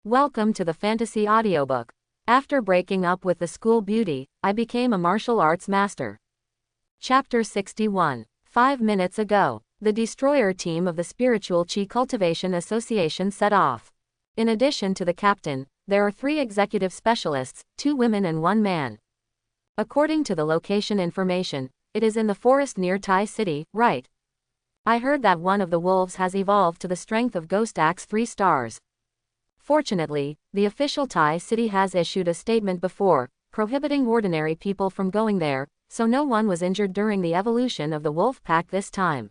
Welcome to the Fantasy Audiobook. After breaking up with the school beauty, I became a martial arts master. Chapter 61. 5 minutes ago, the destroyer team of the Spiritual Chi Cultivation Association set off. In addition to the captain, there are 3 executive specialists, 2 women and 1 man. According to the location information, it is in the forest near Tai City, right? I heard that one of the wolves has evolved to the strength of Ghost Axe 3 stars. Fortunately, the official Tai City has issued a statement before, prohibiting ordinary people from going there, so no one was injured during the evolution of the wolf pack this time.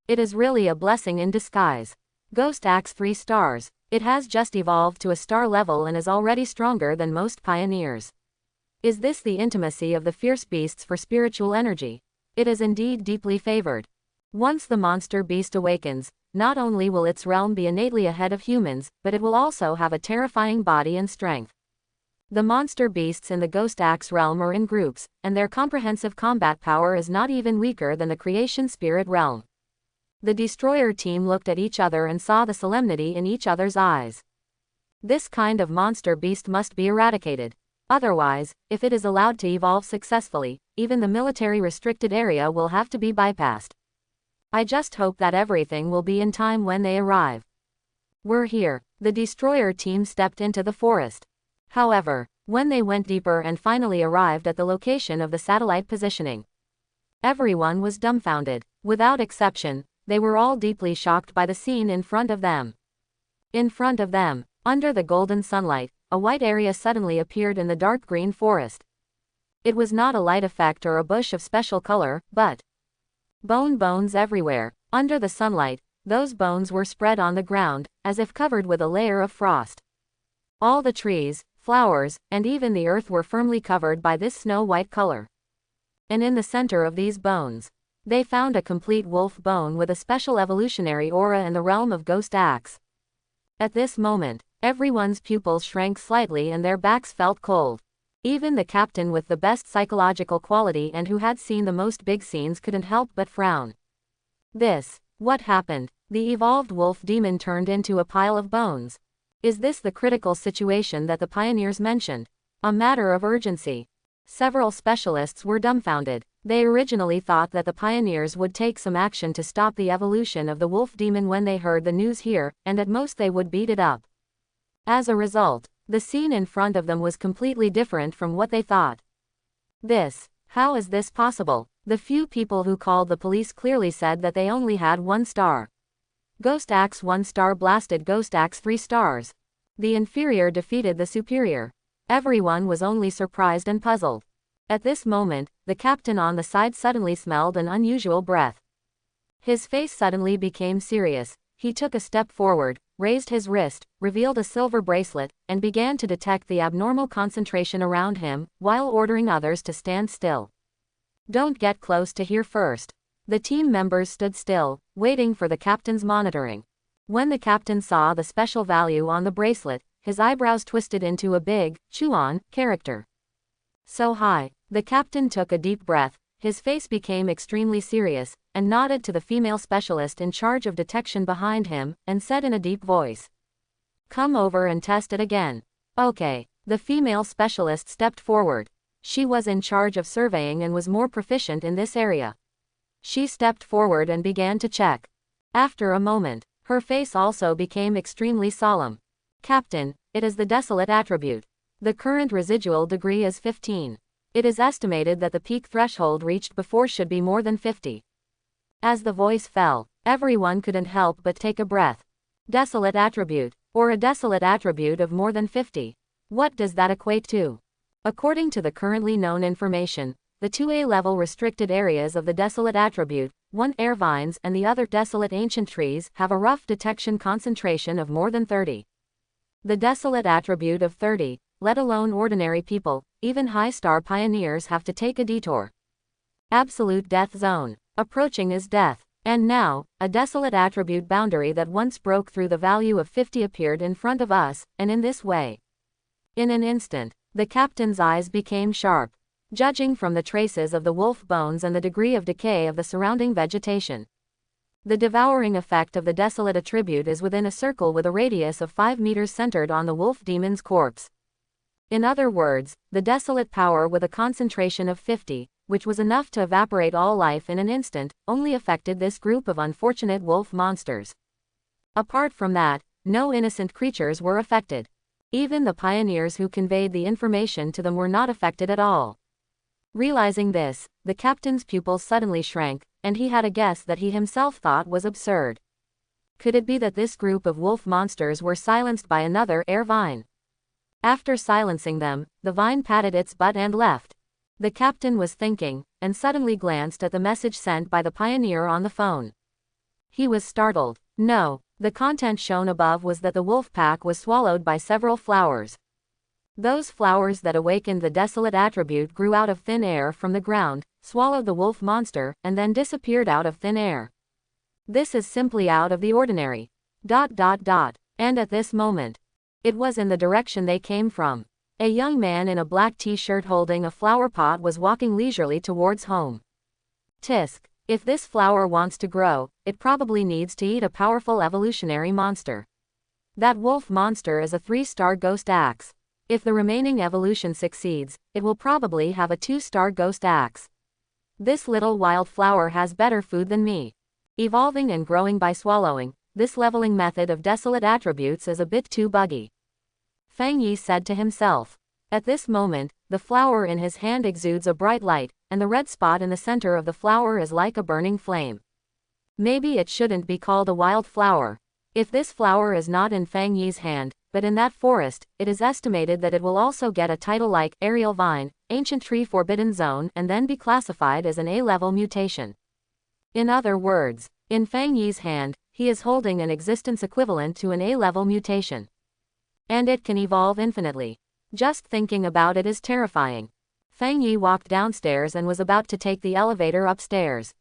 It is really a blessing in disguise. Ghost Axe 3 stars, it has just evolved to a star level and is already stronger than most pioneers. Is this the intimacy of the fierce beasts for spiritual energy? It is indeed deeply favored. Once the monster beast awakens, not only will its realm be innately ahead of humans, but it will also have a terrifying body and strength. The monster beasts in the Ghost Axe realm are in groups, and their comprehensive combat power is not even weaker than the creation spirit realm. The destroyer team looked at each other and saw the solemnity in each other's eyes. This kind of monster beast must be eradicated. Otherwise, if it is allowed to evolve successfully, even the military restricted area will have to be bypassed. I just hope that everything will be in time when they arrive. We're here. The destroyer team stepped into the forest. However, when they went deeper and finally arrived at the location of the satellite positioning, everyone was dumbfounded. Without exception, they were all deeply shocked by the scene in front of them. In front of them, under the golden sunlight, a white area suddenly appeared in the dark green forest. It was not a light effect or a bush of special color, but bones everywhere. Under the sunlight, those bones were spread on the ground, as if covered with a layer of frost. All the trees, flowers, and even the earth were firmly covered by this snow-white color. And in the center of these bones, they found a complete wolf bone with a special evolutionary aura in the realm of Ghost Axe. At this moment, everyone's pupils shrank slightly and their backs felt cold. Even the captain with the best psychological quality and who had seen the most big scenes couldn't help but frown. What happened? The evolved wolf demon turned into a pile of bones. Is this the critical situation that the pioneers mentioned? A matter of urgency. Several specialists were dumbfounded. They originally thought that the pioneers would take some action to stop the evolution of the wolf demon when they heard the news here, and at most they would beat it up. As a result, the scene in front of them was completely different from what they thought. How is this possible? The few people who called the police clearly said that they only had 1 star. Ghost Axe 1 star blasted Ghost Axe 3 stars. The inferior defeated the superior. Everyone was only surprised and puzzled. At this moment, the captain on the side suddenly smelled an unusual breath. His face suddenly became serious. He took a step forward, raised his wrist, revealed a silver bracelet, and began to detect the abnormal concentration around him, while ordering others to stand still. Don't get close to here first. The team members stood still, waiting for the captain's monitoring. When the captain saw the special value on the bracelet, his eyebrows twisted into a big, chew-on, character. So high. The captain took a deep breath, his face became extremely serious, and nodded to the female specialist in charge of detection behind him, and said in a deep voice, "Come over and test it again." Okay. The female specialist stepped forward. She was in charge of surveying and was more proficient in this area. She stepped forward and began to check. After a moment, her face also became extremely solemn. "Captain, it is the desolate attribute. The current residual degree is 15. It is estimated that the peak threshold reached before should be more than 50. As the voice fell, everyone couldn't help but take a breath. Desolate attribute, or a desolate attribute of more than 50. What does that equate to? According to the currently known information, the 2A level restricted areas of the desolate attribute, 1 air vines and the other desolate ancient trees, have a rough detection concentration of more than 30. The desolate attribute of 30, let alone ordinary people, even high-star pioneers have to take a detour. Absolute death zone. Approaching is death. And now, a desolate attribute boundary that once broke through the value of 50 appeared in front of us, and in this way. In an instant, the captain's eyes became sharp. Judging from the traces of the wolf bones and the degree of decay of the surrounding vegetation, The devouring effect of the desolate attribute is within a circle with a radius of 5 meters centered on the wolf demon's corpse. In other words, the desolate power with a concentration of 50, which was enough to evaporate all life in an instant, only affected this group of unfortunate wolf monsters. Apart from that, no innocent creatures were affected. Even the pioneers who conveyed the information to them were not affected at all. Realizing this, the captain's pupils suddenly shrank, and he had a guess that he himself thought was absurd. Could it be that this group of wolf monsters were silenced by another air vine? After silencing them, the vine patted its butt and left. The captain was thinking, and suddenly glanced at the message sent by the pioneer on the phone. He was startled. No, the content shown above was that the wolf pack was swallowed by several flowers. Those flowers that awakened the desolate attribute grew out of thin air from the ground, swallowed the wolf monster, and then disappeared out of thin air. This is simply out of the ordinary. And at this moment, it was in the direction they came from. A young man in a black t-shirt holding a flower pot was walking leisurely towards home. Tisk. If this flower wants to grow, it probably needs to eat a powerful evolutionary monster. That wolf monster is a 3-star ghost axe. If the remaining evolution succeeds, it will probably have a 2-star ghost axe. This little wild flower has better food than me. Evolving and growing by swallowing, this leveling method of desolate attributes is a bit too buggy. Fang Yi said to himself. At this moment, the flower in his hand exudes a bright light, and the red spot in the center of the flower is like a burning flame. Maybe it shouldn't be called a wild flower. If this flower is not in Fang Yi's hand, but in that forest, it is estimated that it will also get a title like Aerial Vine, Ancient Tree Forbidden Zone, and then be classified as an A-level mutation. In other words, in Fang Yi's hand, he is holding an existence equivalent to an A-level mutation. And it can evolve infinitely. Just thinking about it is terrifying. Fang Yi walked downstairs and was about to take the elevator upstairs.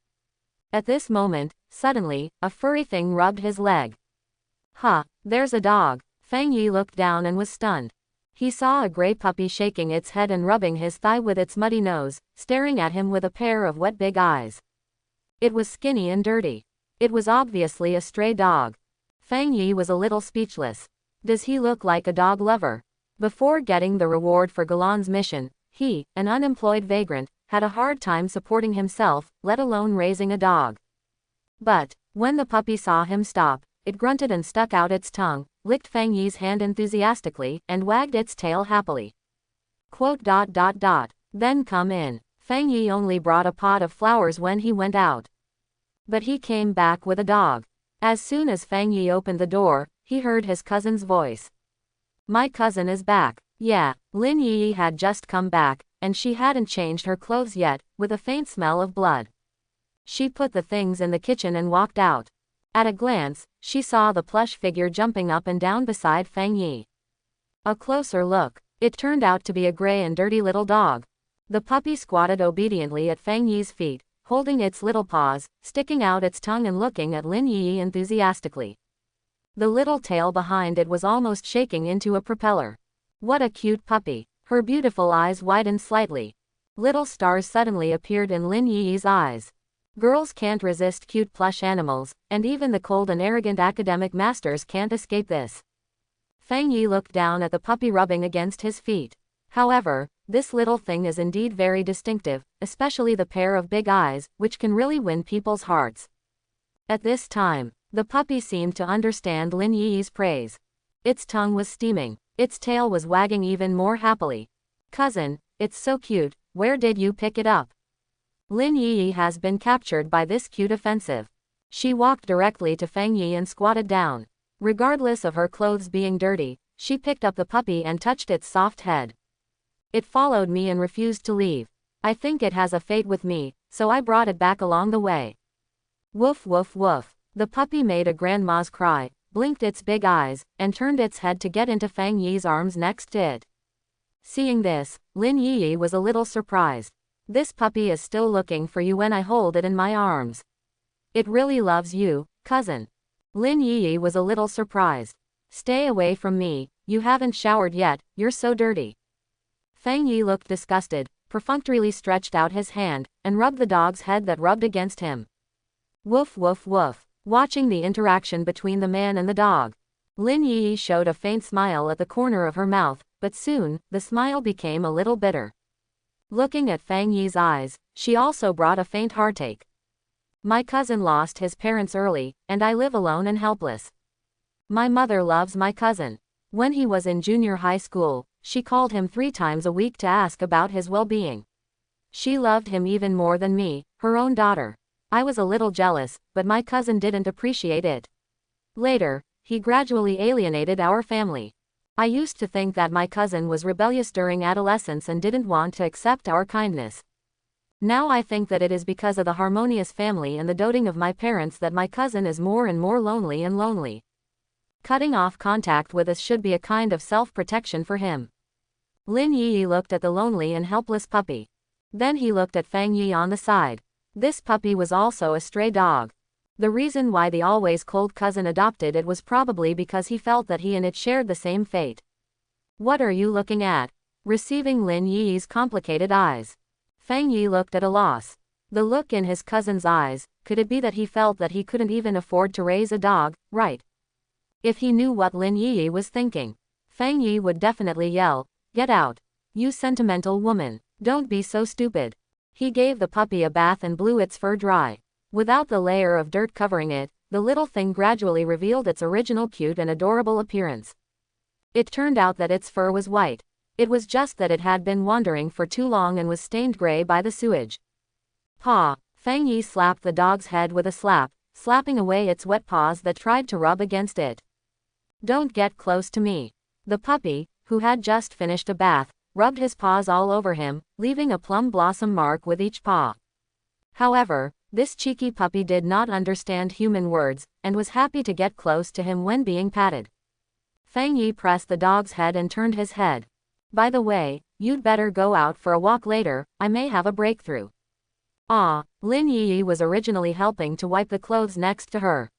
At this moment, suddenly, a furry thing rubbed his leg. There's a dog. Fang Yi looked down and was stunned. He saw a gray puppy shaking its head and rubbing his thigh with its muddy nose, staring at him with a pair of wet big eyes. It was skinny and dirty. It was obviously a stray dog. Fang Yi was a little speechless. Does he look like a dog lover? Before getting the reward for Galan's mission, he, an unemployed vagrant, had a hard time supporting himself, let alone raising a dog. But, when the puppy saw him stop, it grunted and stuck out its tongue, licked Fang Yi's hand enthusiastically, and wagged its tail happily. Then come in. Fang Yi only brought a pot of flowers when he went out. But he came back with a dog. As soon as Fang Yi opened the door, he heard his cousin's voice. My cousin is back. Yeah, Lin Yi had just come back, and she hadn't changed her clothes yet, with a faint smell of blood. She put the things in the kitchen and walked out. At a glance, she saw the plush figure jumping up and down beside Fang Yi. A closer look. It turned out to be a gray and dirty little dog. The puppy squatted obediently at Fang Yi's feet, holding its little paws, sticking out its tongue and looking at Lin Yi enthusiastically. The little tail behind it was almost shaking into a propeller. What a cute puppy. Her beautiful eyes widened slightly. Little stars suddenly appeared in Lin Yi's eyes. Girls can't resist cute plush animals, and even the cold and arrogant academic masters can't escape this. Fang Yi looked down at the puppy rubbing against his feet. However, this little thing is indeed very distinctive, especially the pair of big eyes, which can really win people's hearts. At this time, the puppy seemed to understand Lin Yi's praise. Its tongue was steaming. Its tail was wagging even more happily. Cousin, it's so cute, where did you pick it up? Lin Yi has been captured by this cute offensive. She walked directly to Fang Yi and squatted down. Regardless of her clothes being dirty, she picked up the puppy and touched its soft head. It followed me and refused to leave. I think it has a fate with me, so I brought it back along the way. Woof woof woof. The puppy made a grandma's cry, blinked its big eyes, and turned its head to get into Fang Yi's arms next to it. Seeing this, Lin Yi was a little surprised. This puppy is still looking for you when I hold it in my arms. It really loves you, cousin. Lin Yi was a little surprised. Stay away from me, you haven't showered yet, you're so dirty. Fang Yi looked disgusted, perfunctorily stretched out his hand, and rubbed the dog's head that rubbed against him. Woof woof woof. watching the interaction between the man and the dog. Lin Yi showed a faint smile at the corner of her mouth, but soon, the smile became a little bitter. Looking at Fang Yi's eyes, she also brought a faint heartache. My cousin lost his parents early, and I live alone and helpless. My mother loves my cousin. When he was in junior high school, she called him 3 times a week to ask about his well-being. She loved him even more than me, her own daughter. I was a little jealous, but my cousin didn't appreciate it. Later, he gradually alienated our family. I used to think that my cousin was rebellious during adolescence and didn't want to accept our kindness. Now I think that it is because of the harmonious family and the doting of my parents that my cousin is more and more lonely and lonely. Cutting off contact with us should be a kind of self-protection for him. Lin Yi looked at the lonely and helpless puppy. Then he looked at Fang Yi on the side. This puppy was also a stray dog. The reason why the always cold cousin adopted it was probably because he felt that he and it shared the same fate. What are you looking at? Receiving Lin Yi's complicated eyes. Fang Yi looked at a loss. The look in his cousin's eyes, could it be that he felt that he couldn't even afford to raise a dog, right? If he knew what Lin Yi was thinking, Fang Yi would definitely yell, "Get out! You sentimental woman, don't be so stupid." He gave the puppy a bath and blew its fur dry. Without the layer of dirt covering it, the little thing gradually revealed its original cute and adorable appearance. It turned out that its fur was white. It was just that it had been wandering for too long and was stained gray by the sewage. Paw! Fang Yi slapped the dog's head with a slap, slapping away its wet paws that tried to rub against it. Don't get close to me. The puppy, who had just finished a bath, rubbed his paws all over him, leaving a plum blossom mark with each paw. However, this cheeky puppy did not understand human words, and was happy to get close to him when being patted. Fang Yi pressed the dog's head and turned his head. By the way, you'd better go out for a walk later, I may have a breakthrough. Lin Yi was originally helping to wipe the clothes next to her.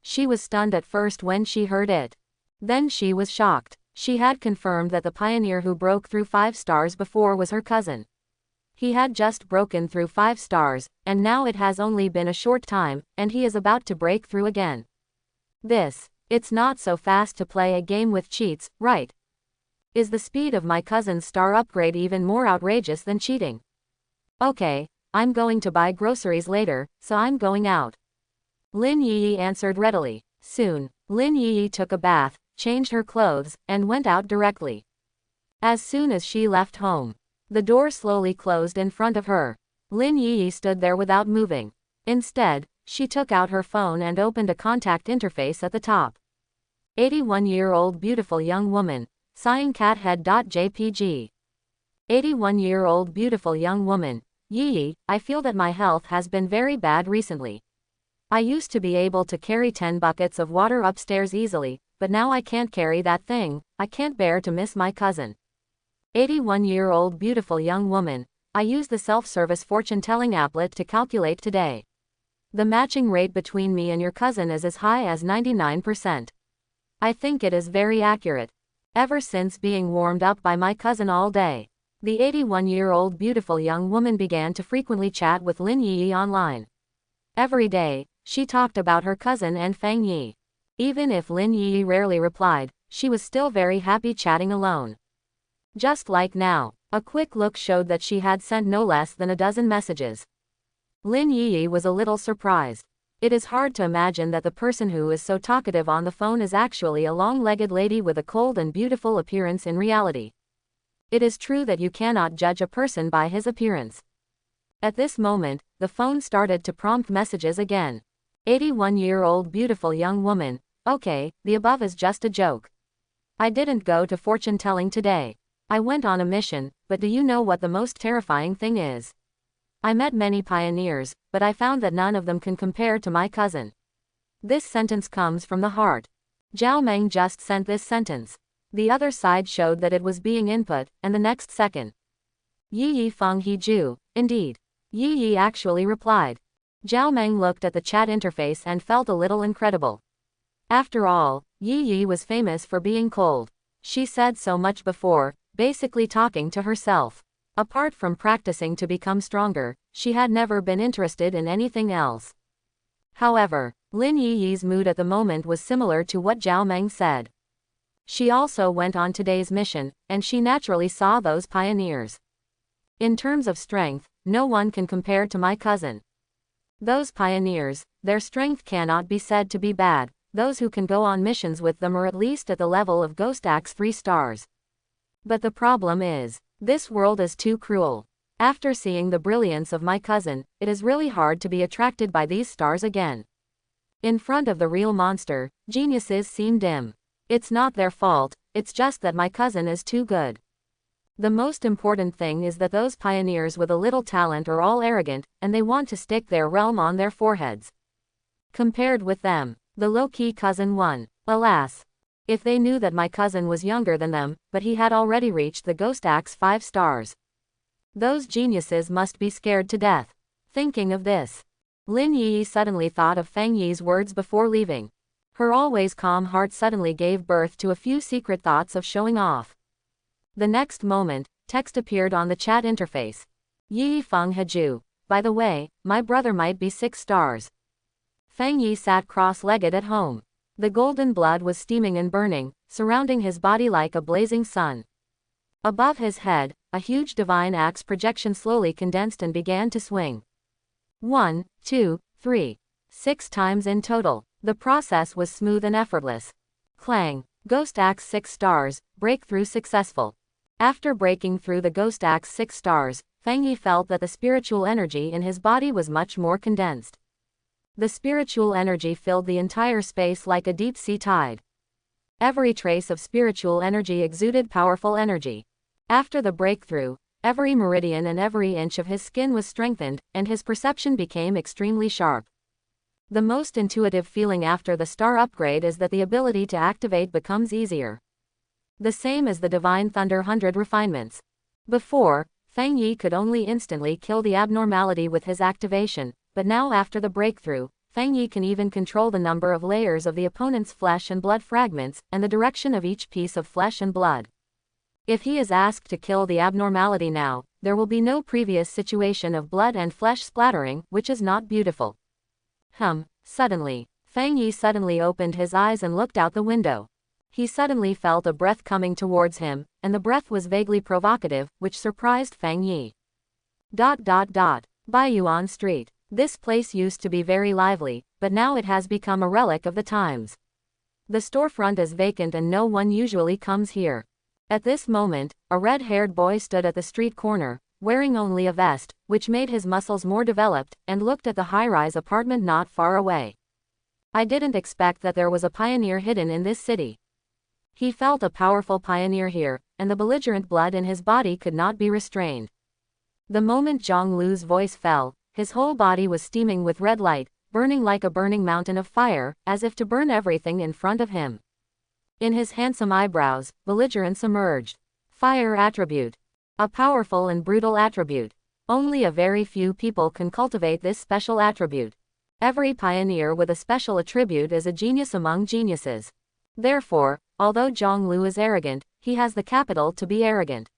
She was stunned at first when she heard it. Then she was shocked. She had confirmed that the pioneer who broke through 5 stars before was her cousin. He had just broken through 5 stars, and now it has only been a short time, and he is about to break through again. It's not so fast to play a game with cheats, right? Is the speed of my cousin's star upgrade even more outrageous than cheating? Okay, I'm going to buy groceries later, so I'm going out. Lin Yi answered readily. Soon, Lin Yi took a bath, changed her clothes, and went out directly. As soon as she left home, the door slowly closed in front of her. Lin Yi stood there without moving. Instead, she took out her phone and opened a contact interface at the top. 81-year-old beautiful young woman, sighing cathead.jpg. 81-year-old beautiful young woman, Yi, I feel that my health has been very bad recently. I used to be able to carry 10 buckets of water upstairs easily, but now I can't carry that thing. I can't bear to miss my cousin. 81-year-old beautiful young woman, I use the self-service fortune-telling applet to calculate today. The matching rate between me and your cousin is as high as 99%. I think it is very accurate. Ever since being warmed up by my cousin all day, the 81-year-old beautiful young woman began to frequently chat with Lin Yi online. Every day, she talked about her cousin and Fang Yi. Even if Lin Yi rarely replied, she was still very happy chatting alone. Just like now, a quick look showed that she had sent no less than a dozen messages. Lin Yi was a little surprised. It is hard to imagine that the person who is so talkative on the phone is actually a long-legged lady with a cold and beautiful appearance in reality. It is true that you cannot judge a person by his appearance. At this moment, the phone started to prompt messages again. 81-year-old beautiful young woman, okay, the above is just a joke. I didn't go to fortune-telling today. I went on a mission, but do you know what the most terrifying thing is? I met many pioneers, but I found that none of them can compare to my cousin. This sentence comes from the heart. Zhao Meng just sent this sentence. The other side showed that it was being input, and the next second. Yi Feng He Ju, indeed. Yi actually replied. Zhao Meng looked at the chat interface and felt a little incredible. After all, Yi was famous for being cold. She said so much before, basically talking to herself. Apart from practicing to become stronger, she had never been interested in anything else. However, Lin Yi's mood at the moment was similar to what Zhao Meng said. She also went on today's mission, and she naturally saw those pioneers. In terms of strength, no one can compare to my cousin. Those pioneers, their strength cannot be said to be bad. Those who can go on missions with them are at least at the level of Ghost Axe 3 stars. But the problem is, this world is too cruel. After seeing the brilliance of my cousin, it is really hard to be attracted by these stars again. In front of the real monster, geniuses seem dim. It's not their fault, it's just that my cousin is too good. The most important thing is that those pioneers with a little talent are all arrogant, and they want to stick their realm on their foreheads. Compared with them, the low-key cousin won. Alas! If they knew that my cousin was younger than them, but he had already reached the Ghost Axe 5 stars. Those geniuses must be scared to death. Thinking of this, Lin Yi suddenly thought of Fang Yi's words before leaving. Her always calm heart suddenly gave birth to a few secret thoughts of showing off. The next moment, text appeared on the chat interface. Yi Feng Heju. By the way, my brother might be 6 stars. Fang Yi sat cross-legged at home. The golden blood was steaming and burning, surrounding his body like a blazing sun. Above his head, a huge divine axe projection slowly condensed and began to swing. 1, 2, 3. 6 times in total. The process was smooth and effortless. Clang. Ghost Axe 6 stars, breakthrough successful. After breaking through the Ghost Axe 6 stars, Fang Yi felt that the spiritual energy in his body was much more condensed. The spiritual energy filled the entire space like a deep-sea tide. Every trace of spiritual energy exuded powerful energy. After the breakthrough, every meridian and every inch of his skin was strengthened, and his perception became extremely sharp. The most intuitive feeling after the star upgrade is that the ability to activate becomes easier. The same as the Divine Thunder 100 refinements. Before, Fang Yi could only instantly kill the abnormality with his activation, but now after the breakthrough, Fang Yi can even control the number of layers of the opponent's flesh and blood fragments, and the direction of each piece of flesh and blood. If he is asked to kill the abnormality now, there will be no previous situation of blood and flesh splattering, which is not beautiful. Suddenly, Fang Yi suddenly opened his eyes and looked out the window. He suddenly felt a breath coming towards him, and the breath was vaguely provocative, which surprised Fang Yi. Baiyuan Street. This place used to be very lively, but now it has become a relic of the times. The storefront is vacant and no one usually comes here. At this moment, a red-haired boy stood at the street corner, wearing only a vest, which made his muscles more developed, and looked at the high-rise apartment not far away. I didn't expect that there was a pioneer hidden in this city. He felt a powerful pioneer here, and the belligerent blood in his body could not be restrained. The moment Zhang Lu's voice fell, his whole body was steaming with red light, burning like a burning mountain of fire, as if to burn everything in front of him. In his handsome eyebrows, belligerence emerged. Fire attribute. A powerful and brutal attribute. Only a very few people can cultivate this special attribute. Every pioneer with a special attribute is a genius among geniuses. Therefore, although Zhang Lu is arrogant, he has the capital to be arrogant.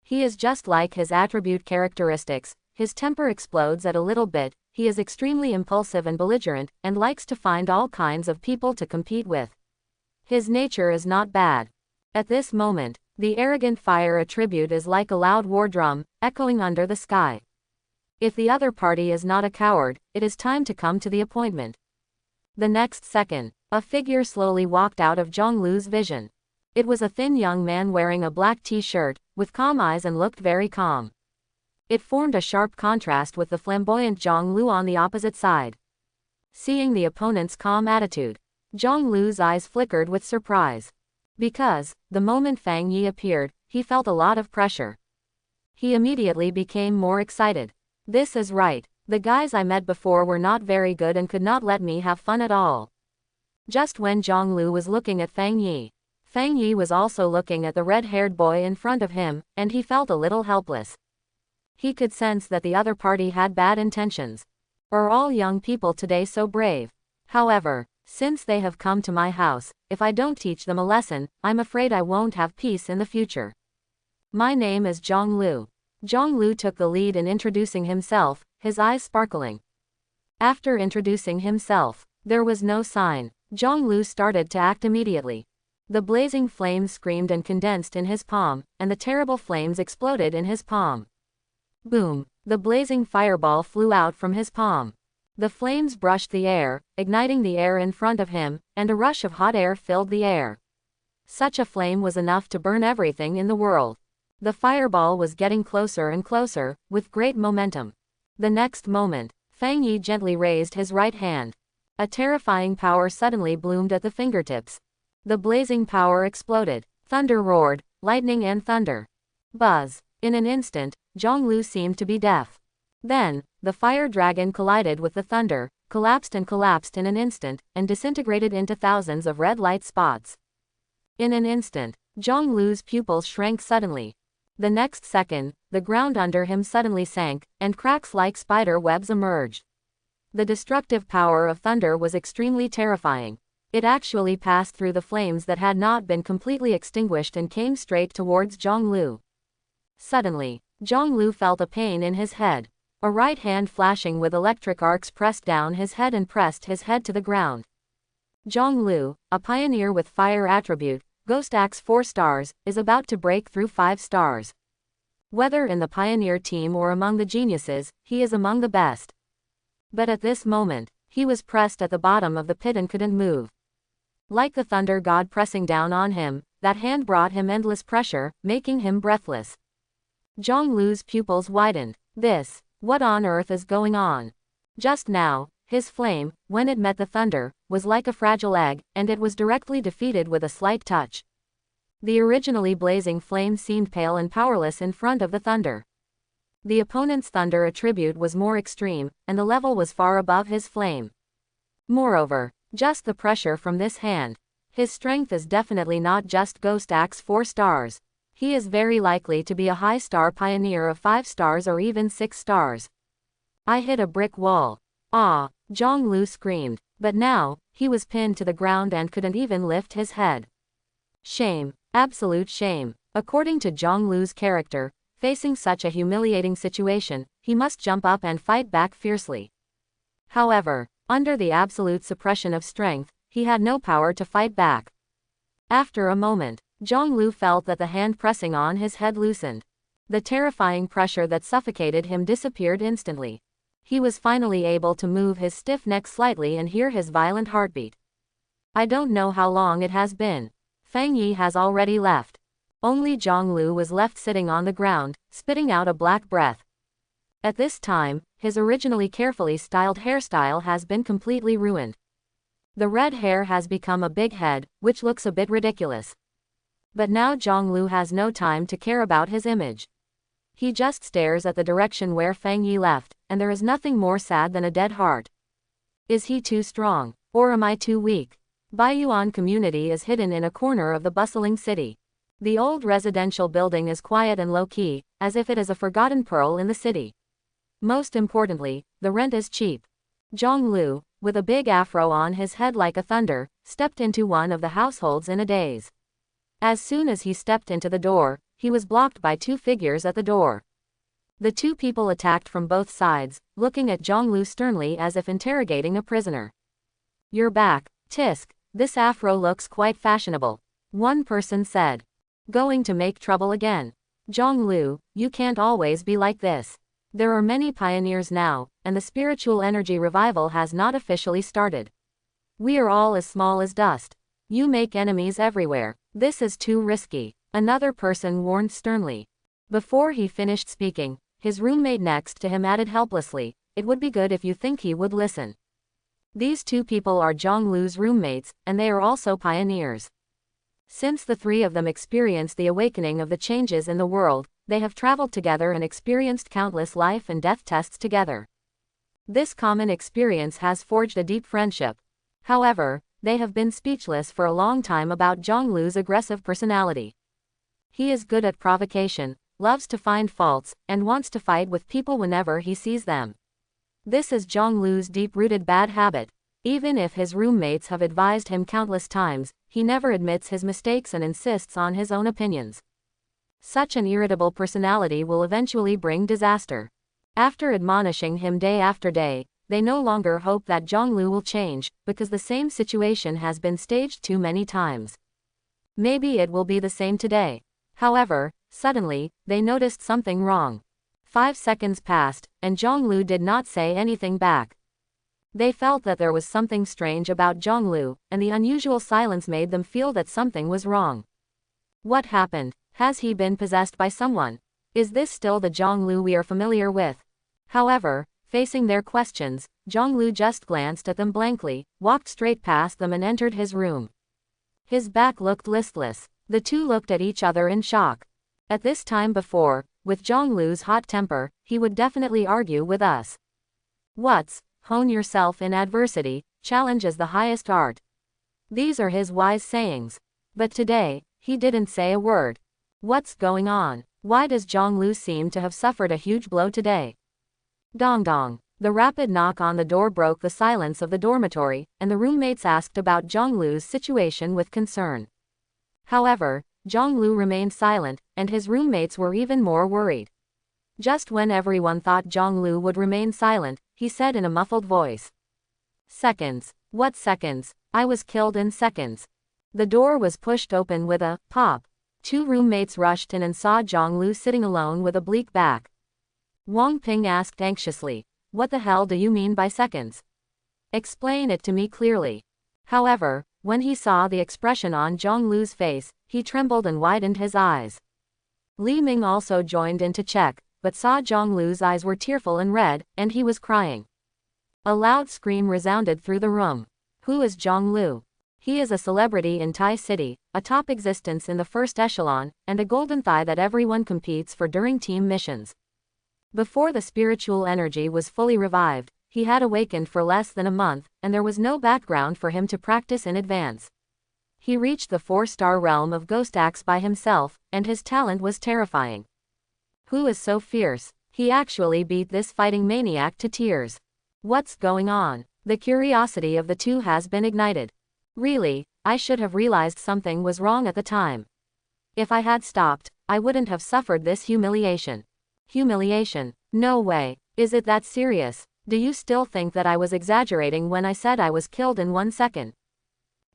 He is just like his attribute characteristics. His temper explodes at a little bit, he is extremely impulsive and belligerent, and likes to find all kinds of people to compete with. His nature is not bad. At this moment, the arrogant fire attribute is like a loud war drum, echoing under the sky. If the other party is not a coward, it is time to come to the appointment. The next second, a figure slowly walked out of Zhang Lu's vision. It was a thin young man wearing a black t-shirt, with calm eyes and looked very calm. It formed a sharp contrast with the flamboyant Zhang Lu on the opposite side. Seeing the opponent's calm attitude, Zhang Lu's eyes flickered with surprise. Because, the moment Fang Yi appeared, he felt a lot of pressure. He immediately became more excited. This is right. The guys I met before were not very good and could not let me have fun at all. Just when Zhang Lu was looking at Fang Yi was also looking at the red-haired boy in front of him, and he felt a little helpless. He could sense that the other party had bad intentions. Are all young people today so brave? However, since they have come to my house, if I don't teach them a lesson, I'm afraid I won't have peace in the future. My name is Zhang Lu. Zhang Lu took the lead in introducing himself, his eyes sparkling. After introducing himself, There was no sign. Zhonglu started to act immediately. The blazing flames screamed and condensed in his palm, and the terrible flames exploded in his palm. Boom! The blazing fireball flew out from his palm. The flames brushed the air, igniting the air in front of him, and a rush of hot air filled the air. Such a flame was enough to burn everything in the world. The fireball was getting closer and closer, with great momentum. The next moment, Fang Yi gently raised his right hand. A terrifying power suddenly bloomed at the fingertips. The blazing power exploded. Thunder roared, lightning and thunder. Buzz! In an instant, Zhonglu seemed to be deaf. Then, the fire dragon collided with the thunder, collapsed in an instant, and disintegrated into thousands of red light spots. In an instant, Zhonglu's pupils shrank suddenly. The next second, the ground under him suddenly sank, and cracks like spider webs emerged. The destructive power of thunder was extremely terrifying. It actually passed through the flames that had not been completely extinguished and came straight towards Zhonglu. Suddenly, Zhonglu felt a pain in his head. A right hand flashing with electric arcs pressed down his head and pressed his head to the ground. Zhonglu, a pioneer with fire attribute, Ghost Axe 4 stars, is about to break through 5 stars. Whether in the pioneer team or among the geniuses, he is among the best. But at this moment, he was pressed at the bottom of the pit and couldn't move. Like the thunder god pressing down on him, that hand brought him endless pressure, making him breathless. Zhonglu's pupils widened. What on earth is going on? Just now, his flame, when it met the thunder, was like a fragile egg, and it was directly defeated with a slight touch. The originally blazing flame seemed pale and powerless in front of the thunder. The opponent's thunder attribute was more extreme, and the level was far above his flame. Moreover, just the pressure from this hand. His strength is definitely not just Ghost Axe 4 stars. He is very likely to be a high star pioneer of 5 stars or even 6 stars. I hit a brick wall. Ah! Zhonglu screamed. But now, he was pinned to the ground and couldn't even lift his head. Shame. Absolute shame. According to Zhonglu's character, facing such a humiliating situation, he must jump up and fight back fiercely. However, under the absolute suppression of strength, he had no power to fight back. After a moment, Zhonglu felt that the hand pressing on his head loosened. The terrifying pressure that suffocated him disappeared instantly. He was finally able to move his stiff neck slightly and hear his violent heartbeat. I don't know how long it has been. Fang Yi has already left. Only Zhonglu was left sitting on the ground, spitting out a black breath. At this time, his originally carefully styled hairstyle has been completely ruined. The red hair has become a big head, which looks a bit ridiculous. But now Zhonglu has no time to care about his image. He just stares at the direction where Fang Yi left, and there is nothing more sad than a dead heart. Is he too strong? Or am I too weak? Baiyuan community is hidden in a corner of the bustling city. The old residential building is quiet and low-key, as if it is a forgotten pearl in the city. Most importantly, the rent is cheap. Zhonglu, with a big afro on his head like a thunder, stepped into one of the households in a daze. As soon as he stepped into the door, he was blocked by 2 figures at the door. The 2 people attacked from both sides, looking at Zhonglu sternly as if interrogating a prisoner. You're back, Tisk. This afro looks quite fashionable. One person said. Going to make trouble again. Zhonglu, you can't always be like this. There are many pioneers now, and the spiritual energy revival has not officially started. We are all as small as dust. You make enemies everywhere. This is too risky. Another person warned sternly. Before he finished speaking, his roommate next to him added helplessly, it would be good if you think he would listen. These 2 people are Zhonglu's roommates, and they are also pioneers. Since the 3 of them experienced the awakening of the changes in the world, they have traveled together and experienced countless life and death tests together. This common experience has forged a deep friendship. However, they have been speechless for a long time about Zhonglu's aggressive personality. He is good at provocation, loves to find faults, and wants to fight with people whenever he sees them. This is Zhonglu's deep-rooted bad habit. Even if his roommates have advised him countless times, he never admits his mistakes and insists on his own opinions. Such an irritable personality will eventually bring disaster. After admonishing him day after day, they no longer hope that Zhonglu will change, because the same situation has been staged too many times. Maybe it will be the same today. However, suddenly, they noticed something wrong. 5 seconds passed, and Zhonglu did not say anything back. They felt that there was something strange about Zhonglu, and the unusual silence made them feel that something was wrong. What happened? Has he been possessed by someone? Is this still the Zhonglu we are familiar with? However, facing their questions, Zhonglu just glanced at them blankly, walked straight past them and entered his room. His back looked listless. The two looked at each other in shock. At this time before, with Zhonglu's hot temper, he would definitely argue with us. Hone yourself in adversity, challenge is the highest art. These are his wise sayings. But today, he didn't say a word. What's going on? Why does Zhonglu seem to have suffered a huge blow today? Dong dong. The rapid knock on the door broke the silence of the dormitory, and the roommates asked about Zhonglu's situation with concern. However, Zhonglu remained silent, and his roommates were even more worried. Just when everyone thought Zhonglu would remain silent, he said in a muffled voice. Seconds. What seconds? I was killed in seconds. The door was pushed open with a pop. 2 roommates rushed in and saw Zhonglu sitting alone with a bleak back. Wang Ping asked anxiously, "What the hell do you mean by seconds? Explain it to me clearly." However, when he saw the expression on Zhonglu's face, he trembled and widened his eyes. Li Ming also joined in to check, but saw Zhonglu's eyes were tearful and red, and he was crying. A loud scream resounded through the room. Who is Zhonglu? He is a celebrity in Tai City, a top existence in the first echelon, and a golden thigh that everyone competes for during team missions. Before the spiritual energy was fully revived, he had awakened for less than a month, and there was no background for him to practice in advance. He reached the 4-star realm of Ghost Axe by himself, and his talent was terrifying. Who is so fierce? He actually beat this fighting maniac to tears. What's going on? The curiosity of the two has been ignited. Really, I should have realized something was wrong at the time. If I had stopped, I wouldn't have suffered this humiliation. Humiliation? No way. Is it that serious? Do you still think that I was exaggerating when I said I was killed in 1 second?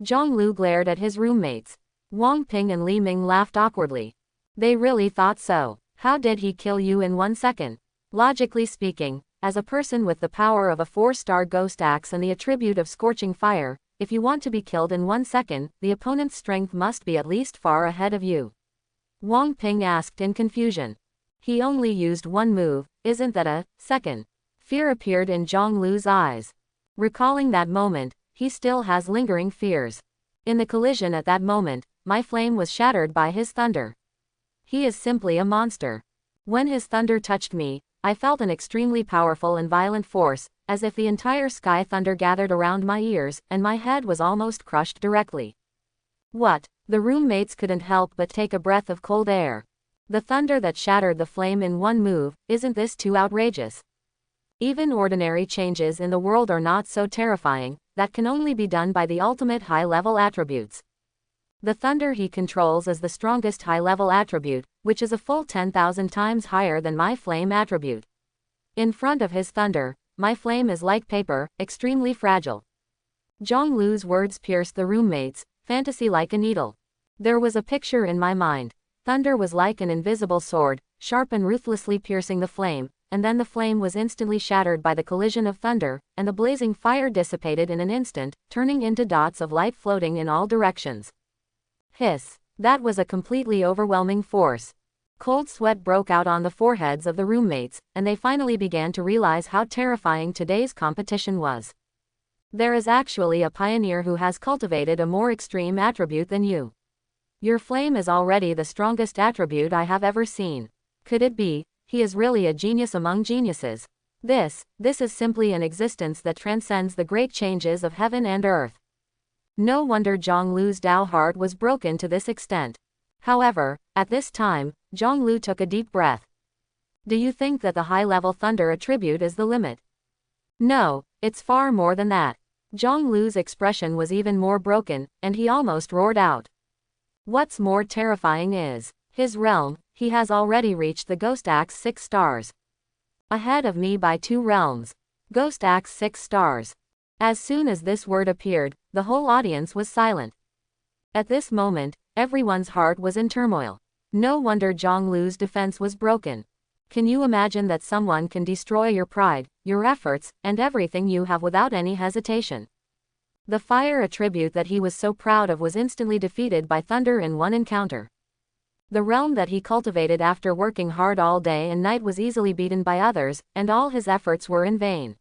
Zhonglu glared at his roommates. Wang Ping and Li Ming laughed awkwardly. They really thought so. How did he kill you in 1 second? Logically speaking, as a person with the power of a 4-star Ghost Axe and the attribute of Scorching Fire, if you want to be killed in 1 second, the opponent's strength must be at least far ahead of you. Wang Ping asked in confusion. He only used 1 move, isn't that a second? Fear appeared in Zhonglu's eyes. Recalling that moment, he still has lingering fears. In the collision at that moment, my flame was shattered by his thunder. He is simply a monster. When his thunder touched me, I felt an extremely powerful and violent force, as if the entire sky thunder gathered around my ears, and my head was almost crushed directly. What? The roommates couldn't help but take a breath of cold air. The thunder that shattered the flame in 1 move, isn't this too outrageous? Even ordinary changes in the world are not so terrifying, that can only be done by the ultimate high-level attributes. The thunder he controls is the strongest high-level attribute, which is a full 10,000 times higher than my flame attribute. In front of his thunder, my flame is like paper, extremely fragile. Zhonglu's words pierced the roommates, fantasy like a needle. There was a picture in my mind. Thunder was like an invisible sword, sharp and ruthlessly piercing the flame, and then the flame was instantly shattered by the collision of thunder, and the blazing fire dissipated in an instant, turning into dots of light floating in all directions. Hiss. That was a completely overwhelming force. Cold sweat broke out on the foreheads of the roommates, and they finally began to realize how terrifying today's competition was. There is actually a pioneer who has cultivated a more extreme attribute than you. Your flame is already the strongest attribute I have ever seen. Could it be, he is really a genius among geniuses? This is simply an existence that transcends the great changes of heaven and earth. No wonder Zhonglu's Dao heart was broken to this extent. However, at this time, Zhonglu took a deep breath. Do you think that the high-level thunder attribute is the limit? No, it's far more than that. Zhonglu's expression was even more broken, and he almost roared out. What's more terrifying is, his realm, he has already reached the Ghost Axe 6 stars. Ahead of me by 2 realms. Ghost Axe 6 stars. As soon as this word appeared, the whole audience was silent. At this moment, everyone's heart was in turmoil. No wonder Zhonglu's defense was broken. Can you imagine that someone can destroy your pride, your efforts, and everything you have without any hesitation? The fire attribute that he was so proud of was instantly defeated by thunder in one encounter. The realm that he cultivated after working hard all day and night was easily beaten by others, and all his efforts were in vain.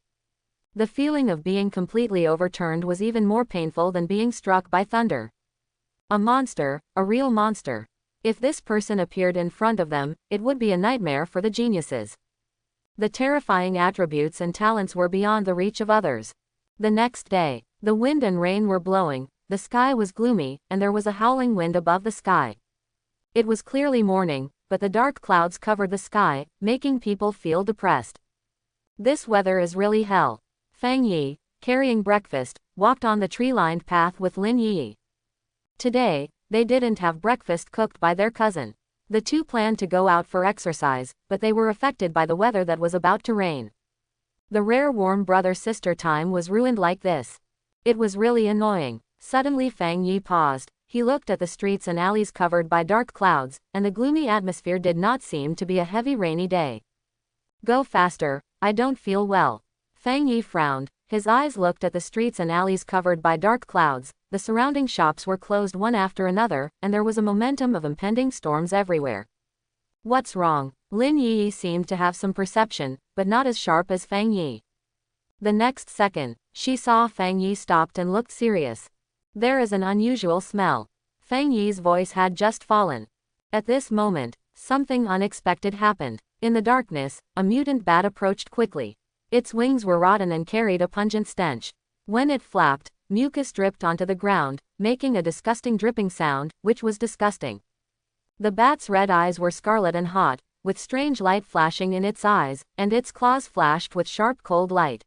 The feeling of being completely overturned was even more painful than being struck by thunder. A monster, a real monster. If this person appeared in front of them, it would be a nightmare for the geniuses. The terrifying attributes and talents were beyond the reach of others. The next day, the wind and rain were blowing, the sky was gloomy, and there was a howling wind above the sky. It was clearly morning, but the dark clouds covered the sky, making people feel depressed. This weather is really hell. Fang Yi, carrying breakfast, walked on the tree-lined path with Lin Yi. Today, they didn't have breakfast cooked by their cousin. The two planned to go out for exercise, but they were affected by the weather that was about to rain. The rare warm brother-sister time was ruined like this. It was really annoying. Suddenly Fang Yi paused. He looked at the streets and alleys covered by dark clouds, and the gloomy atmosphere did not seem to be a heavy rainy day. Go faster, I don't feel well. Fang Yi frowned. His eyes looked at the streets and alleys covered by dark clouds. The surrounding shops were closed one after another, and there was a momentum of impending storms everywhere. What's wrong? Lin Yi seemed to have some perception, but not as sharp as Fang Yi. The next second, she saw Fang Yi stopped and looked serious. There is an unusual smell. Fang Yi's voice had just fallen. At this moment, something unexpected happened. In the darkness, a mutant bat approached quickly. Its wings were rotten and carried a pungent stench. When it flapped, mucus dripped onto the ground, making a disgusting dripping sound, which was disgusting. The bat's red eyes were scarlet and hot, with strange light flashing in its eyes, and its claws flashed with sharp cold light.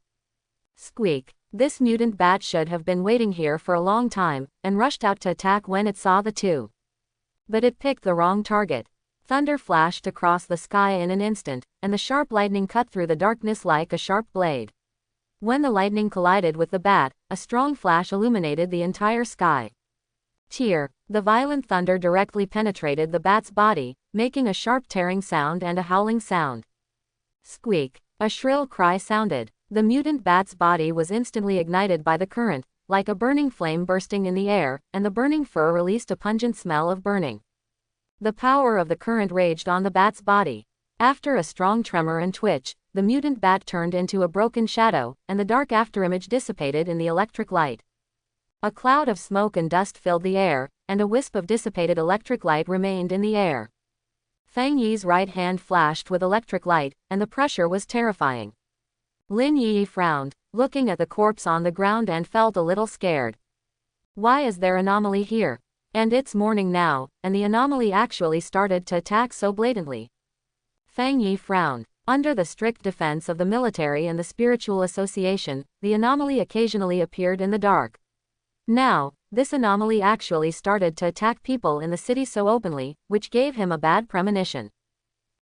Squeak. This mutant bat should have been waiting here for a long time, and rushed out to attack when it saw the two. But it picked the wrong target. Thunder flashed across the sky in an instant, and the sharp lightning cut through the darkness like a sharp blade. When the lightning collided with the bat, a strong flash illuminated the entire sky. Tear. The violent thunder directly penetrated the bat's body, making a sharp tearing sound and a howling sound. Squeak. A shrill cry sounded. The mutant bat's body was instantly ignited by the current, like a burning flame bursting in the air, and the burning fur released a pungent smell of burning. The power of the current raged on the bat's body. After a strong tremor and twitch, the mutant bat turned into a broken shadow, and the dark afterimage dissipated in the electric light. A cloud of smoke and dust filled the air, and a wisp of dissipated electric light remained in the air. Fang Yi's right hand flashed with electric light, and the pressure was terrifying. Lin Yi frowned, looking at the corpse on the ground, and felt a little scared. Why is there anomaly here? And it's morning now, and the anomaly actually started to attack so blatantly. Fang Yi frowned. Under the strict defense of the military and the spiritual association, the anomaly occasionally appeared in the dark. Now, this anomaly actually started to attack people in the city so openly, which gave him a bad premonition.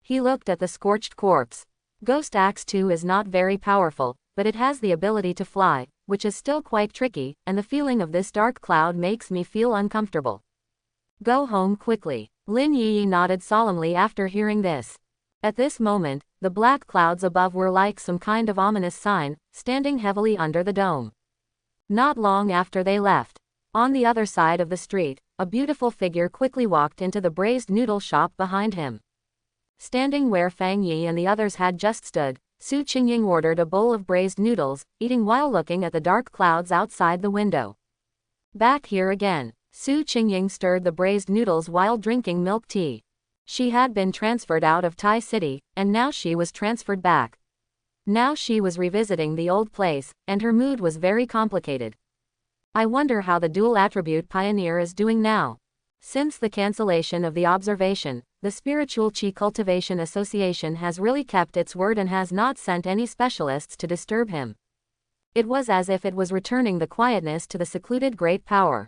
He looked at the scorched corpse. Ghost Axe 2 is not very powerful, but it has the ability to fly, which is still quite tricky, and the feeling of this dark cloud makes me feel uncomfortable. Go home quickly. Lin Yi nodded solemnly after hearing this. At this moment, the black clouds above were like some kind of ominous sign, standing heavily under the dome. Not long after they left, on the other side of the street, a beautiful figure quickly walked into the braised noodle shop behind him. Standing where Fang Yi and the others had just stood, Su Qingying ordered a bowl of braised noodles, eating while looking at the dark clouds outside the window. Back here again. Su Qingying stirred the braised noodles while drinking milk tea. She had been transferred out of Tai City, and now she was transferred back. Now she was revisiting the old place, and her mood was very complicated. I wonder how the dual attribute pioneer is doing now. Since the cancellation of the observation, the Spiritual Qi Cultivation Association has really kept its word and has not sent any specialists to disturb him. It was as if it was returning the quietness to the secluded great power.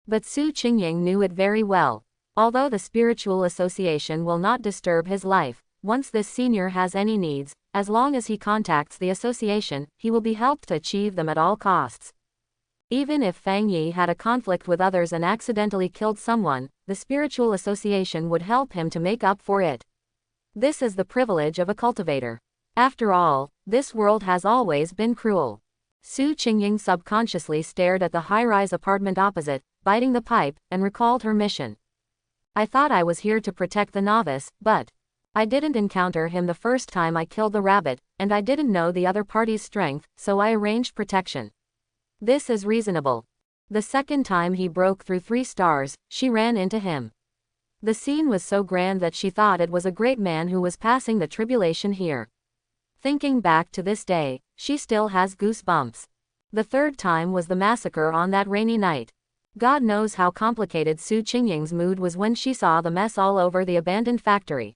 But Su Qingying knew it very well. Although the Spiritual Association will not disturb his life, once this senior has any needs, as long as he contacts the association, he will be helped to achieve them at all costs. Even if Fang Yi had a conflict with others and accidentally killed someone, the spiritual association would help him to make up for it. This is the privilege of a cultivator. After all, this world has always been cruel. Su Qingying subconsciously stared at the high-rise apartment opposite, biting the pipe, and recalled her mission. I thought I was here to protect the novice, but I didn't encounter him the first time I killed the rabbit, and I didn't know the other party's strength, so I arranged protection. This is reasonable. The second time he broke through 3 stars, she ran into him. The scene was so grand that she thought it was a great man who was passing the tribulation here. Thinking back to this day, she still has goosebumps. The third time was the massacre on that rainy night. God knows how complicated Su Qingying's mood was when she saw the mess all over the abandoned factory.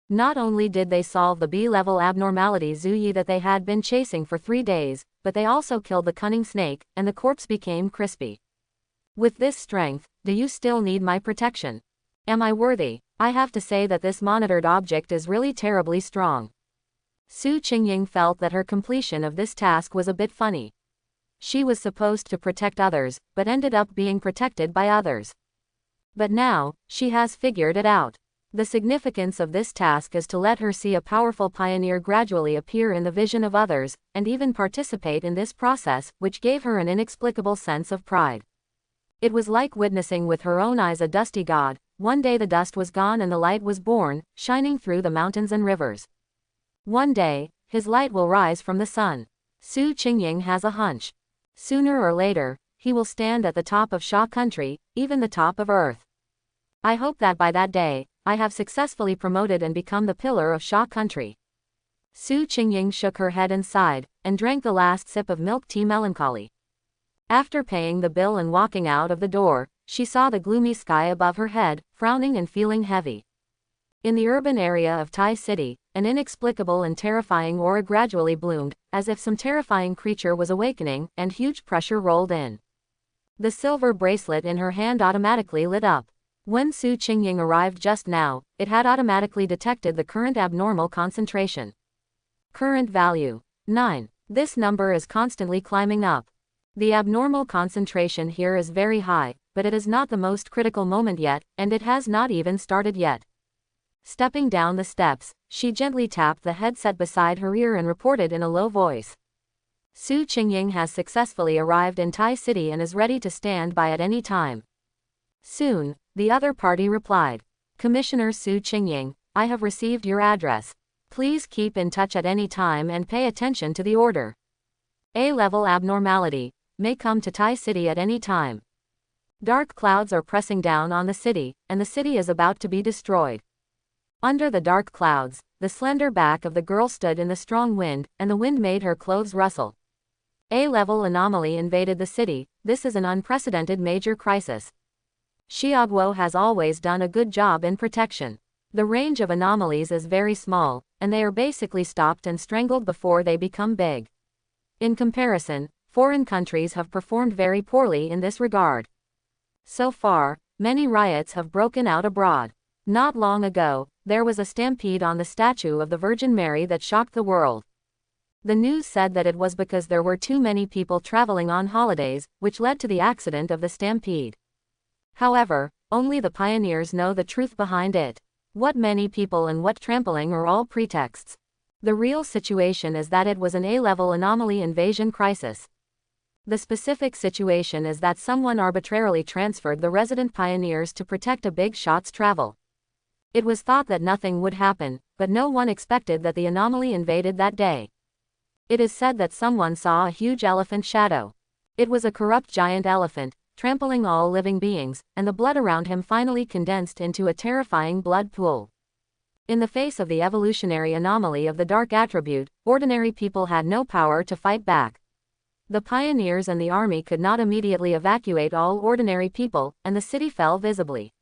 Not only did they solve the B-level abnormality Zuyi that they had been chasing for 3 days, but they also killed the cunning snake, and the corpse became crispy. With this strength, do you still need my protection? Am I worthy? I have to say that this monitored object is really terribly strong. Su Qingying felt that her completion of this task was a bit funny. She was supposed to protect others, but ended up being protected by others. But now, she has figured it out. The significance of this task is to let her see a powerful pioneer gradually appear in the vision of others, and even participate in this process, which gave her an inexplicable sense of pride. It was like witnessing with her own eyes a dusty god. One day the dust was gone and the light was born, shining through the mountains and rivers. One day, his light will rise from the sun. Su Qingying has a hunch. Sooner or later, he will stand at the top of Sha country, even the top of earth. I hope that by that day, I have successfully promoted and become the pillar of Sha country. Su Qingying shook her head and sighed, and drank the last sip of milk tea melancholy. After paying the bill and walking out of the door, she saw the gloomy sky above her head, frowning and feeling heavy. In the urban area of Tai City, an inexplicable and terrifying aura gradually bloomed, as if some terrifying creature was awakening, and huge pressure rolled in. The silver bracelet in her hand automatically lit up. When Su Qingying arrived just now, it had automatically detected the current abnormal concentration. Current value 9. This number is constantly climbing up. The abnormal concentration here is very high, but it is not the most critical moment yet, and it has not even started yet. Stepping down the steps, she gently tapped the headset beside her ear and reported in a low voice. Su Qingying has successfully arrived in Tai City and is ready to stand by at any time. Soon, the other party replied. Commissioner Su Qingying, I have received your address. Please keep in touch at any time and pay attention to the order. A-level abnormality may come to Tai City at any time. Dark clouds are pressing down on the city, and the city is about to be destroyed. Under the dark clouds, the slender back of the girl stood in the strong wind, and the wind made her clothes rustle. A-level anomaly invaded the city. This is an unprecedented major crisis. Xiaoguo has always done a good job in protection. The range of anomalies is very small, and they are basically stopped and strangled before they become big. In comparison, foreign countries have performed very poorly in this regard. So far, many riots have broken out abroad. Not long ago, there was a stampede on the statue of the Virgin Mary that shocked the world. The news said that it was because there were too many people traveling on holidays, which led to the accident of the stampede. However, only the pioneers know the truth behind it. What many people and what trampling are all pretexts. The real situation is that it was an A-level anomaly invasion crisis. The specific situation is that someone arbitrarily transferred the resident pioneers to protect a big shot's travel. It was thought that nothing would happen, but no one expected that the anomaly invaded that day. It is said that someone saw a huge elephant shadow. It was a corrupt giant elephant, trampling all living beings, and the blood around him finally condensed into a terrifying blood pool. In the face of the evolutionary anomaly of the dark attribute, ordinary people had no power to fight back. The pioneers and the army could not immediately evacuate all ordinary people, and the city fell visibly.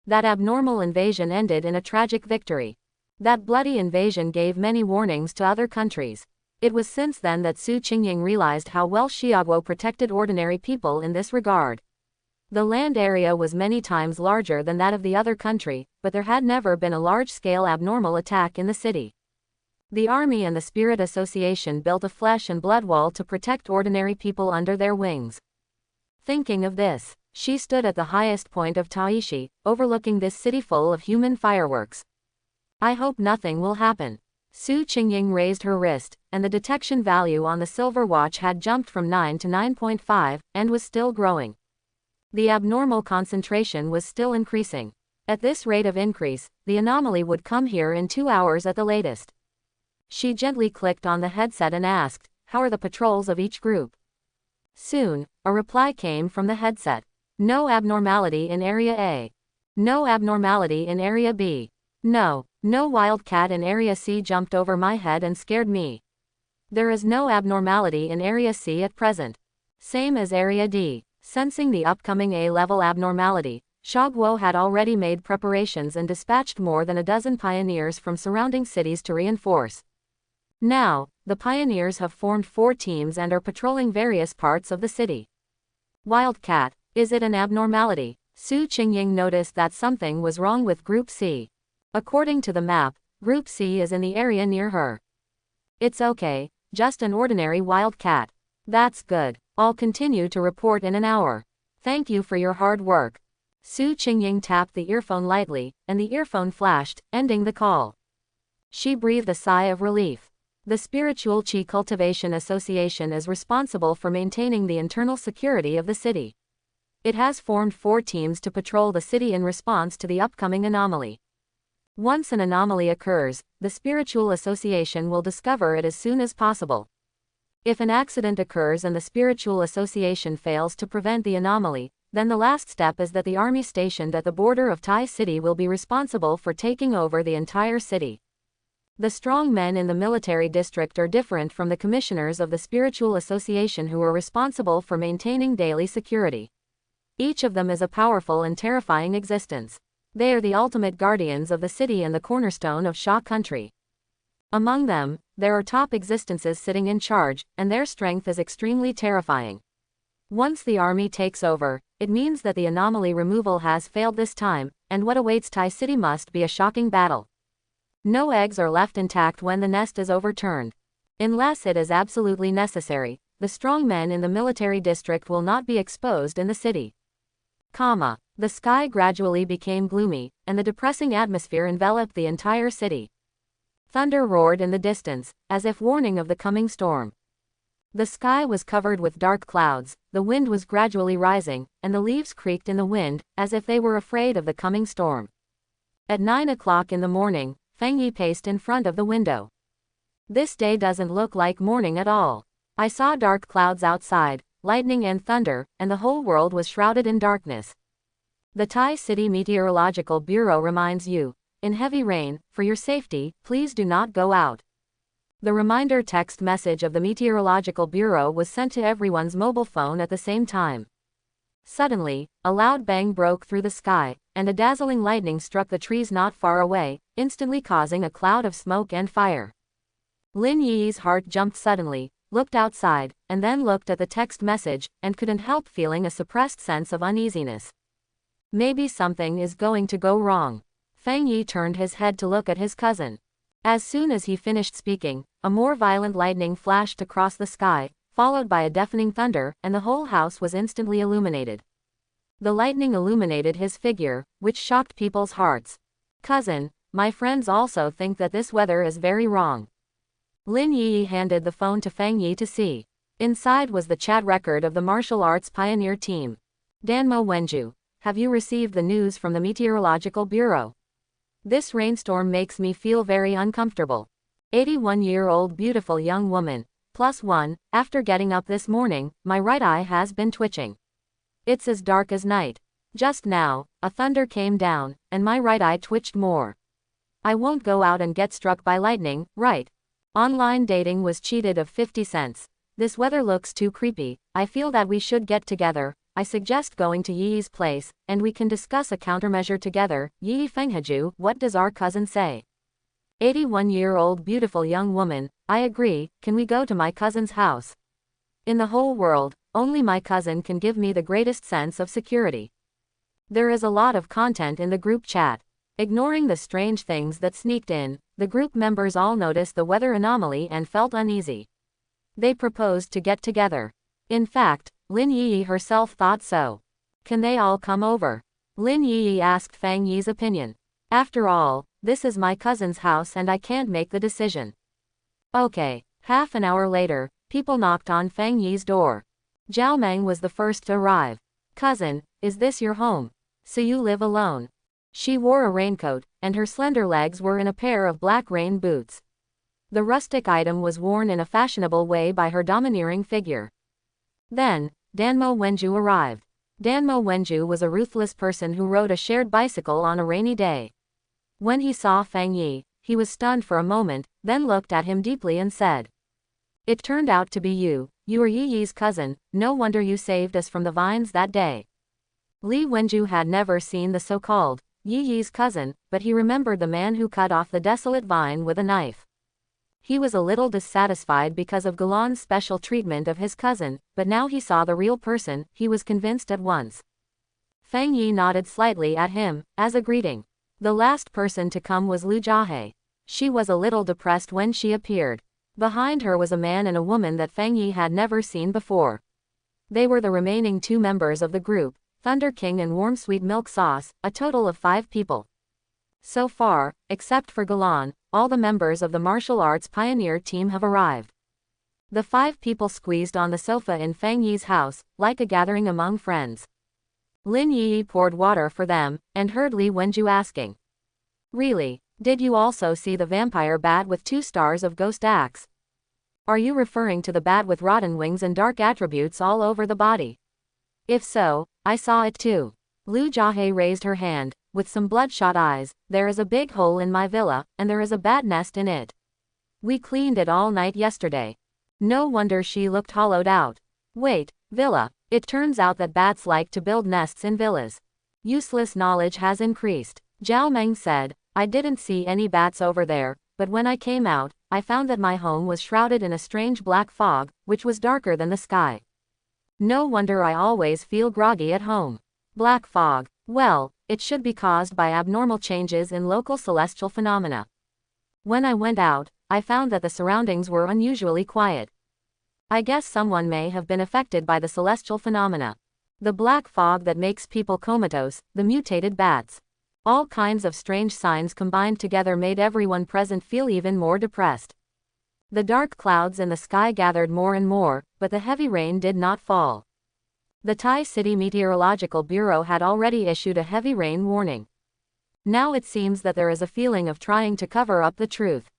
That abnormal invasion ended in a tragic victory. That bloody invasion gave many warnings to other countries. It was since then that Su Qingying realized how well Xiaoguo protected ordinary people in this regard. The land area was many times larger than that of the other country, but there had never been a large-scale abnormal attack in the city. The Army and the Spirit Association built a flesh and blood wall to protect ordinary people under their wings. Thinking of this, she stood at the highest point of Taishi, overlooking this city full of human fireworks. I hope nothing will happen. Su Qingying raised her wrist, and the detection value on the silver watch had jumped from 9 to 9.5, and was still growing. The abnormal concentration was still increasing. At this rate of increase, the anomaly would come here in 2 hours at the latest. She gently clicked on the headset and asked, "How are the patrols of each group?" Soon, a reply came from the headset. "No abnormality in Area A. No abnormality in Area B. No wildcat in Area C jumped over my head and scared me. There is no abnormality in Area C at present. Same as Area D." Sensing the upcoming A-level abnormality, Xiaoguo had already made preparations and dispatched more than a dozen pioneers from surrounding cities to reinforce. Now, the pioneers have formed 4 teams and are patrolling various parts of the city. Wildcat, is it an abnormality? Su Qingying noticed that something was wrong with Group C. According to the map, Group C is in the area near her. It's okay, just an ordinary wildcat. That's good. I'll continue to report in an hour. Thank you for your hard work. Su Qingying tapped the earphone lightly, and the earphone flashed, ending the call. She breathed a sigh of relief. The Spiritual Qi Cultivation Association is responsible for maintaining the internal security of the city. It has formed 4 teams to patrol the city in response to the upcoming anomaly. Once an anomaly occurs, the Spiritual Association will discover it as soon as possible. If an accident occurs and the Spiritual Association fails to prevent the anomaly, then the last step is that the army stationed at the border of Tai City will be responsible for taking over the entire city. The strong men in the military district are different from the commissioners of the Spiritual Association who are responsible for maintaining daily security. Each of them is a powerful and terrifying existence. They are the ultimate guardians of the city and the cornerstone of Sha country. Among them, there are top existences sitting in charge, and their strength is extremely terrifying. Once the army takes over, it means that the anomaly removal has failed this time, and what awaits Tai City must be a shocking battle. No eggs are left intact when the nest is overturned. Unless it is absolutely necessary, the strong men in the military district will not be exposed in the city. The sky gradually became gloomy, and the depressing atmosphere enveloped the entire city. Thunder roared in the distance, as if warning of the coming storm. The sky was covered with dark clouds, the wind was gradually rising, and the leaves creaked in the wind, as if they were afraid of the coming storm. At 9 o'clock in the morning, Feng Yi paced in front of the window. This day doesn't look like morning at all. I saw dark clouds outside, lightning and thunder, and the whole world was shrouded in darkness. The Tai City Meteorological Bureau reminds you, in heavy rain, for your safety, please do not go out. The reminder text message of the Meteorological Bureau was sent to everyone's mobile phone at the same time. Suddenly, a loud bang broke through the sky, and a dazzling lightning struck the trees not far away, instantly causing a cloud of smoke and fire. Lin Yi's heart jumped suddenly, looked outside, and then looked at the text message, and couldn't help feeling a suppressed sense of uneasiness. Maybe something is going to go wrong. Feng Yi turned his head to look at his cousin. As soon as he finished speaking, a more violent lightning flashed across the sky, followed by a deafening thunder, and the whole house was instantly illuminated. The lightning illuminated his figure, which shocked people's hearts. "Cousin, my friends also think that this weather is very wrong." Lin Yi handed the phone to Feng Yi to see. Inside was the chat record of the martial arts pioneer team. "Danmo Wenju, have you received the news from the Meteorological Bureau? This rainstorm makes me feel very uncomfortable. 81-year-old beautiful young woman. +1, after getting up this morning, my right eye has been twitching. It's as dark as night. Just now, a thunder came down, and my right eye twitched more. I won't go out and get struck by lightning, right? Online dating was cheated of 50 cents. This weather looks too creepy. I feel that we should get together. I suggest going to Yi's place, and we can discuss a countermeasure together." Yi Fenghaju, what does our cousin say? 81-year-old beautiful young woman, I agree, can we go to my cousin's house? In the whole world, only my cousin can give me the greatest sense of security. There is a lot of content in the group chat. Ignoring the strange things that sneaked in, the group members all noticed the weather anomaly and felt uneasy. They proposed to get together. In fact, Lin Yi herself thought so. Can they all come over? Lin Yi asked Fang Yi's opinion. After all, this is my cousin's house and I can't make the decision. Okay. Half an hour later, people knocked on Fang Yi's door. Zhao Meng was the first to arrive. Cousin, is this your home? So you live alone? She wore a raincoat, and her slender legs were in a pair of black rain boots. The rustic item was worn in a fashionable way by her domineering figure. Then, Danmo Wenju arrived. Danmo Wenju was a ruthless person who rode a shared bicycle on a rainy day. When he saw Fang Yi, he was stunned for a moment, then looked at him deeply and said, "It turned out to be you. You are Yi Yi's cousin, no wonder you saved us from the vines that day." Li Wenju had never seen the so-called Yi Yi's cousin, but he remembered the man who cut off the desolate vine with a knife. He was a little dissatisfied because of Galan's special treatment of his cousin, but now he saw the real person, he was convinced at once. Fang Yi nodded slightly at him, as a greeting. The last person to come was Lu Jiahe. She was a little depressed when she appeared. Behind her was a man and a woman that Fang Yi had never seen before. They were the remaining two members of the group, Thunder King and Warm Sweet Milk Sauce, a total of 5 people. So far, except for Galan, all the members of the martial arts pioneer team have arrived. The 5 people squeezed on the sofa in Fang Yi's house, like a gathering among friends. Lin Yi poured water for them, and heard Li Wenju asking, "Really, did you also see the vampire bat with 2 stars of ghost axe? Are you referring to the bat with rotten wings and dark attributes all over the body?" "If so, I saw it too." Lu Jiahe raised her hand, with some bloodshot eyes. "There is a big hole in my villa, and there is a bat nest in it. We cleaned it all night yesterday." No wonder she looked hollowed out. "Wait, villa. It turns out that bats like to build nests in villas. Useless knowledge has increased." Zhao Meng said, "I didn't see any bats over there, but when I came out, I found that my home was shrouded in a strange black fog, which was darker than the sky. No wonder I always feel groggy at home. Black fog. Well, it should be caused by abnormal changes in local celestial phenomena. When I went out, I found that the surroundings were unusually quiet. I guess someone may have been affected by the celestial phenomena. The black fog that makes people comatose, the mutated bats. All kinds of strange signs combined together made everyone present feel even more depressed. The dark clouds in the sky gathered more and more, but the heavy rain did not fall. The Thai City Meteorological Bureau had already issued a heavy rain warning. Now it seems that there is a feeling of trying to cover up the truth.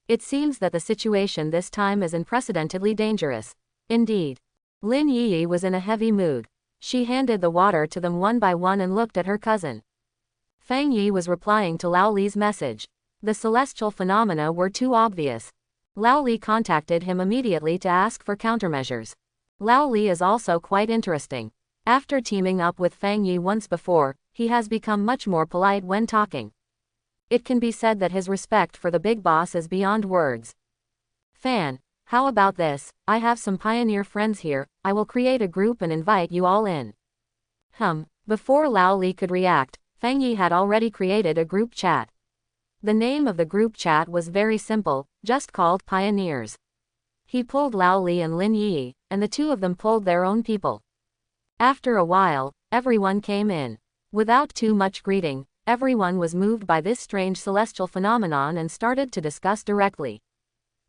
It seems that the situation this time is unprecedentedly dangerous. Indeed. Lin Yi was in a heavy mood. She handed the water to them one by one and looked at her cousin. Fang Yi was replying to Lao Li's message. The celestial phenomena were too obvious. Lao Li contacted him immediately to ask for countermeasures. Lao Li is also quite interesting. After teaming up with Fang Yi once before, he has become much more polite when talking. It can be said that his respect for the big boss is beyond words. "Fan, how about this? I have some pioneer friends here, I will create a group and invite you all in." Before Lao Li could react, Fang Yi had already created a group chat. The name of the group chat was very simple, just called Pioneers. He pulled Lao Li and Lin Yi, and the two of them pulled their own people. After a while, everyone came in. Without too much greeting, everyone was moved by this strange celestial phenomenon and started to discuss directly.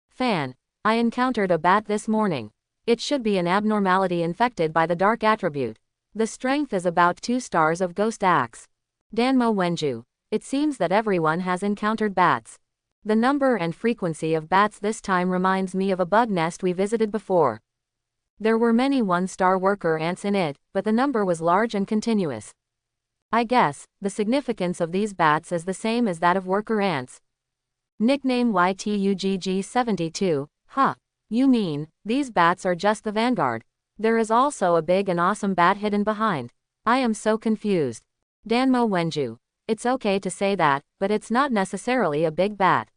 "Fan, I encountered a bat this morning. It should be an abnormality infected by the dark attribute. The strength is about 2 stars of ghost axe. Danmo Wenju. It seems that everyone has encountered bats. The number and frequency of bats this time reminds me of a bug nest we visited before. There were many 1-star worker ants in it, but the number was large and continuous. I guess, the significance of these bats is the same as that of worker ants. Nickname YTUGG72, huh? You mean, these bats are just the vanguard? There is also a big and awesome bat hidden behind. I am so confused. Danmo Wenju. It's okay to say that, but it's not necessarily a big bat.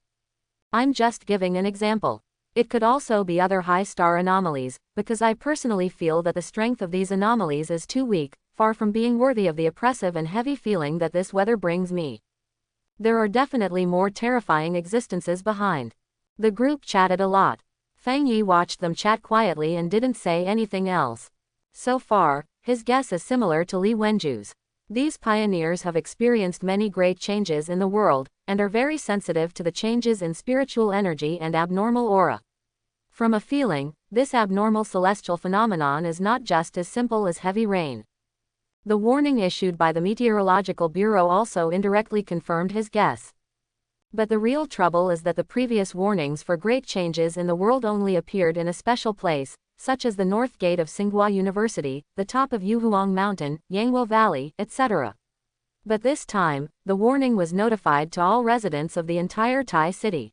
I'm just giving an example. It could also be other high-star anomalies, because I personally feel that the strength of these anomalies is too weak, far from being worthy of the oppressive and heavy feeling that this weather brings me. There are definitely more terrifying existences behind. The group chatted a lot. Feng Yi watched them chat quietly and didn't say anything else. So far, his guess is similar to Li Wenju's. These pioneers have experienced many great changes in the world, and are very sensitive to the changes in spiritual energy and abnormal aura. From a feeling, this abnormal celestial phenomenon is not just as simple as heavy rain. The warning issued by the Meteorological Bureau also indirectly confirmed his guess. But the real trouble is that the previous warnings for great changes in the world only appeared in a special place, such as the North Gate of Tsinghua University, the top of Yuhuang Mountain, Yangwo Valley, etc. But this time, the warning was notified to all residents of the entire Tai city.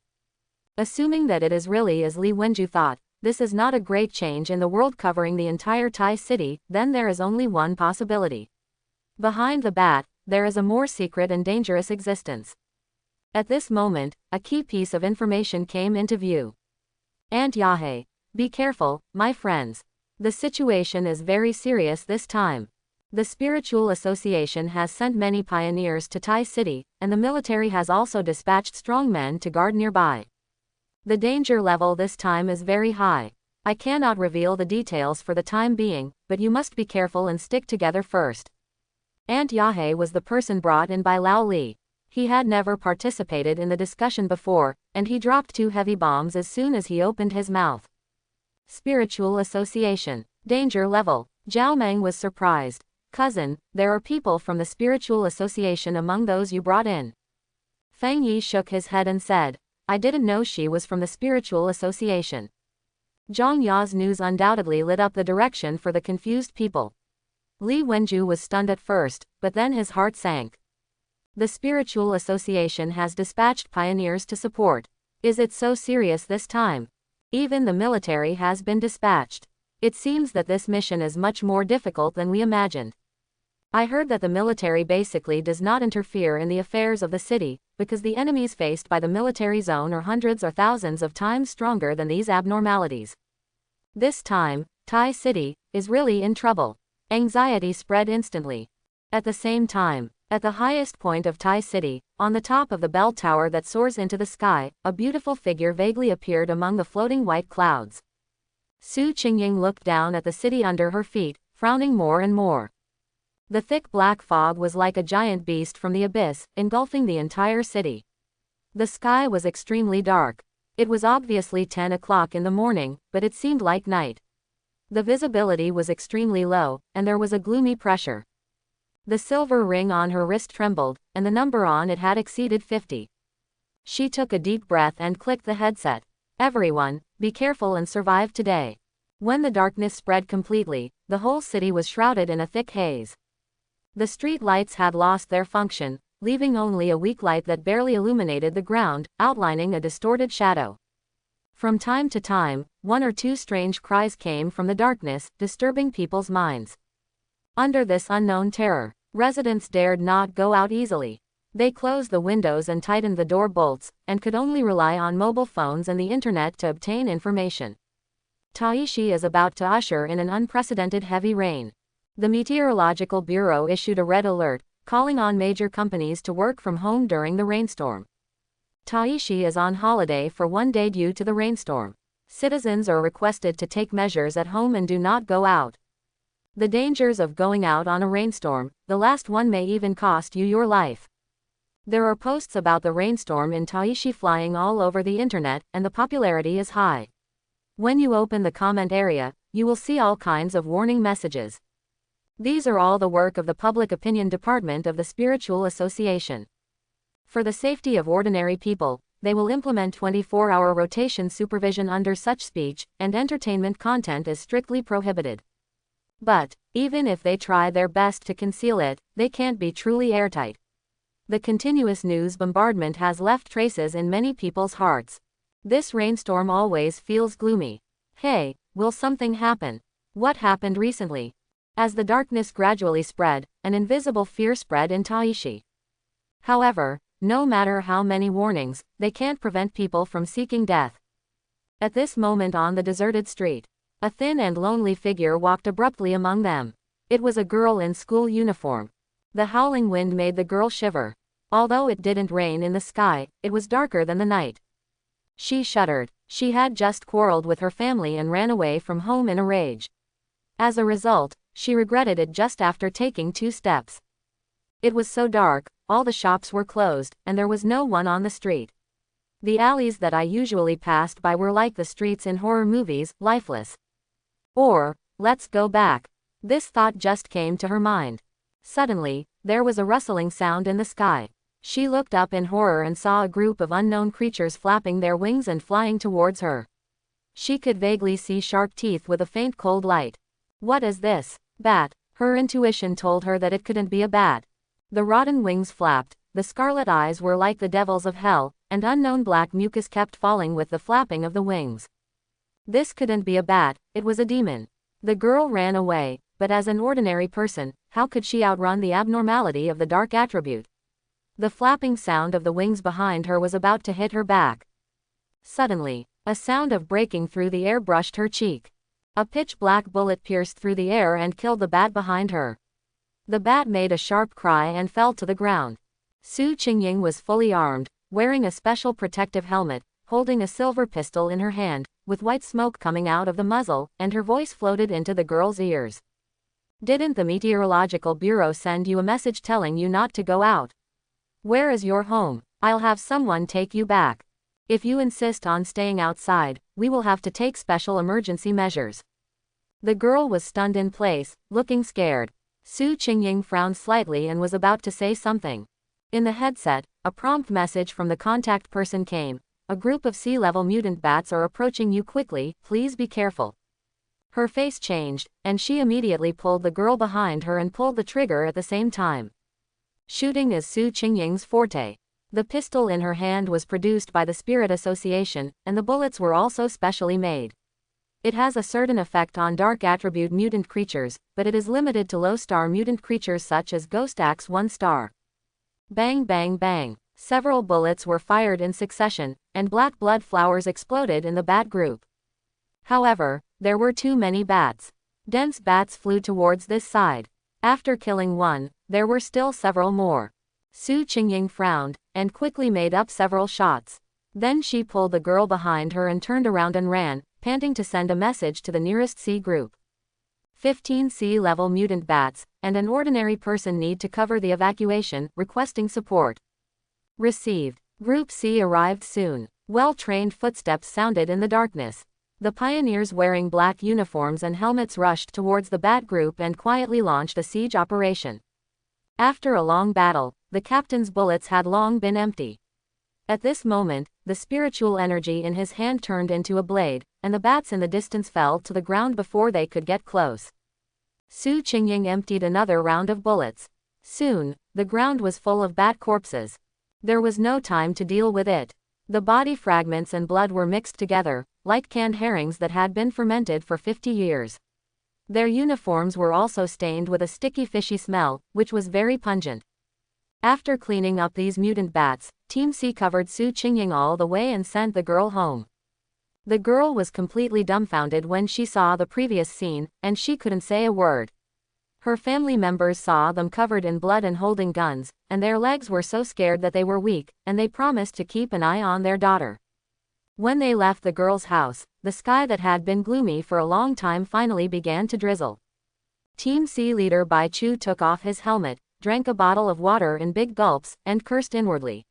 Assuming that it is really as Li Wenju thought, this is not a great change in the world covering the entire Tai city, then there is only one possibility. Behind the bat, there is a more secret and dangerous existence. At this moment, a key piece of information came into view. Aunt Yahe, be careful, my friends. The situation is very serious this time. The Spiritual Association has sent many pioneers to Tai City, and the military has also dispatched strong men to guard nearby. The danger level this time is very high. I cannot reveal the details for the time being, but you must be careful and stick together first. Aunt Yahe was the person brought in by Lao Li. He had never participated in the discussion before, and he dropped 2 heavy bombs as soon as he opened his mouth. Spiritual Association. Danger level. Zhao Meng was surprised. Cousin, there are people from the Spiritual Association among those you brought in. Feng Yi shook his head and said, I didn't know she was from the Spiritual Association. Zhang Ya's news undoubtedly lit up the direction for the confused people. Li Wenju was stunned at first, but then his heart sank. The Spiritual Association has dispatched pioneers to support. Is it so serious this time? Even the military has been dispatched. It seems that this mission is much more difficult than we imagined. I heard that the military basically does not interfere in the affairs of the city, because the enemies faced by the military zone are hundreds or thousands of times stronger than these abnormalities. This time, Tai City is really in trouble. Anxiety spread instantly. At the same time, at the highest point of Tai City, on the top of the bell tower that soars into the sky, a beautiful figure vaguely appeared among the floating white clouds. Su Qingying looked down at the city under her feet, frowning more and more. The thick black fog was like a giant beast from the abyss, engulfing the entire city. The sky was extremely dark. It was obviously 10 o'clock in the morning, but it seemed like night. The visibility was extremely low, and there was a gloomy pressure. The silver ring on her wrist trembled, and the number on it had exceeded 50. She took a deep breath and clicked the headset. Everyone, be careful and survive today. When the darkness spread completely, the whole city was shrouded in a thick haze. The street lights had lost their function, leaving only a weak light that barely illuminated the ground, outlining a distorted shadow. From time to time, 1 or 2 strange cries came from the darkness, disturbing people's minds. Under this unknown terror, residents dared not go out easily. They closed the windows and tightened the door bolts, and could only rely on mobile phones and the internet to obtain information. Taishi is about to usher in an unprecedented heavy rain. The Meteorological Bureau issued a red alert, calling on major companies to work from home during the rainstorm. Taishi is on holiday for 1 day due to the rainstorm. Citizens are requested to take measures at home and do not go out. The dangers of going out on a rainstorm, the last one may even cost you your life. There are posts about the rainstorm in Taishi flying all over the internet, and the popularity is high. When you open the comment area, you will see all kinds of warning messages. These are all the work of the Public Opinion Department of the Spiritual Association. For the safety of ordinary people, they will implement 24-hour rotation supervision under such speech, and entertainment content is strictly prohibited. But, even if they try their best to conceal it, they can't be truly airtight. The continuous news bombardment has left traces in many people's hearts. This rainstorm always feels gloomy. Hey, will something happen? What happened recently? As the darkness gradually spread, an invisible fear spread in Taishi. However, no matter how many warnings, they can't prevent people from seeking death. At this moment on the deserted street, a thin and lonely figure walked abruptly among them. It was a girl in school uniform. The howling wind made the girl shiver. Although it didn't rain in the sky, it was darker than the night. She shuddered. She had just quarreled with her family and ran away from home in a rage. As a result, she regretted it just after taking 2 steps. It was so dark, all the shops were closed, and there was no one on the street. The alleys that I usually passed by were like the streets in horror movies, lifeless. Or, let's go back. This thought just came to her mind. Suddenly, there was a rustling sound in the sky. She looked up in horror and saw a group of unknown creatures flapping their wings and flying towards her. She could vaguely see sharp teeth with a faint cold light. What is this? Bat. Her intuition told her that it couldn't be a bat. The rotten wings flapped, the scarlet eyes were like the devils of hell, and unknown black mucus kept falling with the flapping of the wings. This couldn't be a bat, it was a demon. The girl ran away, but as an ordinary person, how could she outrun the abnormality of the dark attribute? The flapping sound of the wings behind her was about to hit her back. Suddenly, a sound of breaking through the air brushed her cheek. A pitch-black bullet pierced through the air and killed the bat behind her. The bat made a sharp cry and fell to the ground. Su Qingying was fully armed, wearing a special protective helmet, holding a silver pistol in her hand, with white smoke coming out of the muzzle, and her voice floated into the girl's ears. Didn't the Meteorological Bureau send you a message telling you not to go out? Where is your home? I'll have someone take you back. If you insist on staying outside, we will have to take special emergency measures. The girl was stunned in place, looking scared. Su Qingying frowned slightly and was about to say something. In the headset, a prompt message from the contact person came. A group of sea-level mutant bats are approaching you quickly, please be careful. Her face changed, and she immediately pulled the girl behind her and pulled the trigger at the same time. Shooting is Su Qingying's forte. The pistol in her hand was produced by the Spirit Association, and the bullets were also specially made. It has a certain effect on dark attribute mutant creatures, but it is limited to low-star mutant creatures such as Ghost Axe 1 star. Bang bang bang. Several bullets were fired in succession, and black blood flowers exploded in the bat group. However, there were too many bats. Dense bats flew towards this side. After killing one, there were still several more. Su Qingying frowned, and quickly made up several shots. Then she pulled the girl behind her and turned around and ran, panting to send a message to the nearest C group. 15 sea-level mutant bats, and an ordinary person need to cover the evacuation, requesting support. Received. Group C arrived soon. Well-trained footsteps sounded in the darkness. The pioneers wearing black uniforms and helmets rushed towards the bat group and quietly launched a siege operation. After a long battle, the captain's bullets had long been empty. At this moment, the spiritual energy in his hand turned into a blade, and the bats in the distance fell to the ground before they could get close. Su Qingying emptied another round of bullets. Soon, the ground was full of bat corpses. There was no time to deal with it. The body fragments and blood were mixed together, like canned herrings that had been fermented for 50 years. Their uniforms were also stained with a sticky fishy smell, which was very pungent. After cleaning up these mutant bats, Team C covered Su Qingying all the way and sent the girl home. The girl was completely dumbfounded when she saw the previous scene, and she couldn't say a word. Her family members saw them covered in blood and holding guns, and their legs were so scared that they were weak, and they promised to keep an eye on their daughter. When they left the girl's house, the sky that had been gloomy for a long time finally began to drizzle. Team C leader Bai Chu took off his helmet, drank a bottle of water in big gulps, and cursed inwardly.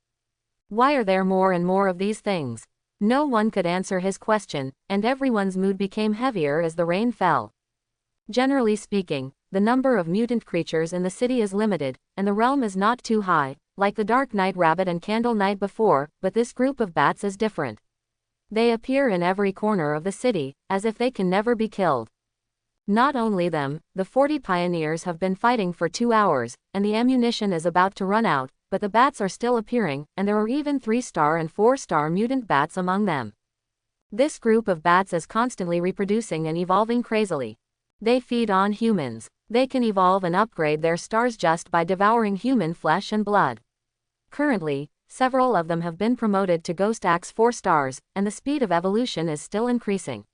Why are there more and more of these things? No one could answer his question, and everyone's mood became heavier as the rain fell. Generally speaking, the number of mutant creatures in the city is limited, and the realm is not too high, like the Dark Night Rabbit and Candle Night before, but this group of bats is different. They appear in every corner of the city, as if they can never be killed. Not only them, the 40 pioneers have been fighting for 2 hours, and the ammunition is about to run out, but the bats are still appearing, and there are even 3-star and 4-star mutant bats among them. This group of bats is constantly reproducing and evolving crazily. They feed on humans. They can evolve and upgrade their stars just by devouring human flesh and blood. Currently, several of them have been promoted to Ghost Axe 4 stars, and the speed of evolution is still increasing.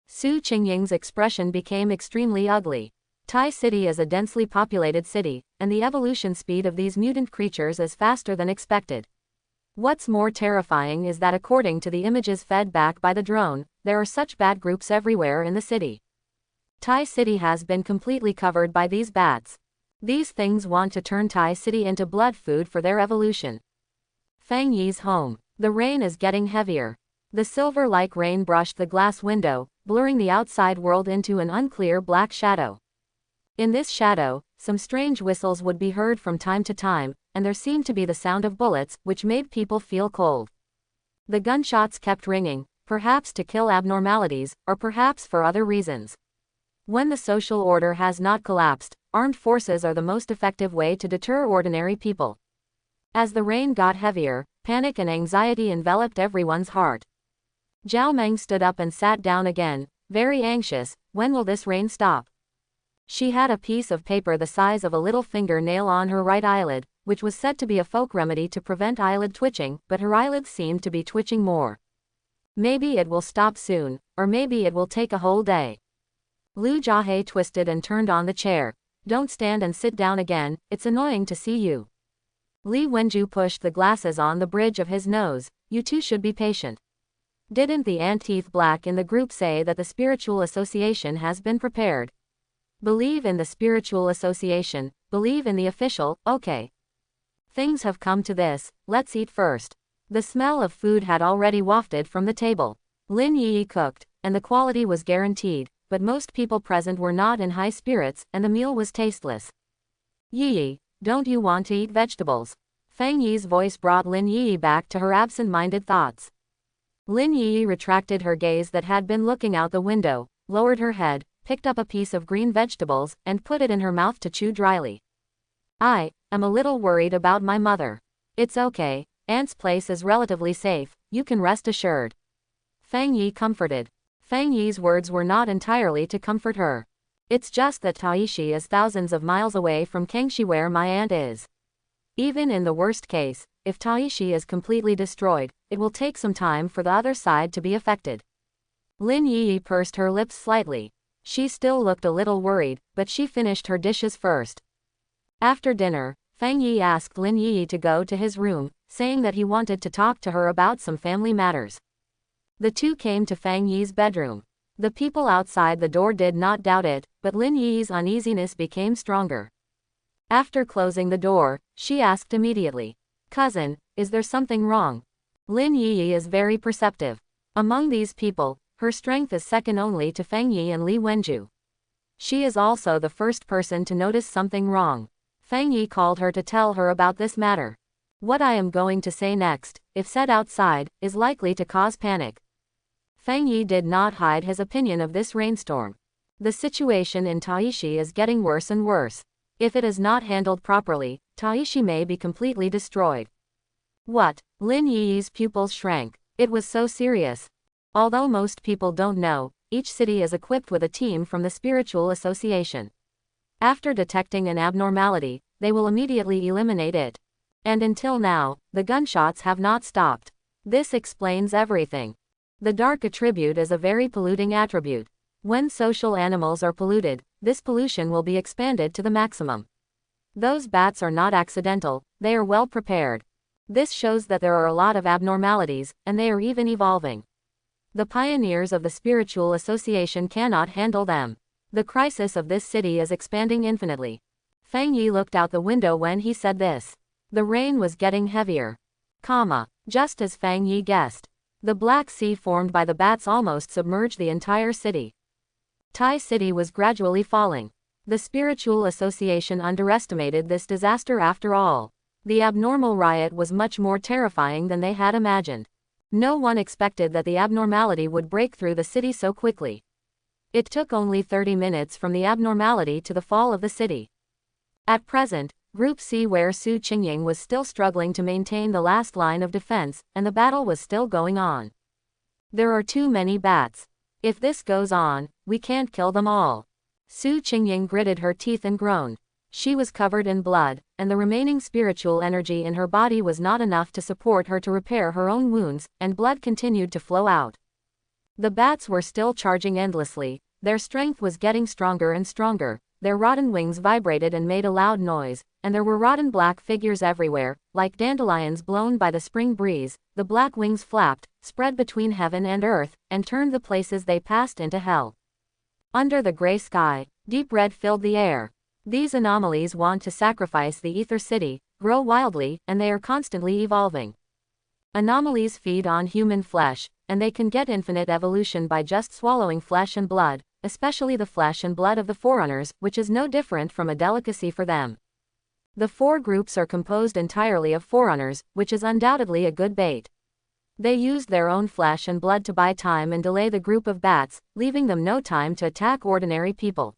Su Qingying's expression became extremely ugly. Tai City is a densely populated city, and the evolution speed of these mutant creatures is faster than expected. What's more terrifying is that according to the images fed back by the drone, there are such bat groups everywhere in the city. Tai City has been completely covered by these bats. These things want to turn Tai City into blood food for their evolution. Fang Yi's home. The rain is getting heavier. The silver-like rain brushed the glass window, blurring the outside world into an unclear black shadow. In this shadow, some strange whistles would be heard from time to time, and there seemed to be the sound of bullets, which made people feel cold. The gunshots kept ringing, perhaps to kill abnormalities, or perhaps for other reasons. When the social order has not collapsed, armed forces are the most effective way to deter ordinary people. As the rain got heavier, panic and anxiety enveloped everyone's heart. Zhao Meng stood up and sat down again, very anxious. When will this rain stop? She had a piece of paper the size of a little fingernail on her right eyelid, which was said to be a folk remedy to prevent eyelid twitching, but her eyelids seemed to be twitching more. Maybe it will stop soon, or maybe it will take a whole day. Lu Jiahe twisted and turned on the chair. Don't stand and sit down again, it's annoying to see you. Li Wenju pushed the glasses on the bridge of his nose. You two should be patient. Didn't the Ant-Teeth Black in the group say that the spiritual association has been prepared? Believe in the spiritual association, believe in the official, okay. Things have come to this, let's eat first. The smell of food had already wafted from the table. Lin Yi cooked, and the quality was guaranteed, but most people present were not in high spirits, and the meal was tasteless. Yi, don't you want to eat vegetables? Fang Yi's voice brought Lin Yi back to her absent-minded thoughts. Lin Yi retracted her gaze that had been looking out the window, lowered her head, picked up a piece of green vegetables, and put it in her mouth to chew dryly. I am a little worried about my mother. It's okay, Aunt's place is relatively safe, you can rest assured. Fang Yi comforted. Fang Yi's words were not entirely to comfort her. It's just that Taishi is thousands of miles away from Kangxi where my aunt is. Even in the worst case, if Taishi is completely destroyed, it will take some time for the other side to be affected. Lin Yi pursed her lips slightly. She still looked a little worried, but she finished her dishes first. After dinner, Fang Yi asked Lin Yi to go to his room, saying that he wanted to talk to her about some family matters. The two came to Fang Yi's bedroom. The people outside the door did not doubt it, but Lin Yi's uneasiness became stronger. After closing the door, she asked immediately, "Cousin, is there something wrong?" Lin Yi is very perceptive. Among these people, her strength is second only to Fang Yi and Li Wenju. She is also the first person to notice something wrong. Fang Yi called her to tell her about this matter. What I am going to say next, if said outside, is likely to cause panic. Fang Yi did not hide his opinion of this rainstorm. The situation in Taishi is getting worse and worse. If it is not handled properly, Taishi may be completely destroyed. What? Lin Yi's pupils shrank. It was so serious. Although most people don't know, each city is equipped with a team from the spiritual association. After detecting an abnormality, they will immediately eliminate it. And until now, the gunshots have not stopped. This explains everything. The dark attribute is a very polluting attribute. When social animals are polluted, this pollution will be expanded to the maximum. Those bats are not accidental, they are well prepared. This shows that there are a lot of abnormalities, and they are even evolving. The pioneers of the spiritual association cannot handle them. The crisis of this city is expanding infinitely. Fang Yi looked out the window when he said this. The rain was getting heavier. Just as Fang Yi guessed. The Black Sea formed by the bats almost submerged the entire city. Tai City was gradually falling. The spiritual association underestimated this disaster after all. The abnormal riot was much more terrifying than they had imagined. No one expected that the abnormality would break through the city so quickly. It took only 30 minutes from the abnormality to the fall of the city. At present, Group C where Su Qingying was still struggling to maintain the last line of defense, and the battle was still going on. There are too many bats. If this goes on, we can't kill them all. Su Qingying gritted her teeth and groaned. She was covered in blood, and the remaining spiritual energy in her body was not enough to support her to repair her own wounds, and blood continued to flow out. The bats were still charging endlessly, their strength was getting stronger and stronger, their rotten wings vibrated and made a loud noise, and there were rotten black figures everywhere, like dandelions blown by the spring breeze. The black wings flapped, spread between heaven and earth, and turned the places they passed into hell. Under the gray sky, deep red filled the air. These anomalies want to sacrifice the ether city, grow wildly, and they are constantly evolving. Anomalies feed on human flesh, and they can get infinite evolution by just swallowing flesh and blood, especially the flesh and blood of the forerunners, which is no different from a delicacy for them. The four groups are composed entirely of forerunners, which is undoubtedly a good bait. They used their own flesh and blood to buy time and delay the group of bats, leaving them no time to attack ordinary people.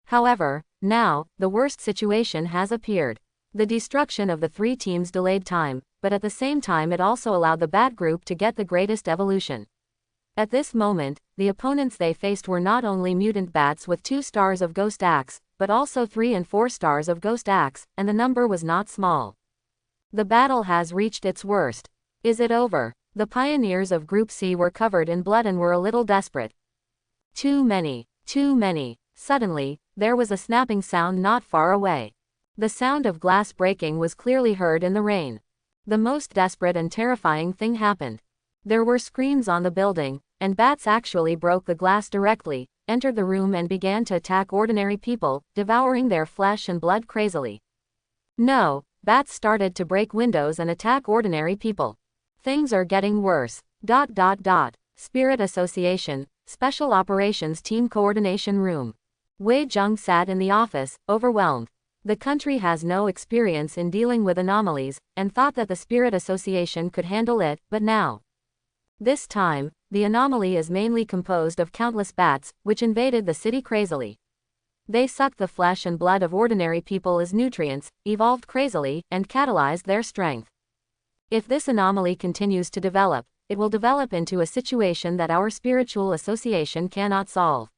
However, now, the worst situation has appeared. The destruction of the three teams delayed time, but at the same time it also allowed the bat group to get the greatest evolution. At this moment, the opponents they faced were not only mutant bats with 2 stars of Ghost Axe, but also 3 and 4 stars of Ghost Axe, and the number was not small. The battle has reached its worst. Is it over? The pioneers of Group C were covered in blood and were a little desperate. Too many. Too many. Suddenly, there was a snapping sound not far away. The sound of glass breaking was clearly heard in the rain. The most desperate and terrifying thing happened. There were screams on the building, and bats actually broke the glass directly, entered the room and began to attack ordinary people, devouring their flesh and blood crazily. No, bats started to break windows and attack ordinary people. Things are getting worse. Spirit Association, Special Operations Team Coordination Room. Wei Zheng sat in the office, overwhelmed. The country has no experience in dealing with anomalies, and thought that the Spirit Association could handle it, but now. This time, the anomaly is mainly composed of countless bats, which invaded the city crazily. They sucked the flesh and blood of ordinary people as nutrients, evolved crazily, and catalyzed their strength. If this anomaly continues to develop, it will develop into a situation that our spiritual association cannot solve.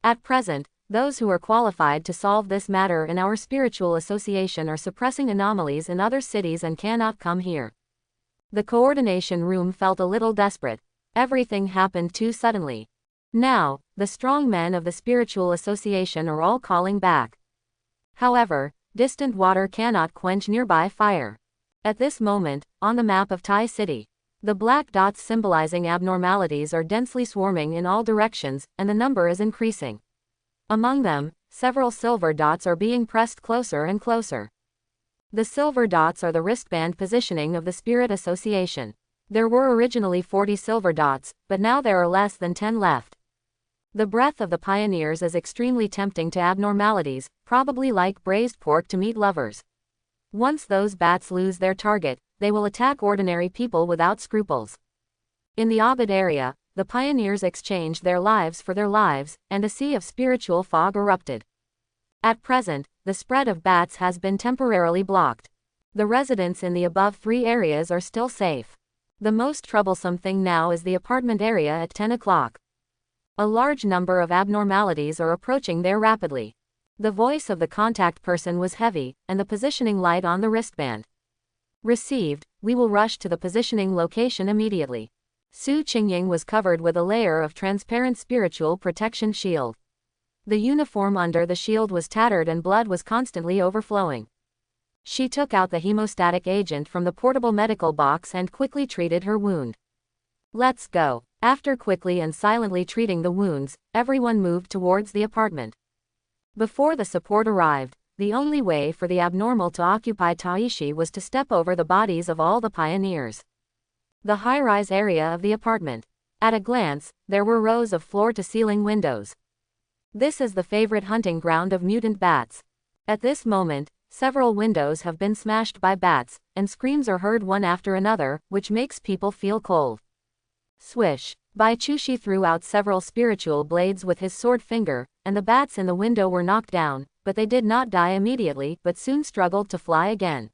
At present, those who are qualified to solve this matter in our spiritual association are suppressing anomalies in other cities and cannot come here. The coordination room felt a little desperate. Everything happened too suddenly. Now, the strong men of the spiritual association are all calling back. However, distant water cannot quench nearby fire. At this moment, on the map of Tai City, the black dots symbolizing abnormalities are densely swarming in all directions, and the number is increasing. Among them, several silver dots are being pressed closer and closer. The silver dots are the wristband positioning of the Spirit Association. There were originally 40 silver dots, but now there are less than 10 left. The breath of the pioneers is extremely tempting to abnormalities, probably like braised pork to meat lovers. Once those bats lose their target, they will attack ordinary people without scruples. In the Abid area, the pioneers exchanged their lives for their lives, and a sea of spiritual fog erupted. At present, the spread of bats has been temporarily blocked. The residents in the above 3 areas are still safe. The most troublesome thing now is the apartment area at 10 o'clock. A large number of abnormalities are approaching there rapidly. The voice of the contact person was heavy, and the positioning light on the wristband. Received, we will rush to the positioning location immediately. Su Qingying was covered with a layer of transparent spiritual protection shield. The uniform under the shield was tattered and blood was constantly overflowing. She took out the hemostatic agent from the portable medical box and quickly treated her wound. Let's go. After quickly and silently treating the wounds, everyone moved towards the apartment. Before the support arrived, the only way for the abnormal to occupy Taishi was to step over the bodies of all the pioneers. The high-rise area of the apartment. At a glance, there were rows of floor-to-ceiling windows. This is the favorite hunting ground of mutant bats. At this moment, several windows have been smashed by bats, and screams are heard one after another, which makes people feel cold. Swish. Bai Chushi threw out several spiritual blades with his sword finger, and the bats in the window were knocked down, but they did not die immediately, but soon struggled to fly again.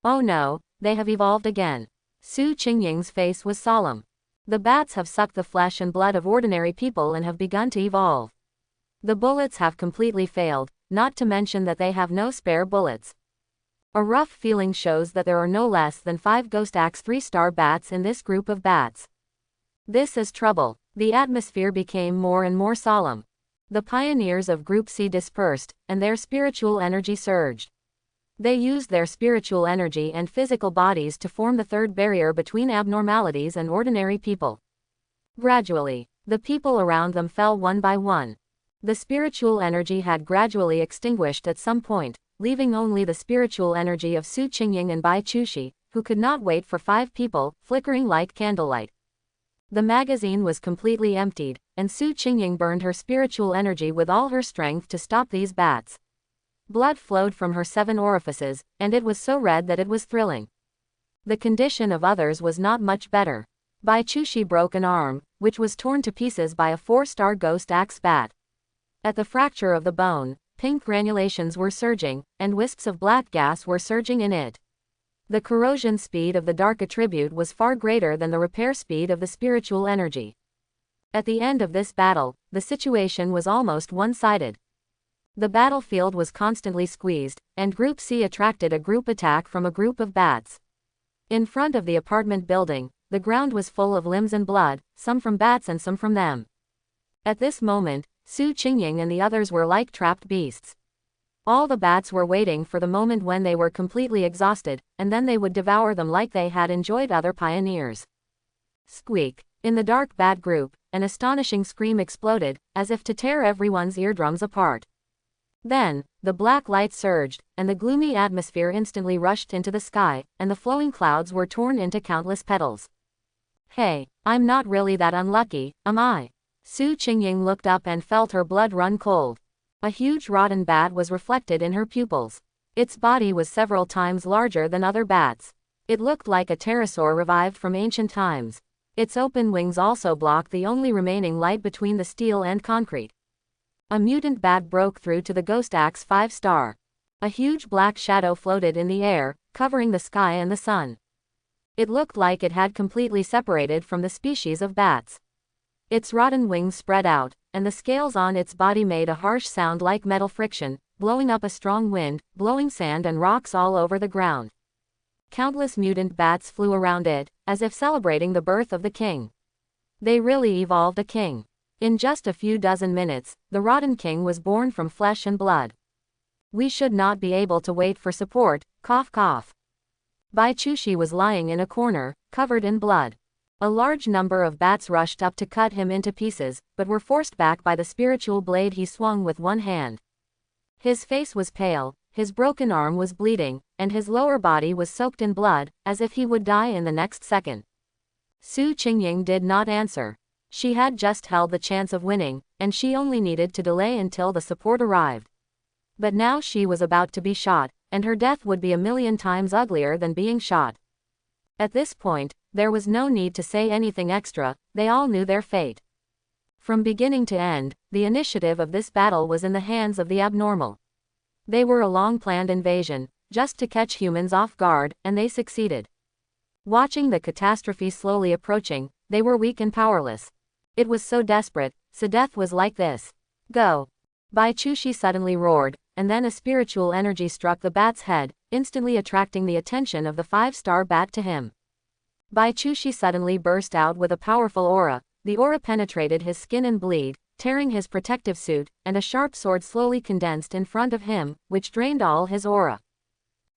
Oh no, they have evolved again. Su Qingying's face was solemn. The bats have sucked the flesh and blood of ordinary people and have begun to evolve. The bullets have completely failed, not to mention that they have no spare bullets. A rough feeling shows that there are no less than 5 Ghost Axe 3-star bats in this group of bats. This is trouble. The atmosphere became more and more solemn. The pioneers of Group C dispersed, and their spiritual energy surged. They used their spiritual energy and physical bodies to form the third barrier between abnormalities and ordinary people. Gradually, the people around them fell one by one. The spiritual energy had gradually extinguished at some point, leaving only the spiritual energy of Su Qingying and Bai Chushi, who could not wait for 5 people, flickering like candlelight. The magazine was completely emptied, and Su Qingying burned her spiritual energy with all her strength to stop these bats. Blood flowed from her 7 orifices, and it was so red that it was thrilling. The condition of others was not much better. Bai Chushi broke an arm, which was torn to pieces by a 4-star ghost axe bat. At the fracture of the bone, pink granulations were surging, and wisps of black gas were surging in it. The corrosion speed of the dark attribute was far greater than the repair speed of the spiritual energy. At the end of this battle, the situation was almost one-sided. The battlefield was constantly squeezed, and Group C attracted a group attack from a group of bats. In front of the apartment building, the ground was full of limbs and blood, some from bats and some from them. At this moment, Su Qingying and the others were like trapped beasts. All the bats were waiting for the moment when they were completely exhausted, and then they would devour them like they had enjoyed other pioneers. Squeak! In the dark bat group, an astonishing scream exploded, as if to tear everyone's eardrums apart. Then, the black light surged, and the gloomy atmosphere instantly rushed into the sky, and the flowing clouds were torn into countless petals. Hey, I'm not really that unlucky, am I? Su Qingying looked up and felt her blood run cold. A huge rotten bat was reflected in her pupils. Its body was several times larger than other bats. It looked like a pterosaur revived from ancient times. Its open wings also blocked the only remaining light between the steel and concrete. A mutant bat broke through to the ghost axe 5-star. A huge black shadow floated in the air, covering the sky and the sun. It looked like it had completely separated from the species of bats. Its rotten wings spread out, and the scales on its body made a harsh sound like metal friction, blowing up a strong wind, blowing sand and rocks all over the ground. Countless mutant bats flew around it, as if celebrating the birth of the king. They really evolved a king. In just a few dozen minutes, the rotten king was born from flesh and blood. We should not be able to wait for support, cough cough. Bai Chushi was lying in a corner, covered in blood. A large number of bats rushed up to cut him into pieces, but were forced back by the spiritual blade he swung with one hand. His face was pale, his broken arm was bleeding, and his lower body was soaked in blood, as if he would die in the next second. Su Qingying did not answer. She had just held the chance of winning, and she only needed to delay until the support arrived. But now she was about to be shot, and her death would be 1,000,000 times uglier than being shot. At this point, there was no need to say anything extra, they all knew their fate. From beginning to end, the initiative of this battle was in the hands of the abnormal. They were a long-planned invasion, just to catch humans off guard, and they succeeded. Watching the catastrophe slowly approaching, they were weak and powerless. It was so desperate, so death was like this. Go! Bai Chushi suddenly roared, and then a spiritual energy struck the bat's head, instantly attracting the attention of the 5-star bat to him. Bai Chushi suddenly burst out with a powerful aura. The aura penetrated his skin and bleed, tearing his protective suit, and a sharp sword slowly condensed in front of him, which drained all his aura.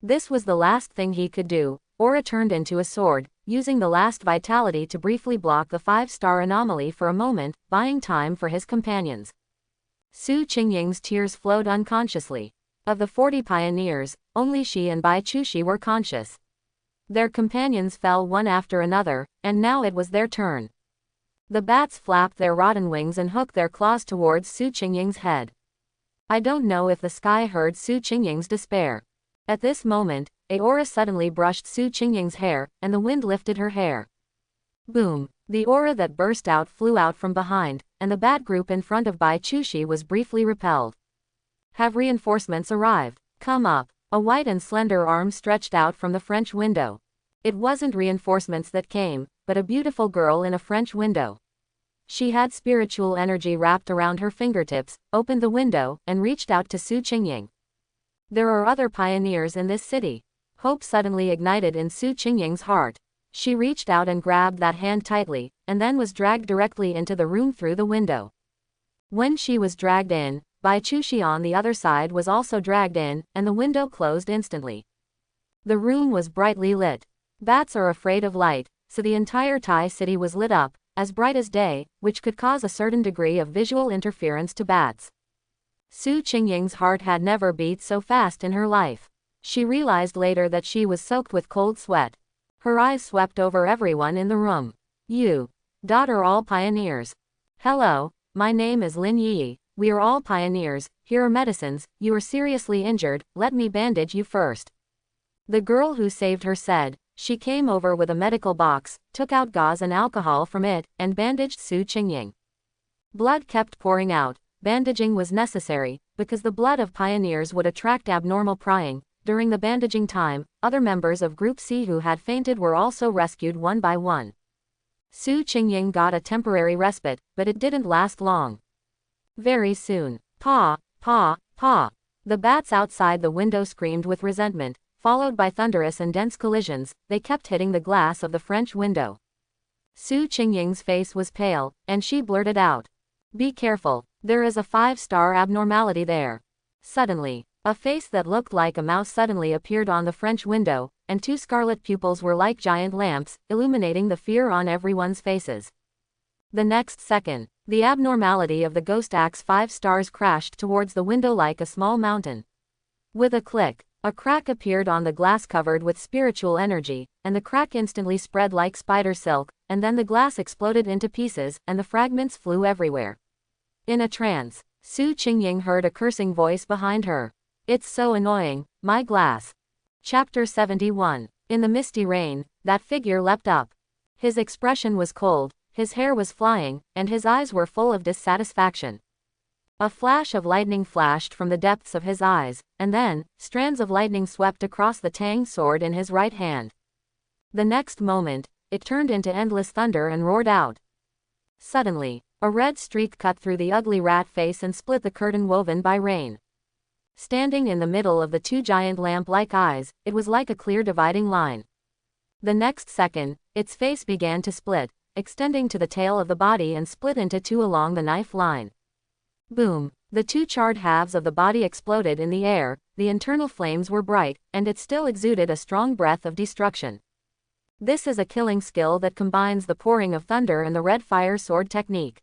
This was the last thing he could do. Aura turned into a sword, using the last vitality to briefly block the 5-star anomaly for a moment, buying time for his companions. Su Qingying's tears flowed unconsciously. Of the 40 pioneers, only she and Bai Chushi were conscious. Their companions fell one after another, and now it was their turn. The bats flapped their rotten wings and hooked their claws towards Su Qingying's head. I don't know if the sky heard Su Qingying's despair. At this moment, a aura suddenly brushed Su Qingying's hair, and the wind lifted her hair. Boom! The aura that burst out flew out from behind, and the bat group in front of Bai Chushi was briefly repelled. Have reinforcements arrived? Come up! A white and slender arm stretched out from the French window. It wasn't reinforcements that came, but a beautiful girl in a French window. She had spiritual energy wrapped around her fingertips, opened the window, and reached out to Su Qingying. There are other pioneers in this city. Hope suddenly ignited in Su Qingying's heart. She reached out and grabbed that hand tightly, and then was dragged directly into the room through the window. When she was dragged in, Bai Chushi on the other side was also dragged in, and the window closed instantly. The room was brightly lit. Bats are afraid of light, so the entire Thai city was lit up, as bright as day, which could cause a certain degree of visual interference to bats. Su Qingying's heart had never beat so fast in her life. She realized later that she was soaked with cold sweat. Her eyes swept over everyone in the room. You. Are all pioneers. Hello, my name is Lin Yi. We are all pioneers. Here are medicines. You are seriously injured, let me bandage you first. The girl who saved her said. She came over with a medical box, took out gauze and alcohol from it, and bandaged Su Qingying. Blood kept pouring out. Bandaging was necessary, because the blood of pioneers would attract abnormal prying. During the bandaging time, other members of Group C who had fainted were also rescued one by one. Su Qingying got a temporary respite, but it didn't last long. Very soon, paw, paw, paw. The bats outside the window screamed with resentment, followed by thunderous and dense collisions. They kept hitting the glass of the French window. Su Qingying's face was pale, and she blurted out. Be careful, there is a 5-star abnormality there. Suddenly, a face that looked like a mouse suddenly appeared on the French window, and 2 scarlet pupils were like giant lamps, illuminating the fear on everyone's faces. The next second, the abnormality of the ghost axe 5 stars crashed towards the window like a small mountain. With a click, a crack appeared on the glass covered with spiritual energy, and the crack instantly spread like spider silk, and then the glass exploded into pieces, and the fragments flew everywhere. In a trance, Su Qingying heard a cursing voice behind her. It's so annoying, my glass. Chapter 71. In the misty rain, that figure leapt up. His expression was cold, his hair was flying, and his eyes were full of dissatisfaction. A flash of lightning flashed from the depths of his eyes, and then, strands of lightning swept across the tang sword in his right hand. The next moment, it turned into endless thunder and roared out. Suddenly, a red streak cut through the ugly rat face and split the curtain woven by rain. Standing in the middle of the 2 giant lamp-like eyes, it was like a clear dividing line. The next second, its face began to split, extending to the tail of the body and split into 2 along the knife line. Boom! The 2 charred halves of the body exploded in the air, the internal flames were bright, and it still exuded a strong breath of destruction. This is a killing skill that combines the pouring of thunder and the red fire sword technique.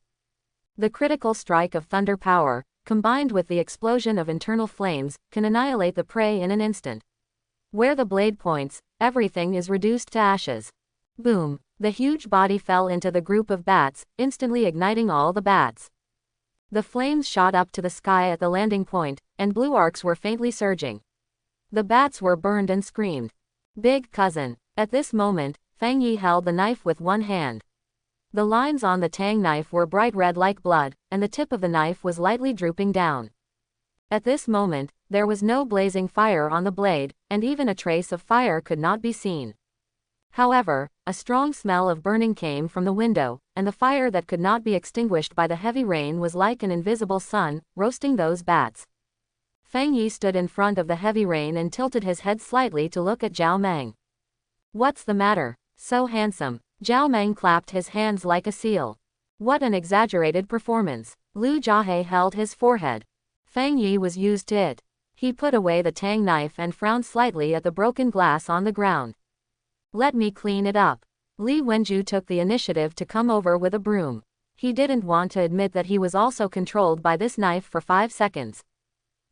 The critical strike of thunder power, combined with the explosion of internal flames, can annihilate the prey in an instant. Where the blade points, everything is reduced to ashes. Boom! The huge body fell into the group of bats, instantly igniting all the bats. The flames shot up to the sky at the landing point, and blue arcs were faintly surging. The bats were burned and screamed. Big cousin. At this moment, Fang Yi held the knife with one hand. The lines on the tang knife were bright red like blood, and the tip of the knife was lightly drooping down. At this moment, there was no blazing fire on the blade, and even a trace of fire could not be seen. However, a strong smell of burning came from the window, and the fire that could not be extinguished by the heavy rain was like an invisible sun, roasting those bats. Fang Yi stood in front of the heavy rain and tilted his head slightly to look at Zhao Meng. What's the matter? So handsome. Zhao Meng clapped his hands like a seal. What an exaggerated performance. Liu Jiahe held his forehead. Fang Yi was used to it. He put away the tang knife and frowned slightly at the broken glass on the ground. Let me clean it up. Li Wenju took the initiative to come over with a broom. He didn't want to admit that he was also controlled by this knife for 5 seconds.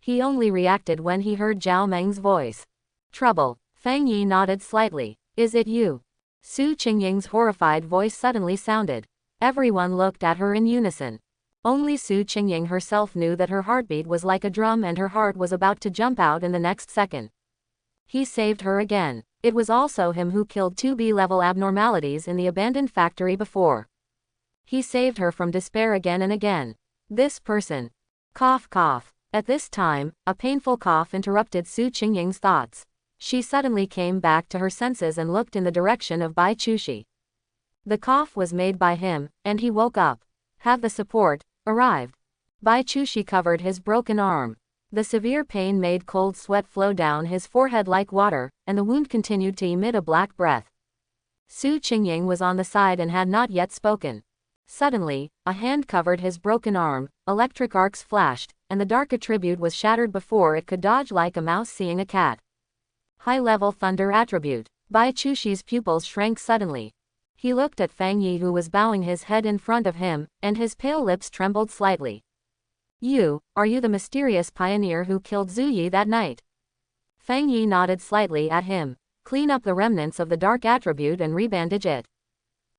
He only reacted when he heard Zhao Meng's voice. Trouble. Fang Yi nodded slightly. Is it you? Su Qingying's horrified voice suddenly sounded. Everyone looked at her in unison. Only Su Qingying herself knew that her heartbeat was like a drum and her heart was about to jump out in the next second. He saved her again. It was also him who killed 2 B-level abnormalities in the abandoned factory before. He saved her from despair again and again. This person. Cough cough. At this time, a painful cough interrupted Su Qingying's thoughts. She suddenly came back to her senses and looked in the direction of Bai Chushi. The cough was made by him, and he woke up. Have the support arrived? Bai Chushi covered his broken arm. The severe pain made cold sweat flow down his forehead like water, and the wound continued to emit a black breath. Su Qingying was on the side and had not yet spoken. Suddenly, a hand covered his broken arm, electric arcs flashed, and the dark attribute was shattered before it could dodge like a mouse seeing a cat. High-level thunder attribute. Bai Chushi's pupils shrank suddenly. He looked at Fang Yi, who was bowing his head in front of him, and his pale lips trembled slightly. Are you the mysterious pioneer who killed Zhu Yi that night? Fang Yi nodded slightly at him. Clean up the remnants of the dark attribute and rebandage it.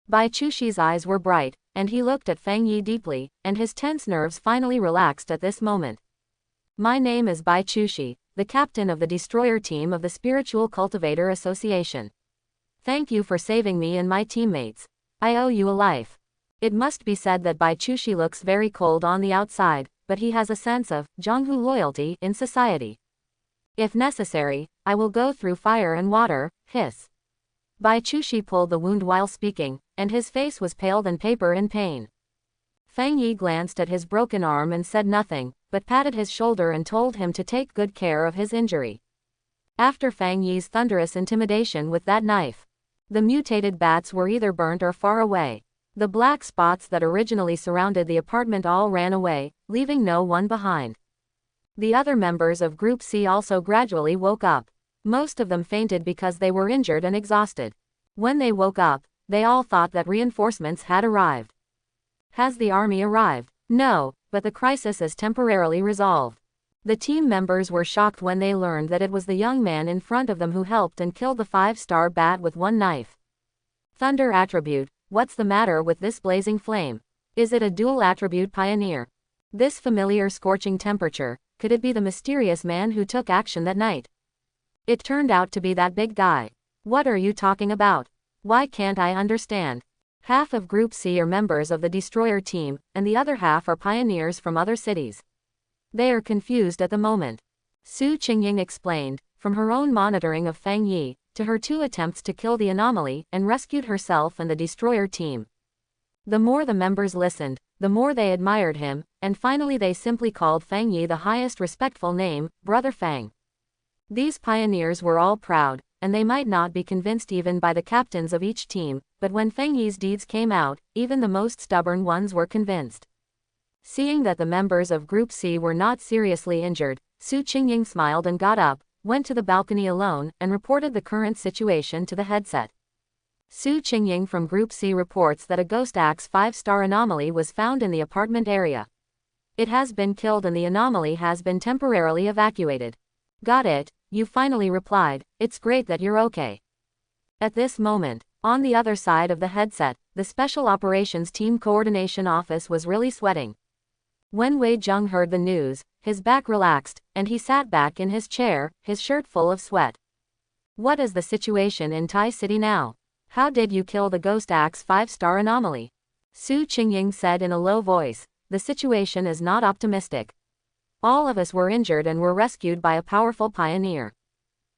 Bai Chushi's eyes were bright, and he looked at Fang Yi deeply, and his tense nerves finally relaxed at this moment. My name is Bai Chushi, the captain of the destroyer team of the Spiritual Cultivator Association. Thank you for saving me and my teammates. I owe you a life. It must be said that Bai Chushi looks very cold on the outside, but he has a sense of Zhonghu loyalty in society. If necessary, I will go through fire and water, hiss. Bai Chushi pulled the wound while speaking, and his face was pale than paper in pain. Fang Yi glanced at his broken arm and said nothing, but patted his shoulder and told him to take good care of his injury. After Fang Yi's thunderous intimidation with that knife, the mutated bats were either burnt or far away. The black spots that originally surrounded the apartment all ran away, leaving no one behind. The other members of Group C also gradually woke up. Most of them fainted because they were injured and exhausted. When they woke up, they all thought that reinforcements had arrived. Has the army arrived? No, but the crisis is temporarily resolved. The team members were shocked when they learned that it was the young man in front of them who helped and killed the 5-star bat with one knife. Thunder attribute. What's the matter with this blazing flame? Is it a dual attribute pioneer? This familiar scorching temperature, could it be the mysterious man who took action that night? It turned out to be that big guy. What are you talking about? Why can't I understand? Half of Group C are members of the destroyer team, and the other half are pioneers from other cities. They are confused at the moment. Su Qingying explained, from her own monitoring of Fang Yi, to her 2 attempts to kill the anomaly and rescued herself and the destroyer team. The more the members listened, the more they admired him, and finally they simply called Fang Yi the highest respectful name, Brother Fang. These pioneers were all proud, and they might not be convinced even by the captains of each team, but when Fang Yi's deeds came out, even the most stubborn ones were convinced. Seeing that the members of Group C were not seriously injured, Su Qingying smiled and got up, went to the balcony alone, and reported the current situation to the headset. Su Qingying from Group C reports that a Ghost Axe 5-star anomaly was found in the apartment area. It has been killed and the anomaly has been temporarily evacuated. Got it, you finally replied. It's great that you're okay. At this moment, on the other side of the headset, the Special Operations Team Coordination Office was really sweating. When Wei Zheng heard the news, his back relaxed, and he sat back in his chair, his shirt full of sweat. What is the situation in Tai City now? How did you kill the Ghost Axe 5-star anomaly? Su Qingying said in a low voice. The situation is not optimistic. All of us were injured and were rescued by a powerful pioneer.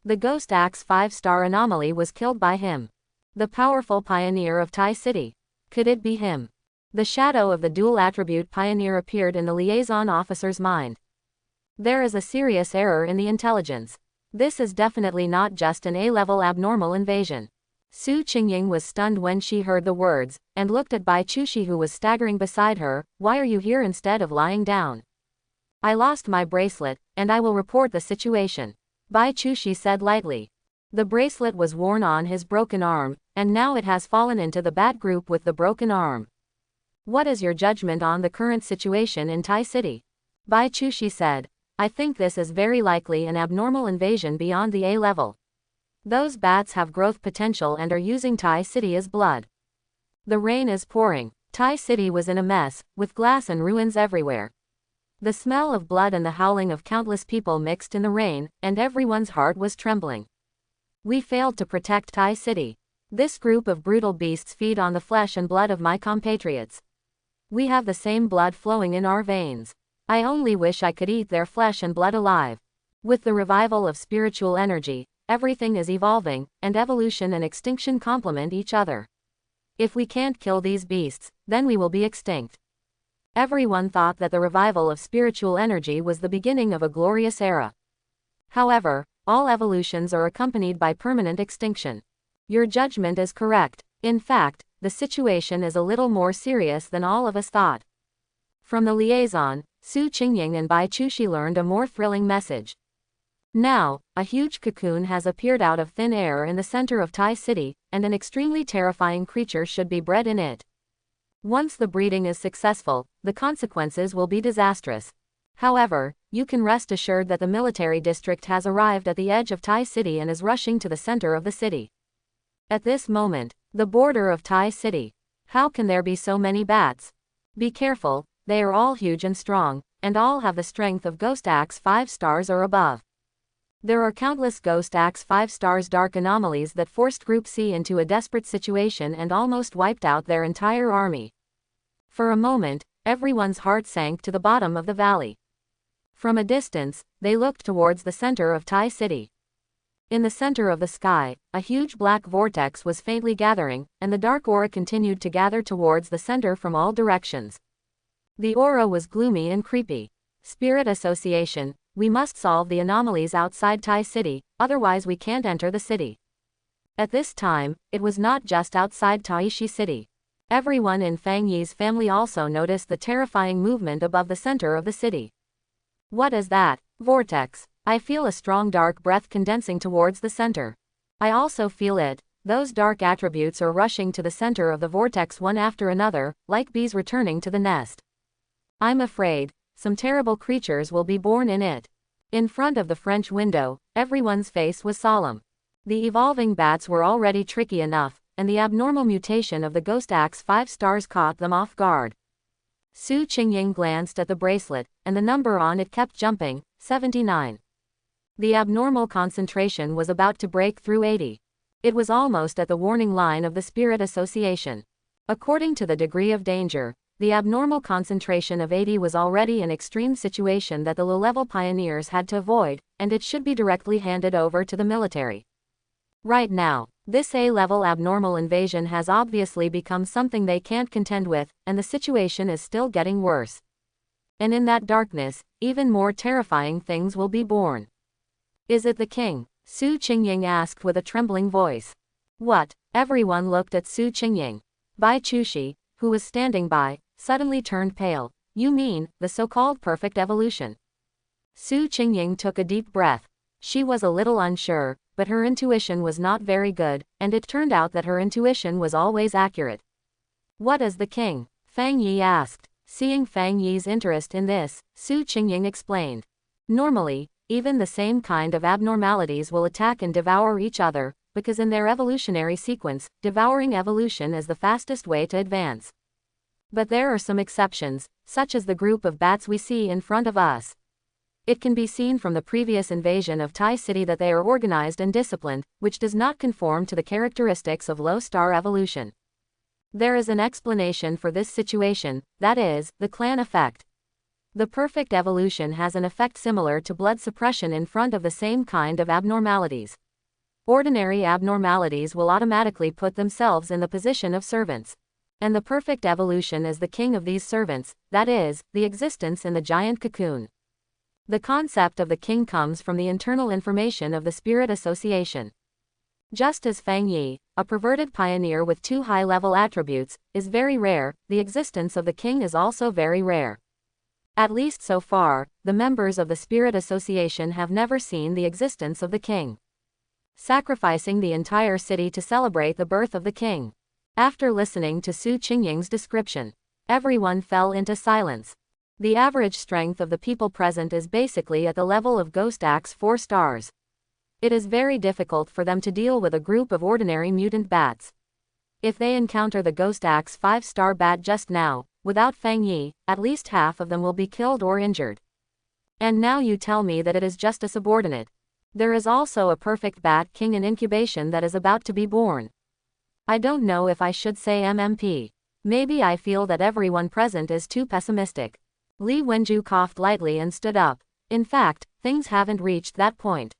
The Ghost Axe 5-star anomaly was killed by him. The powerful pioneer of Tai City. Could it be him? The shadow of the dual attribute pioneer appeared in the liaison officer's mind. There is a serious error in the intelligence. This is definitely not just an A-level abnormal invasion. Su Qingying was stunned when she heard the words, and looked at Bai Chushi, who was staggering beside her. Why are you here instead of lying down? I lost my bracelet, and I will report the situation. Bai Chushi said lightly. The bracelet was worn on his broken arm, and now it has fallen into the bat group with the broken arm. What is your judgment on the current situation in Tai City? Bai Chushi said. I think this is very likely an abnormal invasion beyond the A level. Those bats have growth potential and are using Tai City as blood. The rain is pouring. Tai City was in a mess, with glass and ruins everywhere. The smell of blood and the howling of countless people mixed in the rain, and everyone's heart was trembling. We failed to protect Tai City. This group of brutal beasts feed on the flesh and blood of my compatriots. We have the same blood flowing in our veins. I only wish I could eat their flesh and blood alive. With the revival of spiritual energy, everything is evolving, and evolution and extinction complement each other. If we can't kill these beasts, then we will be extinct. Everyone thought that the revival of spiritual energy was the beginning of a glorious era. However, all evolutions are accompanied by permanent extinction. Your judgment is correct. In fact, the situation is a little more serious than all of us thought. From the liaison, Su Qingying and Bai Chushi learned a more thrilling message. Now, a huge cocoon has appeared out of thin air in the center of Tai City, and an extremely terrifying creature should be bred in it. Once the breeding is successful, the consequences will be disastrous. However, you can rest assured that the military district has arrived at the edge of Tai City and is rushing to the center of the city. At this moment, the border of Tai City. How can there be so many bats? Be careful, they are all huge and strong, and all have the strength of Ghost Axe 5 stars or above. There are countless Ghost Axe 5 stars dark anomalies that forced Group C into a desperate situation and almost wiped out their entire army. For a moment, everyone's heart sank to the bottom of the valley. From a distance, they looked towards the center of Tai City. In the center of the sky, a huge black vortex was faintly gathering, and the dark aura continued to gather towards the center from all directions. The aura was gloomy and creepy. Spirit Association, we must solve the anomalies outside Tai City, otherwise we can't enter the city. At this time, it was not just outside Taishi City. Everyone in Fang Yi's family also noticed the terrifying movement above the center of the city. What is that? Vortex. I feel a strong dark breath condensing towards the center. I also feel it. Those dark attributes are rushing to the center of the vortex one after another, like bees returning to the nest. I'm afraid some terrible creatures will be born in it. In front of the French window, everyone's face was solemn. The evolving bats were already tricky enough, and the abnormal mutation of the Ghost Axe 5 stars caught them off guard. Su Qingying glanced at the bracelet, and the number on it kept jumping, 79. The abnormal concentration was about to break through 80. It was almost at the warning line of the Spirit Association. According to the degree of danger, the abnormal concentration of 80 was already an extreme situation that the low-level pioneers had to avoid, and it should be directly handed over to the military. Right now, this A-level abnormal invasion has obviously become something they can't contend with, and the situation is still getting worse. And in that darkness, even more terrifying things will be born. Is it the king? Su Qingying asked with a trembling voice. What? Everyone looked at Su Qingying. Bai Chushi, who was standing by, suddenly turned pale. You mean, the so-called perfect evolution? Su Qingying took a deep breath. She was a little unsure, but her intuition was not very good, and it turned out that her intuition was always accurate. What is the king? Fang Yi asked. Seeing Fang Yi's interest in this, Su Qingying explained. Normally, even the same kind of abnormalities will attack and devour each other, because in their evolutionary sequence, devouring evolution is the fastest way to advance. But there are some exceptions, such as the group of bats we see in front of us. It can be seen from the previous invasion of Tai City that they are organized and disciplined, which does not conform to the characteristics of low-star evolution. There is an explanation for this situation, that is, the clan effect. The perfect evolution has an effect similar to blood suppression in front of the same kind of abnormalities. Ordinary abnormalities will automatically put themselves in the position of servants. And the perfect evolution is the king of these servants, that is, the existence in the giant cocoon. The concept of the king comes from the internal information of the Spirit Association. Just as Fang Yi, a perverted pioneer with 2 high-level attributes, is very rare, the existence of the king is also very rare. At least so far, the members of the Spirit Association have never seen the existence of the king. Sacrificing the entire city to celebrate the birth of the king. After listening to Su Qingying's description, everyone fell into silence. The average strength of the people present is basically at the level of Ghost Axe 4 stars. It is very difficult for them to deal with a group of ordinary mutant bats. If they encounter the Ghost Axe 5-star bat just now, without Fang Yi, at least half of them will be killed or injured. And now you tell me that it is just a subordinate. There is also a perfect bat king in incubation that is about to be born. I don't know if I should say MMP. Maybe I feel that everyone present is too pessimistic. Li Wenju coughed lightly and stood up. In fact, things haven't reached that point.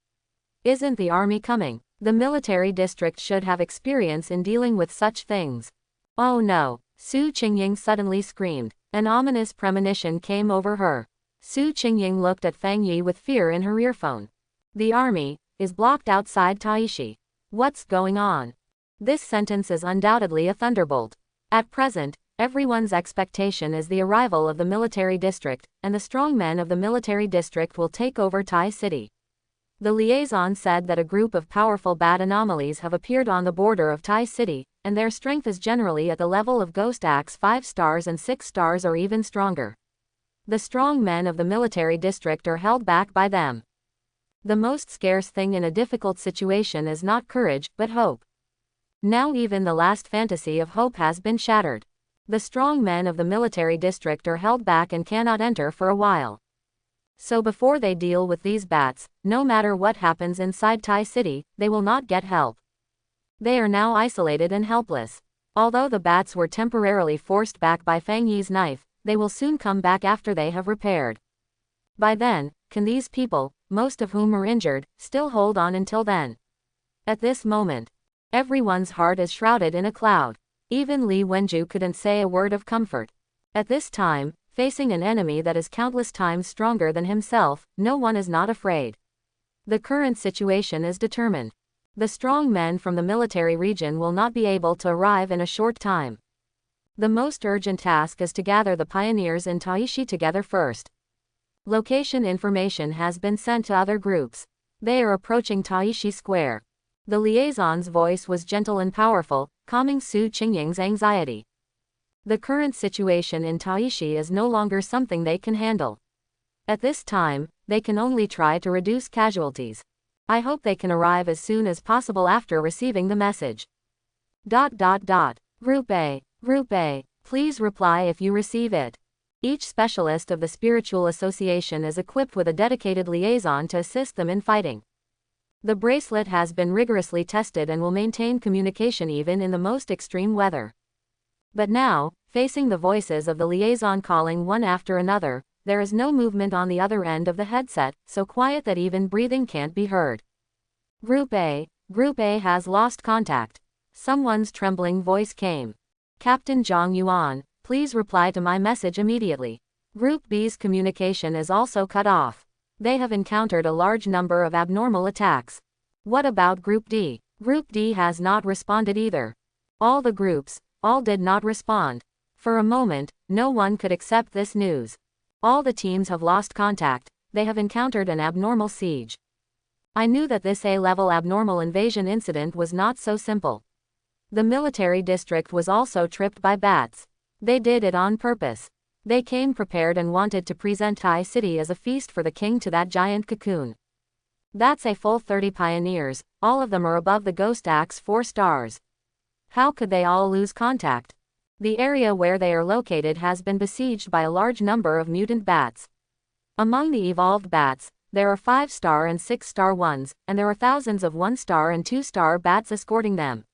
Isn't the army coming? The military district should have experience in dealing with such things. Oh no! Su Qingying suddenly screamed. An ominous premonition came over her. Su Qingying looked at Fang Yi with fear in her earphone. The army is blocked outside Taishi. What's going on? This sentence is undoubtedly a thunderbolt. At present, everyone's expectation is the arrival of the military district, and the strong men of the military district will take over Tai City. The liaison said that a group of powerful bat anomalies have appeared on the border of Tai City, and their strength is generally at the level of Ghost Axe 5 stars and 6 stars or even stronger. The strong men of the military district are held back by them. The most scarce thing in a difficult situation is not courage, but hope. Now even the last fantasy of hope has been shattered. The strong men of the military district are held back and cannot enter for a while. So before they deal with these bats, no matter what happens inside Tai City, they will not get help. They are now isolated and helpless. Although the bats were temporarily forced back by Fang Yi's knife, they will soon come back after they have repaired. By then, can these people, most of whom are injured, still hold on until then? At this moment, everyone's heart is shrouded in a cloud. Even Li Wenju couldn't say a word of comfort. At this time, facing an enemy that is countless times stronger than himself, no one is not afraid. The current situation is determined. The strong men from the military region will not be able to arrive in a short time. The most urgent task is to gather the pioneers in Taishi together first. Location information has been sent to other groups. They are approaching Taishi Square. The liaison's voice was gentle and powerful, calming Su Qingying's anxiety. The current situation in Taishi is no longer something they can handle. At this time, they can only try to reduce casualties. I hope they can arrive as soon as possible after receiving the message. Group A, please reply if you receive it. Each specialist of the Spiritual Association is equipped with a dedicated liaison to assist them in fighting. The bracelet has been rigorously tested and will maintain communication even in the most extreme weather. But now, facing the voices of the liaison calling one after another, there is no movement on the other end of the headset, so quiet that even breathing can't be heard. Group A has lost contact. Someone's trembling voice came. Captain Zhang Yuan, please reply to my message immediately. Group B's communication is also cut off. They have encountered a large number of abnormal attacks. What about Group D? Group D has not responded either. All the groups, all did not respond. For a moment, no one could accept this news. All the teams have lost contact, they have encountered an abnormal siege. I knew that this A-level abnormal invasion incident was not so simple. The military district was also tripped by bats. They did it on purpose. They came prepared and wanted to present Tai City as a feast for the king to that giant cocoon. That's a full 30 pioneers, all of them are above the Ghost Axe 4 stars. How could they all lose contact? The area where they are located has been besieged by a large number of mutant bats. Among the evolved bats, there are 5-star and 6-star ones, and there are thousands of 1-star and 2-star bats escorting them.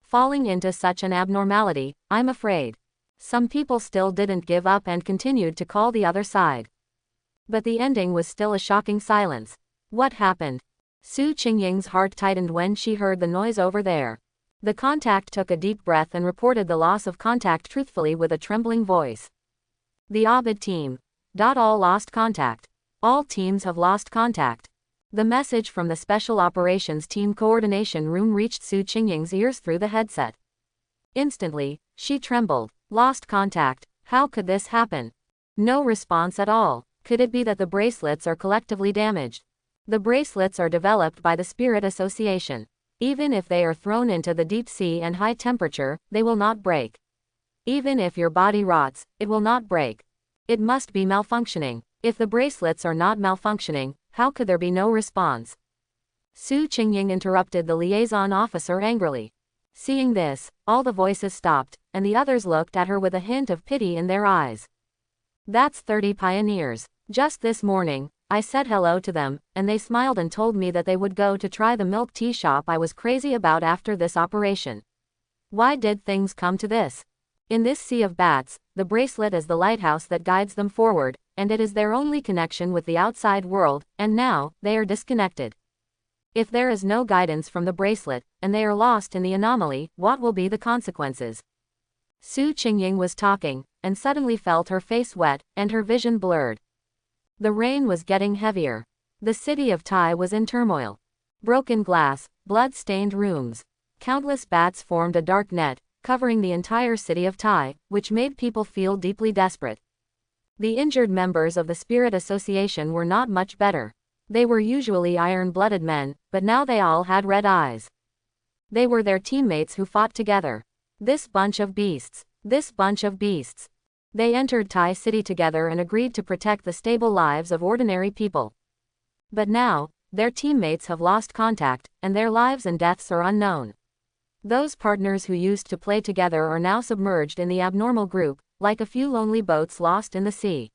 Falling into such an abnormality, I'm afraid. Some people still didn't give up and continued to call the other side. But the ending was still a shocking silence. What happened? Su Qingying's heart tightened when she heard the noise over there. The contact took a deep breath and reported the loss of contact truthfully with a trembling voice. The Abid team. All lost contact. All teams have lost contact. The message from the Special Operations Team Coordination Room reached Su Qingying's ears through the headset. Instantly, she trembled. Lost contact. How could this happen? No response at all. Could it be that the bracelets are collectively damaged? The bracelets are developed by the Spirit Association. Even if they are thrown into the deep sea and high temperature, they will not break. Even if your body rots, it will not break. It must be malfunctioning. If the bracelets are not malfunctioning, how could there be no response? Su Qingying interrupted the liaison officer angrily. Seeing this, all the voices stopped, and the others looked at her with a hint of pity in their eyes. That's 30 pioneers. Just this morning, I said hello to them, and they smiled and told me that they would go to try the milk tea shop I was crazy about after this operation. Why did things come to this? In this sea of bats, the bracelet is the lighthouse that guides them forward, and it is their only connection with the outside world, and now, they are disconnected. If there is no guidance from the bracelet, and they are lost in the anomaly, what will be the consequences? Su Qingying was talking, and suddenly felt her face wet, and her vision blurred. The rain was getting heavier. The city of Tai was in turmoil. Broken glass, blood-stained rooms. Countless bats formed a dark net, covering the entire city of Tai, which made people feel deeply desperate. The injured members of the Spirit Association were not much better. They were usually iron-blooded men, but now they all had red eyes. They were their teammates who fought together. This bunch of beasts. This bunch of beasts. They entered Tai City together and agreed to protect the stable lives of ordinary people. But now, their teammates have lost contact, and their lives and deaths are unknown. Those partners who used to play together are now submerged in the abnormal group, like a few lonely boats lost in the sea.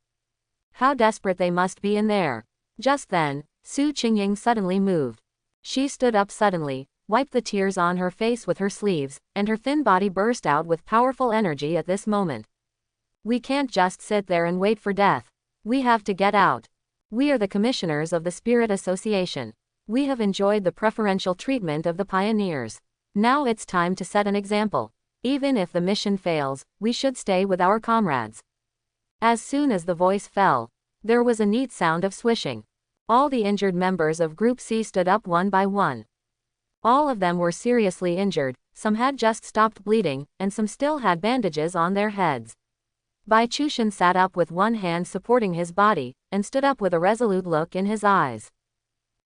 How desperate they must be in there. Just then, Su Qingying suddenly moved. She stood up suddenly, wiped the tears on her face with her sleeves, and her thin body burst out with powerful energy at this moment. We can't just sit there and wait for death. We have to get out. We are the commissioners of the Spirit Association. We have enjoyed the preferential treatment of the pioneers. Now it's time to set an example. Even if the mission fails, we should stay with our comrades. As soon as the voice fell, there was a neat sound of swishing. All the injured members of Group C stood up one by one. All of them were seriously injured, some had just stopped bleeding, and some still had bandages on their heads. Bai Chushan sat up with one hand supporting his body, and stood up with a resolute look in his eyes.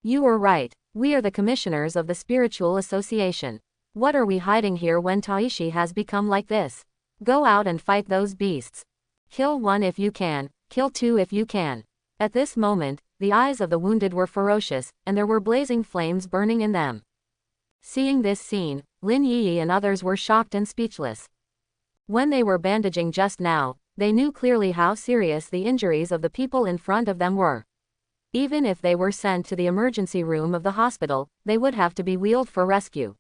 You were right, we are the commissioners of the Spiritual Association. What are we hiding here when Taishi has become like this? Go out and fight those beasts. Kill one if you can, kill two if you can. At this moment, the eyes of the wounded were ferocious, and there were blazing flames burning in them. Seeing this scene, Lin Yi and others were shocked and speechless. When they were bandaging just now, they knew clearly how serious the injuries of the people in front of them were. Even if they were sent to the emergency room of the hospital, they would have to be wheeled for rescue.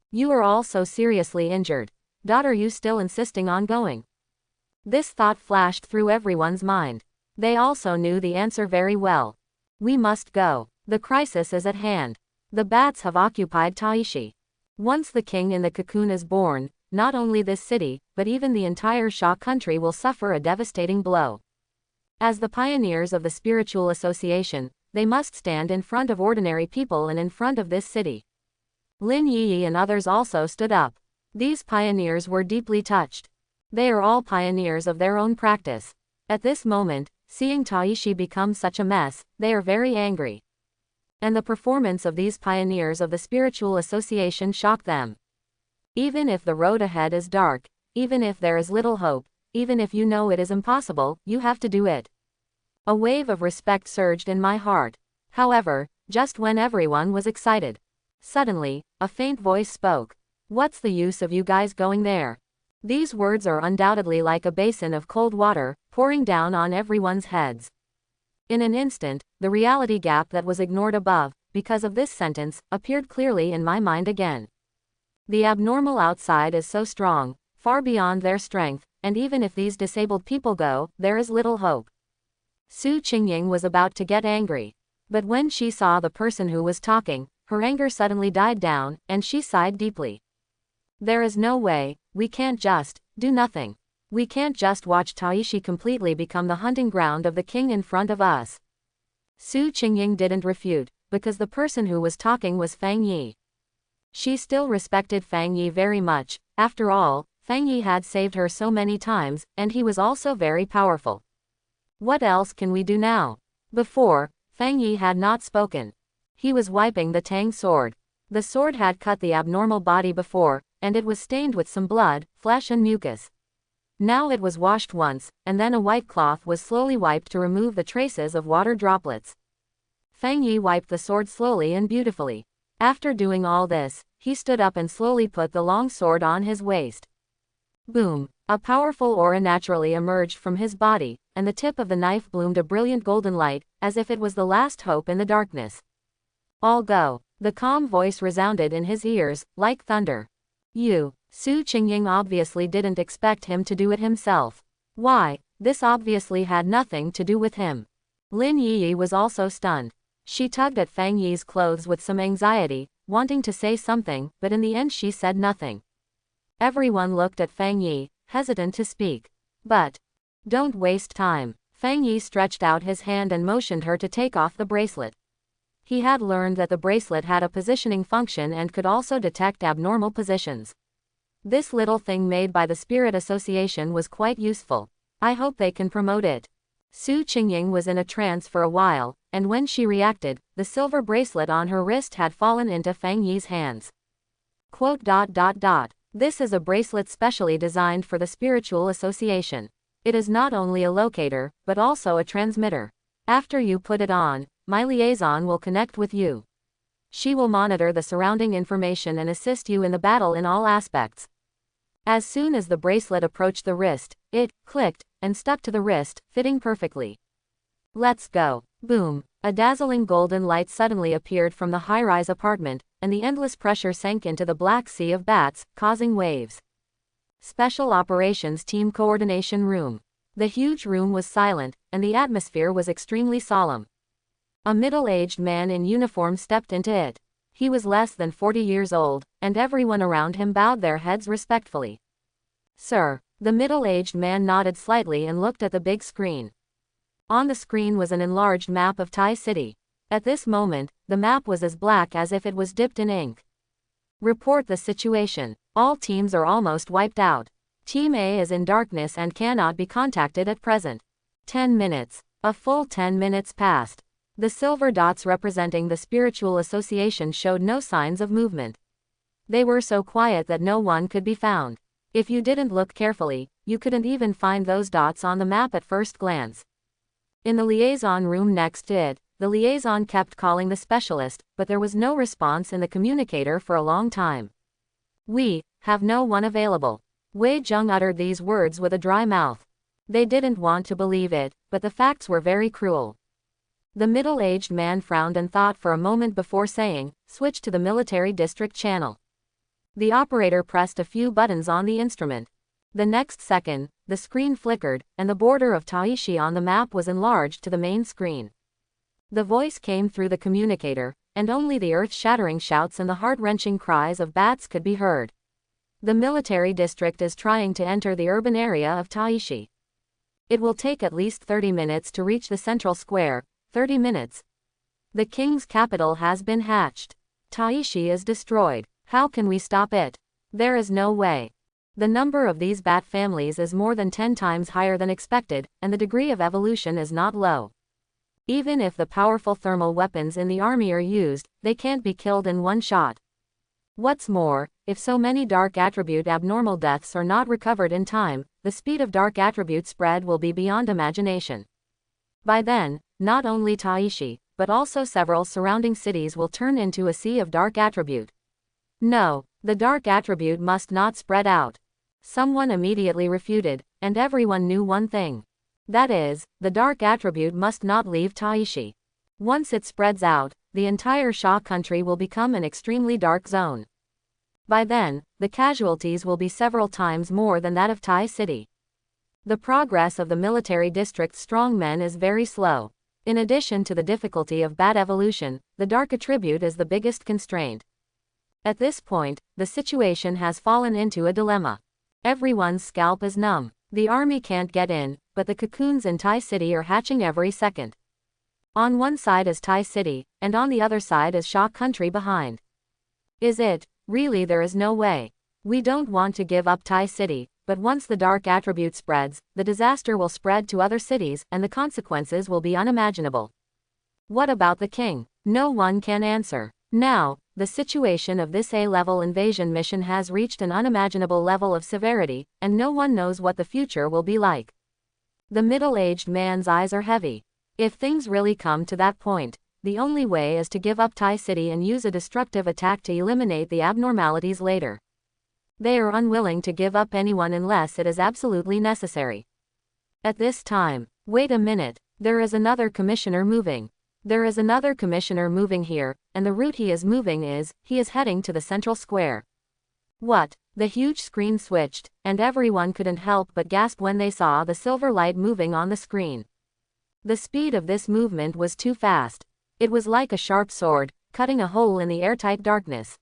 You are all so seriously injured. Are you still insisting on going? This thought flashed through everyone's mind. They also knew the answer very well. We must go. The crisis is at hand. The bats have occupied Taishi. Once the king in the cocoon is born, not only this city, but even the entire Sha country will suffer a devastating blow. As the pioneers of the Spiritual Association, they must stand in front of ordinary people and in front of this city. Lin Yi and others also stood up. These pioneers were deeply touched. They are all pioneers of their own practice. At this moment, seeing Taishi become such a mess, they are very angry. And the performance of these pioneers of the Spiritual Association shocked them. Even if the road ahead is dark, even if there is little hope, even if you know it is impossible, you have to do it. A wave of respect surged in my heart. However, just when everyone was excited, suddenly, a faint voice spoke. What's the use of you guys going there? These words are undoubtedly like a basin of cold water, pouring down on everyone's heads. In an instant, the reality gap that was ignored above, because of this sentence, appeared clearly in my mind again. The abnormal outside is so strong, far beyond their strength, and even if these disabled people go, there is little hope. Su Qingying was about to get angry. But when she saw the person who was talking, her anger suddenly died down, and she sighed deeply. There is no way, we can't just do nothing. We can't just watch Taishi completely become the hunting ground of the king in front of us. Su Qingying didn't refute, because the person who was talking was Fang Yi. She still respected Fang Yi very much. After all, Fang Yi had saved her so many times, and he was also very powerful. What else can we do now? Before, Fang Yi had not spoken. He was wiping the Tang sword. The sword had cut the abnormal body before, and it was stained with some blood, flesh and mucus. Now it was washed once, and then a white cloth was slowly wiped to remove the traces of water droplets. Fang Yi wiped the sword slowly and beautifully. After doing all this, he stood up and slowly put the long sword on his waist. Boom! A powerful aura naturally emerged from his body, and the tip of the knife bloomed a brilliant golden light, as if it was the last hope in the darkness. All go! The calm voice resounded in his ears, like thunder. Su Qingying obviously didn't expect him to do it himself. Why, this obviously had nothing to do with him. Lin Yi was also stunned. She tugged at Fang Yi's clothes with some anxiety, wanting to say something, but in the end she said nothing. Everyone looked at Fang Yi, hesitant to speak. But, don't waste time. Fang Yi stretched out his hand and motioned her to take off the bracelet. He had learned that the bracelet had a positioning function and could also detect abnormal positions. This little thing made by the Spirit Association was quite useful. I hope they can promote it. Su Qingying was in a trance for a while, and when she reacted, the silver bracelet on her wrist had fallen into Feng Yi's hands. Quote, "This is a bracelet specially designed for the Spiritual Association. It is not only a locator, but also a transmitter. After you put it on, my liaison will connect with you. She will monitor the surrounding information and assist you in the battle in all aspects." As soon as the bracelet approached the wrist, it clicked and stuck to the wrist, fitting perfectly. "Let's go." Boom. A dazzling golden light suddenly appeared from the high-rise apartment, and the endless pressure sank into the black sea of bats, causing waves. Special Operations Team Coordination Room. The huge room was silent, and the atmosphere was extremely solemn. A middle-aged man in uniform stepped into it. He was less than 40 years old, and everyone around him bowed their heads respectfully. "Sir." The middle-aged man nodded slightly and looked at the big screen. On the screen was an enlarged map of Tai City. At this moment, the map was as black as if it was dipped in ink. "Report the situation. All teams are almost wiped out. Team A is in darkness and cannot be contacted at present." 10 minutes. A full 10 minutes passed. The silver dots representing the Spiritual Association showed no signs of movement. They were so quiet that no one could be found. If you didn't look carefully, you couldn't even find those dots on the map at first glance. In the liaison room next to it, the liaison kept calling the specialist, but there was no response in the communicator for a long time. "We have no one available." Wei Zheng uttered these words with a dry mouth. They didn't want to believe it, but the facts were very cruel. The middle-aged man frowned and thought for a moment before saying, "Switch to the military district channel." The operator pressed a few buttons on the instrument. The next second, the screen flickered, and the border of Taishi on the map was enlarged to the main screen. The voice came through the communicator, and only the earth-shattering shouts and the heart-wrenching cries of bats could be heard. "The military district is trying to enter the urban area of Taishi. It will take at least 30 minutes to reach the central square. 30 minutes. The king's capital has been hatched. Taishi is destroyed. How can we stop it? There is no way. The number of these bat families is more than 10 times higher than expected, and the degree of evolution is not low. Even if the powerful thermal weapons in the army are used, they can't be killed in one shot. What's more, if so many dark attribute abnormal deaths are not recovered in time, the speed of dark attribute spread will be beyond imagination. By then, not only Taishi, but also several surrounding cities will turn into a sea of dark attribute. No, the dark attribute must not spread out." Someone immediately refuted, and everyone knew one thing. That is, the dark attribute must not leave Taishi. Once it spreads out, the entire Sha country will become an extremely dark zone. By then, the casualties will be several times more than that of Tai City. The progress of the military district's strongmen is very slow. In addition to the difficulty of bat evolution, the dark attribute is the biggest constraint. At this point, the situation has fallen into a dilemma. Everyone's scalp is numb. The army can't get in, but the cocoons in Tai City are hatching every second. On one side is Tai City, and on the other side is Sha country behind. Is it? Really, there is no way. We don't want to give up Tai City, but once the dark attribute spreads, the disaster will spread to other cities, and the consequences will be unimaginable. What about the king? No one can answer. Now, the situation of this A-level invasion mission has reached an unimaginable level of severity, and no one knows what the future will be like. The middle-aged man's eyes are heavy. If things really come to that point, the only way is to give up Tai City and use a destructive attack to eliminate the abnormalities later. They are unwilling to give up anyone unless it is absolutely necessary. At this time, wait a minute, there is another commissioner moving. There is another commissioner moving here, and the route he is moving is, he is heading to the central square. What? The huge screen switched, and everyone couldn't help but gasp when they saw the silver light moving on the screen. The speed of this movement was too fast. It was like a sharp sword, cutting a hole in the airtight darkness.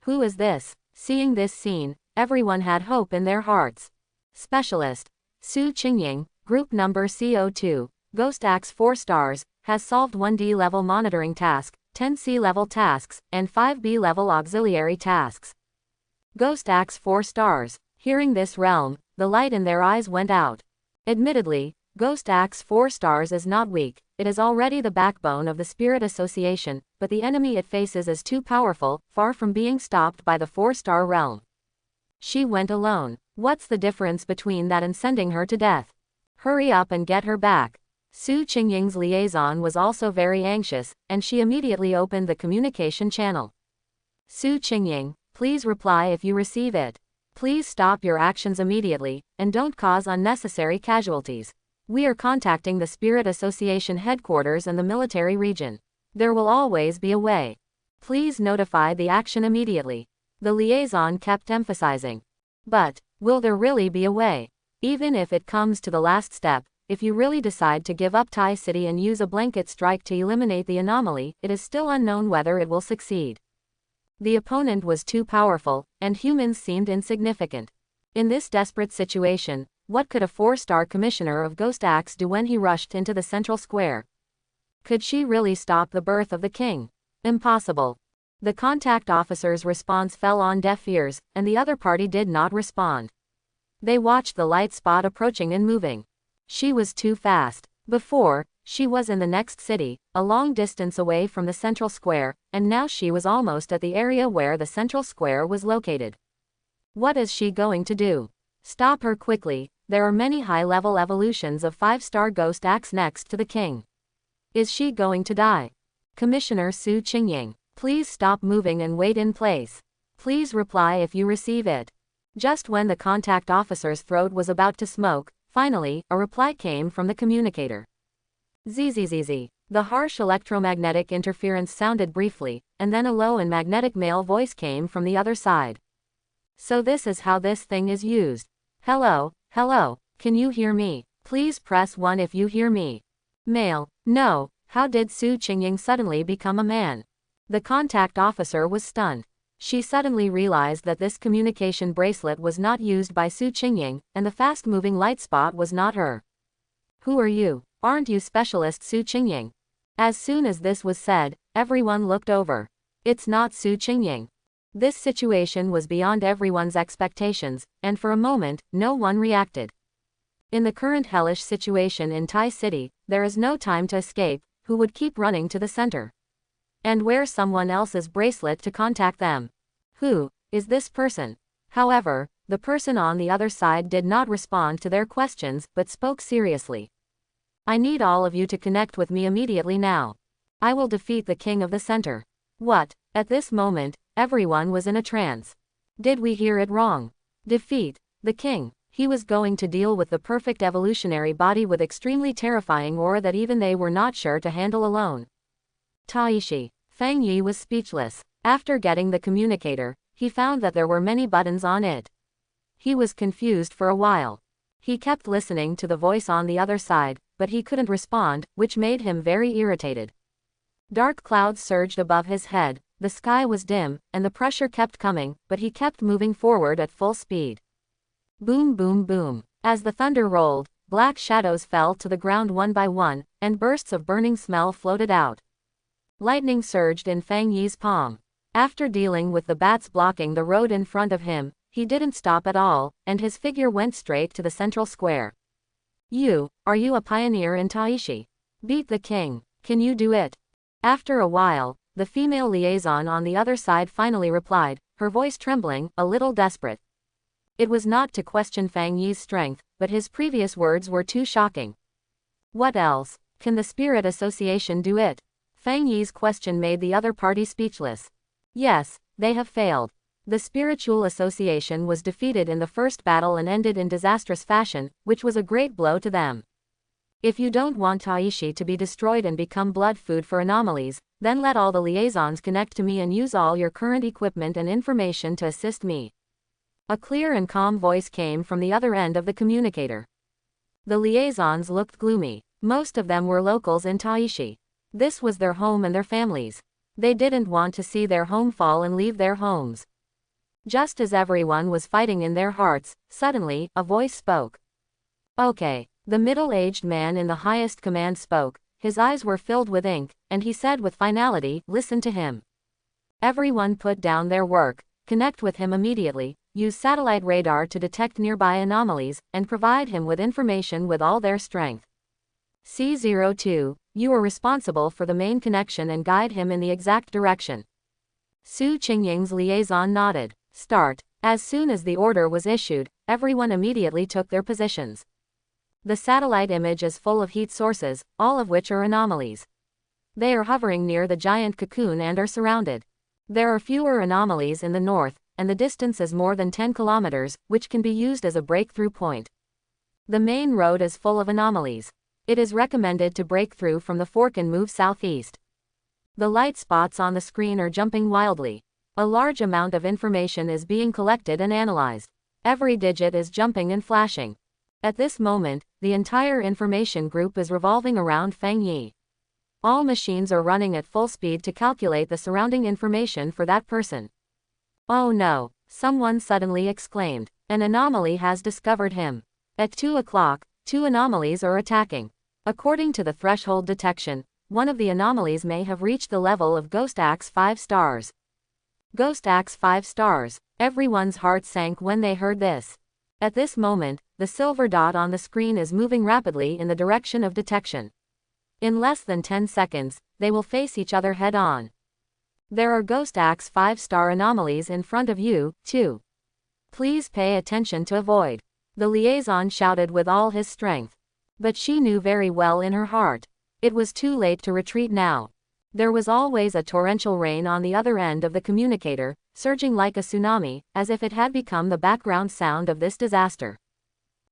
Who is this? Seeing this scene, everyone had hope in their hearts. Specialist Su Qingying, Group Number CO2, Ghost Axe 4 stars, has solved 1D level monitoring task, 10 C-level tasks, and 5 B-level auxiliary tasks. Ghost Acts 4 stars. Hearing this realm, the light in their eyes went out. Admittedly, Ghost Acts 4 stars is not weak, it is already the backbone of the Spirit Association, but the enemy it faces is too powerful, far from being stopped by the 4-star realm. She went alone. What's the difference between that and sending her to death? Hurry up and get her back. Su Qingying's liaison was also very anxious, and she immediately opened the communication channel. Su Qingying, please reply if you receive it. Please stop your actions immediately, and don't cause unnecessary casualties. We are contacting the Spirit Association headquarters and the military region. There will always be a way. Please notify the action immediately. The liaison kept emphasizing. But, will there really be a way? Even if it comes to the last step, if you really decide to give up Tai City and use a blanket strike to eliminate the anomaly, it is still unknown whether it will succeed. The opponent was too powerful, and humans seemed insignificant. In this desperate situation, what could a 4-star commissioner of Ghost Acts do when he rushed into the central square? Could she really stop the birth of the king? Impossible. The contact officer's response fell on deaf ears, and the other party did not respond. They watched the light spot approaching and moving. She was too fast. Before, she was in the next city, a long distance away from the central square, and now she was almost at the area where the central square was located. What is she going to do? Stop her quickly. There are many high-level evolutions of 5-star Ghost Acts next to the king. Is she going to die? Commissioner Su Qingying, please stop moving and wait in place. Please reply if you receive it. Just when the contact officer's throat was about to smoke, finally, a reply came from the communicator. Zzz. The harsh electromagnetic interference sounded briefly, and then a low and magnetic male voice came from the other side. So this is how this thing is used. Hello, can you hear me? Please press 1 if you hear me. Male, no, how did Su Qingying suddenly become a man? The contact officer was stunned. She suddenly realized that this communication bracelet was not used by Su Qingying, and the fast-moving light spot was not her. Who are you? Aren't you specialist Su Qingying? As soon as this was said, everyone looked over. It's not Su Qingying. This situation was beyond everyone's expectations, and for a moment, no one reacted. In the current hellish situation in Tai City, there is no time to escape. Who would keep running to the center and wear someone else's bracelet to contact them? Who is this person? However, the person on the other side did not respond to their questions, but spoke seriously. I need all of you to connect with me immediately now. I will defeat the king of the center. What? At this moment, everyone was in a trance. Did we hear it wrong? Defeat the king. He was going to deal with the perfect evolutionary body with extremely terrifying aura that even they were not sure to handle alone. Taishi. Fang Yi was speechless. After getting the communicator, he found that there were many buttons on it. He was confused for a while. He kept listening to the voice on the other side, but he couldn't respond, which made him very irritated. Dark clouds surged above his head, the sky was dim, and the pressure kept coming, but he kept moving forward at full speed. Boom boom boom. As the thunder rolled, black shadows fell to the ground one by one, and bursts of burning smell floated out. Lightning surged in Fang Yi's palm. After dealing with the bats blocking the road in front of him, he didn't stop at all, and his figure went straight to the central square. Are you a pioneer in Taishi? Beat the king. Can you do it? After a while, the female liaison on the other side finally replied, her voice trembling, a little desperate. It was not to question Fang Yi's strength, but his previous words were too shocking. What else? Can the Spirit Association do it? Fang Yi's question made the other party speechless. Yes, they have failed. The Spiritual Association was defeated in the first battle and ended in disastrous fashion, which was a great blow to them. If you don't want Taishi to be destroyed and become blood food for anomalies, then let all the liaisons connect to me and use all your current equipment and information to assist me. A clear and calm voice came from the other end of the communicator. The liaisons looked gloomy. Most of them were locals in Taishi. This was their home and their families. They didn't want to see their home fall and leave their homes. Just as everyone was fighting in their hearts, suddenly, a voice spoke. Okay. The middle-aged man in the highest command spoke. his eyes were filled with ink, and he said with finality, "Listen to him. Everyone put down their work, connect with him immediately, use satellite radar to detect nearby anomalies, and provide him with information with all their strength. C02, you are responsible for the main connection and guide him in the exact direction." Su Qingying's liaison nodded. "Start." As soon as the order was issued, everyone immediately took their positions. The satellite image is full of heat sources, all of which are anomalies. They are hovering near the giant cocoon and are surrounded. There are fewer anomalies in the north, and the distance is more than 10 kilometers, which can be used as a breakthrough point. The main road is full of anomalies. It is recommended to break through from the fork and move southeast. The light spots on the screen are jumping wildly. A large amount of information is being collected and analyzed. Every digit is jumping and flashing. At this moment, the entire information group is revolving around Feng Yi. All machines are running at full speed to calculate the surrounding information for that person. "Oh no," someone suddenly exclaimed. "An anomaly has discovered him." At 2 o'clock, 2 anomalies are attacking. According to the threshold detection, one of the anomalies may have reached the level of Ghost Axe 5 stars. Ghost Axe 5 stars. Everyone's heart sank when they heard this. At this moment, the silver dot on the screen is moving rapidly in the direction of detection. In less than 10 seconds, they will face each other head-on. There are Ghost Axe 5-star anomalies in front of you, too. Please pay attention to avoid. The liaison shouted with all his strength. But she knew very well in her heart. It was too late to retreat now. There was always a torrential rain on the other end of the communicator, surging like a tsunami, as if it had become the background sound of this disaster.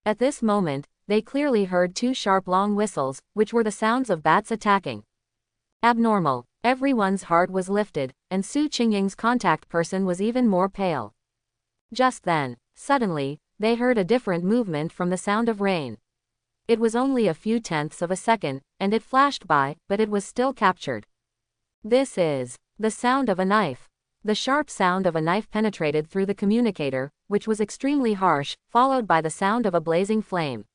At this moment, they clearly heard 2 sharp long whistles, which were the sounds of bats attacking. Abnormal. Everyone's heart was lifted, and Su Qingying's contact person was even more pale. Just then, suddenly, they heard a different movement from the sound of rain. It was only a few tenths of a second, and it flashed by, but it was still captured. This is the sound of a knife. The sharp sound of a knife penetrated through the communicator, which was extremely harsh, followed by the sound of a blazing flame.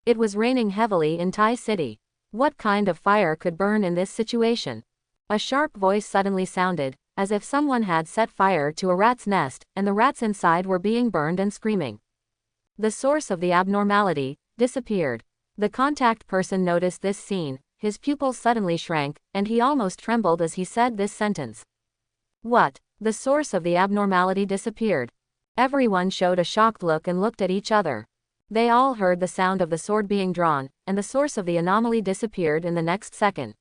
It was raining heavily in Tai City. What kind of fire could burn in this situation? A sharp voice suddenly sounded, as if someone had set fire to a rat's nest, and the rats inside were being burned and screaming. The source of the abnormality disappeared. The contact person noticed this scene, his pupils suddenly shrank, and he almost trembled as he said this sentence. What? The source of the abnormality disappeared. Everyone showed a shocked look and looked at each other. They all heard the sound of the sword being drawn, and the source of the anomaly disappeared in the next second.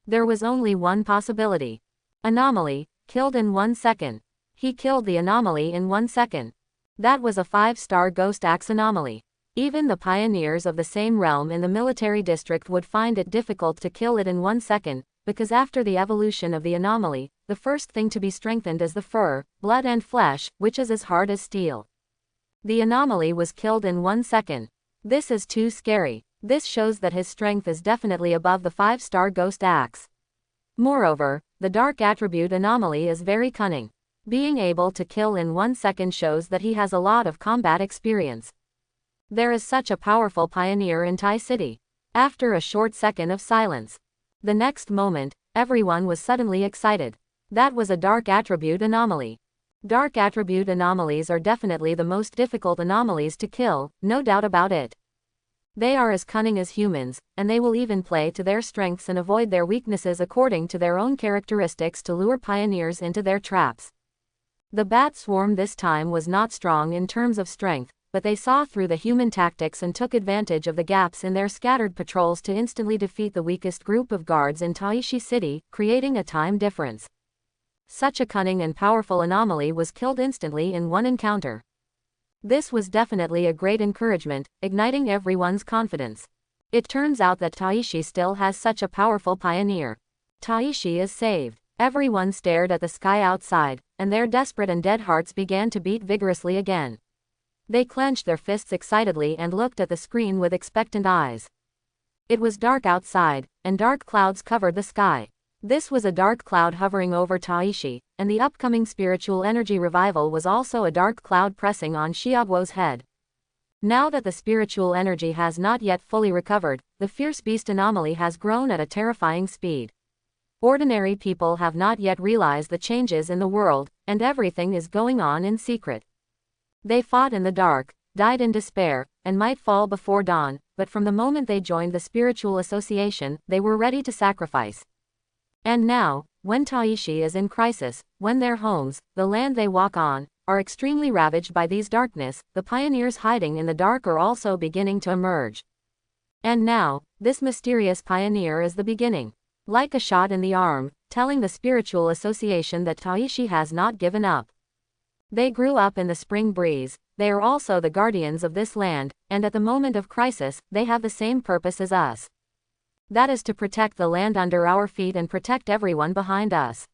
There was only one possibility. Anomaly, killed in 1 second. He killed the anomaly in 1 second. That was a 5-star Ghost Axe anomaly. Even the pioneers of the same realm in the military district would find it difficult to kill it in 1 second, because after the evolution of the anomaly, the first thing to be strengthened is the fur, blood and flesh, which is as hard as steel. The anomaly was killed in 1 second. This is too scary. This shows that his strength is definitely above the 5-star Ghost Axe. Moreover, the dark attribute anomaly is very cunning. Being able to kill in 1 second shows that he has a lot of combat experience. There is such a powerful pioneer in Tai City. After a short second of silence. The next moment, everyone was suddenly excited. That was a dark attribute anomaly. Dark attribute anomalies are definitely the most difficult anomalies to kill, no doubt about it. They are as cunning as humans, and they will even play to their strengths and avoid their weaknesses according to their own characteristics to lure pioneers into their traps. The bat swarm this time was not strong in terms of strength, but they saw through the human tactics and took advantage of the gaps in their scattered patrols to instantly defeat the weakest group of guards in Taishi City, creating a time difference. Such a cunning and powerful anomaly was killed instantly in one encounter. This was definitely a great encouragement, igniting everyone's confidence. It turns out that Taishi still has such a powerful pioneer. Taishi is saved. Everyone stared at the sky outside, and their desperate and dead hearts began to beat vigorously again. They clenched their fists excitedly and looked at the screen with expectant eyes. It was dark outside, and dark clouds covered the sky. This was a dark cloud hovering over Taishi, and the upcoming spiritual energy revival was also a dark cloud pressing on Xiaoguo's head. Now that the spiritual energy has not yet fully recovered, the fierce beast anomaly has grown at a terrifying speed. Ordinary people have not yet realized the changes in the world, and everything is going on in secret. They fought in the dark, died in despair, and might fall before dawn, but from the moment they joined the spiritual association, they were ready to sacrifice. And now, when Taishi is in crisis, when their homes, the land they walk on, are extremely ravaged by these darkness, the pioneers hiding in the dark are also beginning to emerge. And now, this mysterious pioneer is the beginning. Like a shot in the arm, telling the spiritual association that Taishi has not given up. They grew up in the spring breeze, they are also the guardians of this land, and at the moment of crisis, they have the same purpose as us. That is to protect the land under our feet and protect everyone behind us.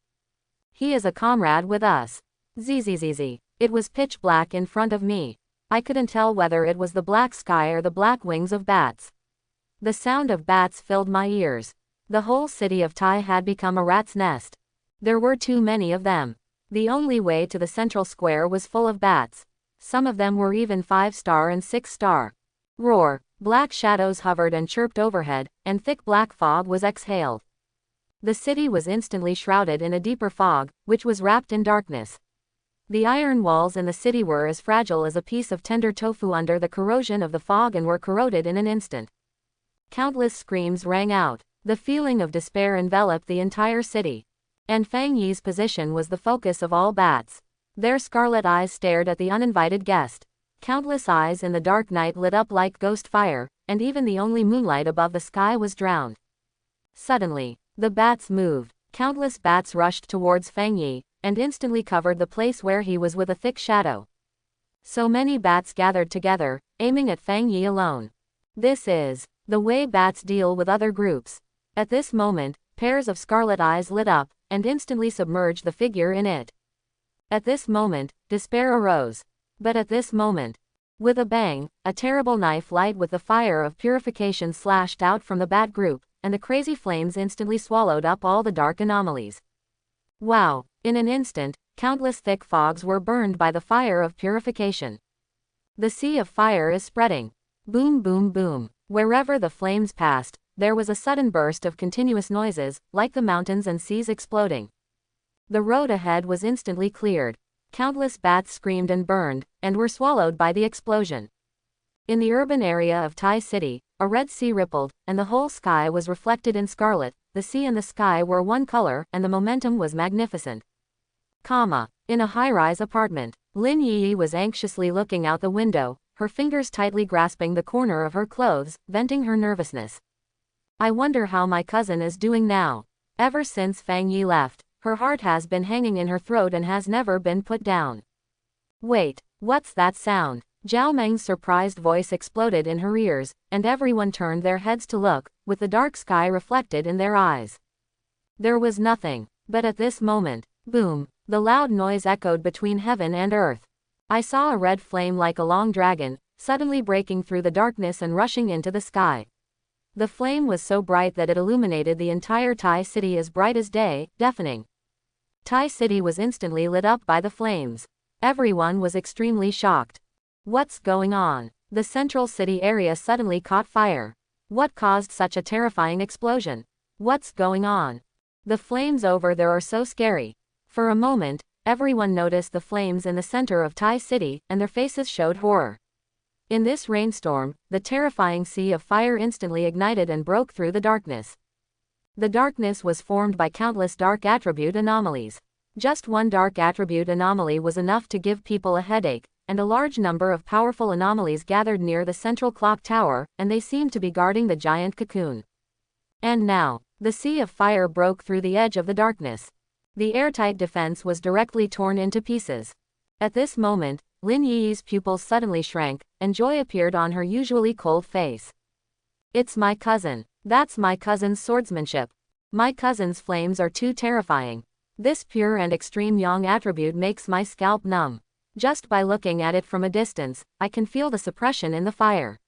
He is a comrade with us. Zzz. It was pitch black in front of me. I couldn't tell whether it was the black sky or the black wings of bats. The sound of bats filled my ears. The whole city of Tai had become a rat's nest. There were too many of them. The only way to the central square was full of bats. Some of them were even 5-star and 6-star. Roar. Black shadows hovered and chirped overhead, and thick black fog was exhaled. The city was instantly shrouded in a deeper fog, which was wrapped in darkness. The iron walls in the city were as fragile as a piece of tender tofu under the corrosion of the fog and were corroded in an instant. Countless screams rang out. The feeling of despair enveloped the entire city. And Fang Yi's position was the focus of all bats. Their scarlet eyes stared at the uninvited guest. Countless eyes in the dark night lit up like ghost fire, and even the only moonlight above the sky was drowned. Suddenly, the bats moved. Countless bats rushed towards Fang Yi, and instantly covered the place where he was with a thick shadow. So many bats gathered together, aiming at Fang Yi alone. This is the way bats deal with other groups. At this moment, pairs of scarlet eyes lit up, and instantly submerged the figure in it. At this moment, despair arose. But at this moment, with a bang, a terrible knife light with the fire of purification slashed out from the bat group, and the crazy flames instantly swallowed up all the dark anomalies. Wow! In an instant, countless thick fogs were burned by the fire of purification. The sea of fire is spreading. Boom boom boom. Wherever the flames passed, there was a sudden burst of continuous noises, like the mountains and seas exploding. The road ahead was instantly cleared. Countless bats screamed and burned, and were swallowed by the explosion. In the urban area of Tai City, a red sea rippled, and the whole sky was reflected in scarlet. The sea and the sky were one color, and the momentum was magnificent. In a high-rise apartment, Lin Yi was anxiously looking out the window, her fingers tightly grasping the corner of her clothes, venting her nervousness. I wonder how my cousin is doing now. Ever since Fang Yi left, her heart has been hanging in her throat and has never been put down. Wait, what's that sound? Zhao Meng's surprised voice exploded in her ears, and everyone turned their heads to look, with the dark sky reflected in their eyes. There was nothing, but at this moment, boom, the loud noise echoed between heaven and earth. I saw a red flame like a long dragon, suddenly breaking through the darkness and rushing into the sky. The flame was so bright that it illuminated the entire Tai City as bright as day, deafening. Tai City was instantly lit up by the flames. Everyone was extremely shocked. What's going on? The central city area suddenly caught fire. What caused such a terrifying explosion? What's going on? The flames over there are so scary. For a moment, everyone noticed the flames in the center of Tai City, and their faces showed horror. In this rainstorm, the terrifying sea of fire instantly ignited and broke through the darkness. The darkness was formed by countless dark attribute anomalies. Just one dark attribute anomaly was enough to give people a headache, and a large number of powerful anomalies gathered near the central clock tower, and they seemed to be guarding the giant cocoon. And now, the sea of fire broke through the edge of the darkness. The airtight defense was directly torn into pieces. At this moment, Lin Yi's pupils suddenly shrank, and joy appeared on her usually cold face. It's my cousin. That's my cousin's swordsmanship. My cousin's flames are too terrifying. This pure and extreme yang attribute makes my scalp numb. Just by looking at it from a distance, I can feel the suppression in the fire.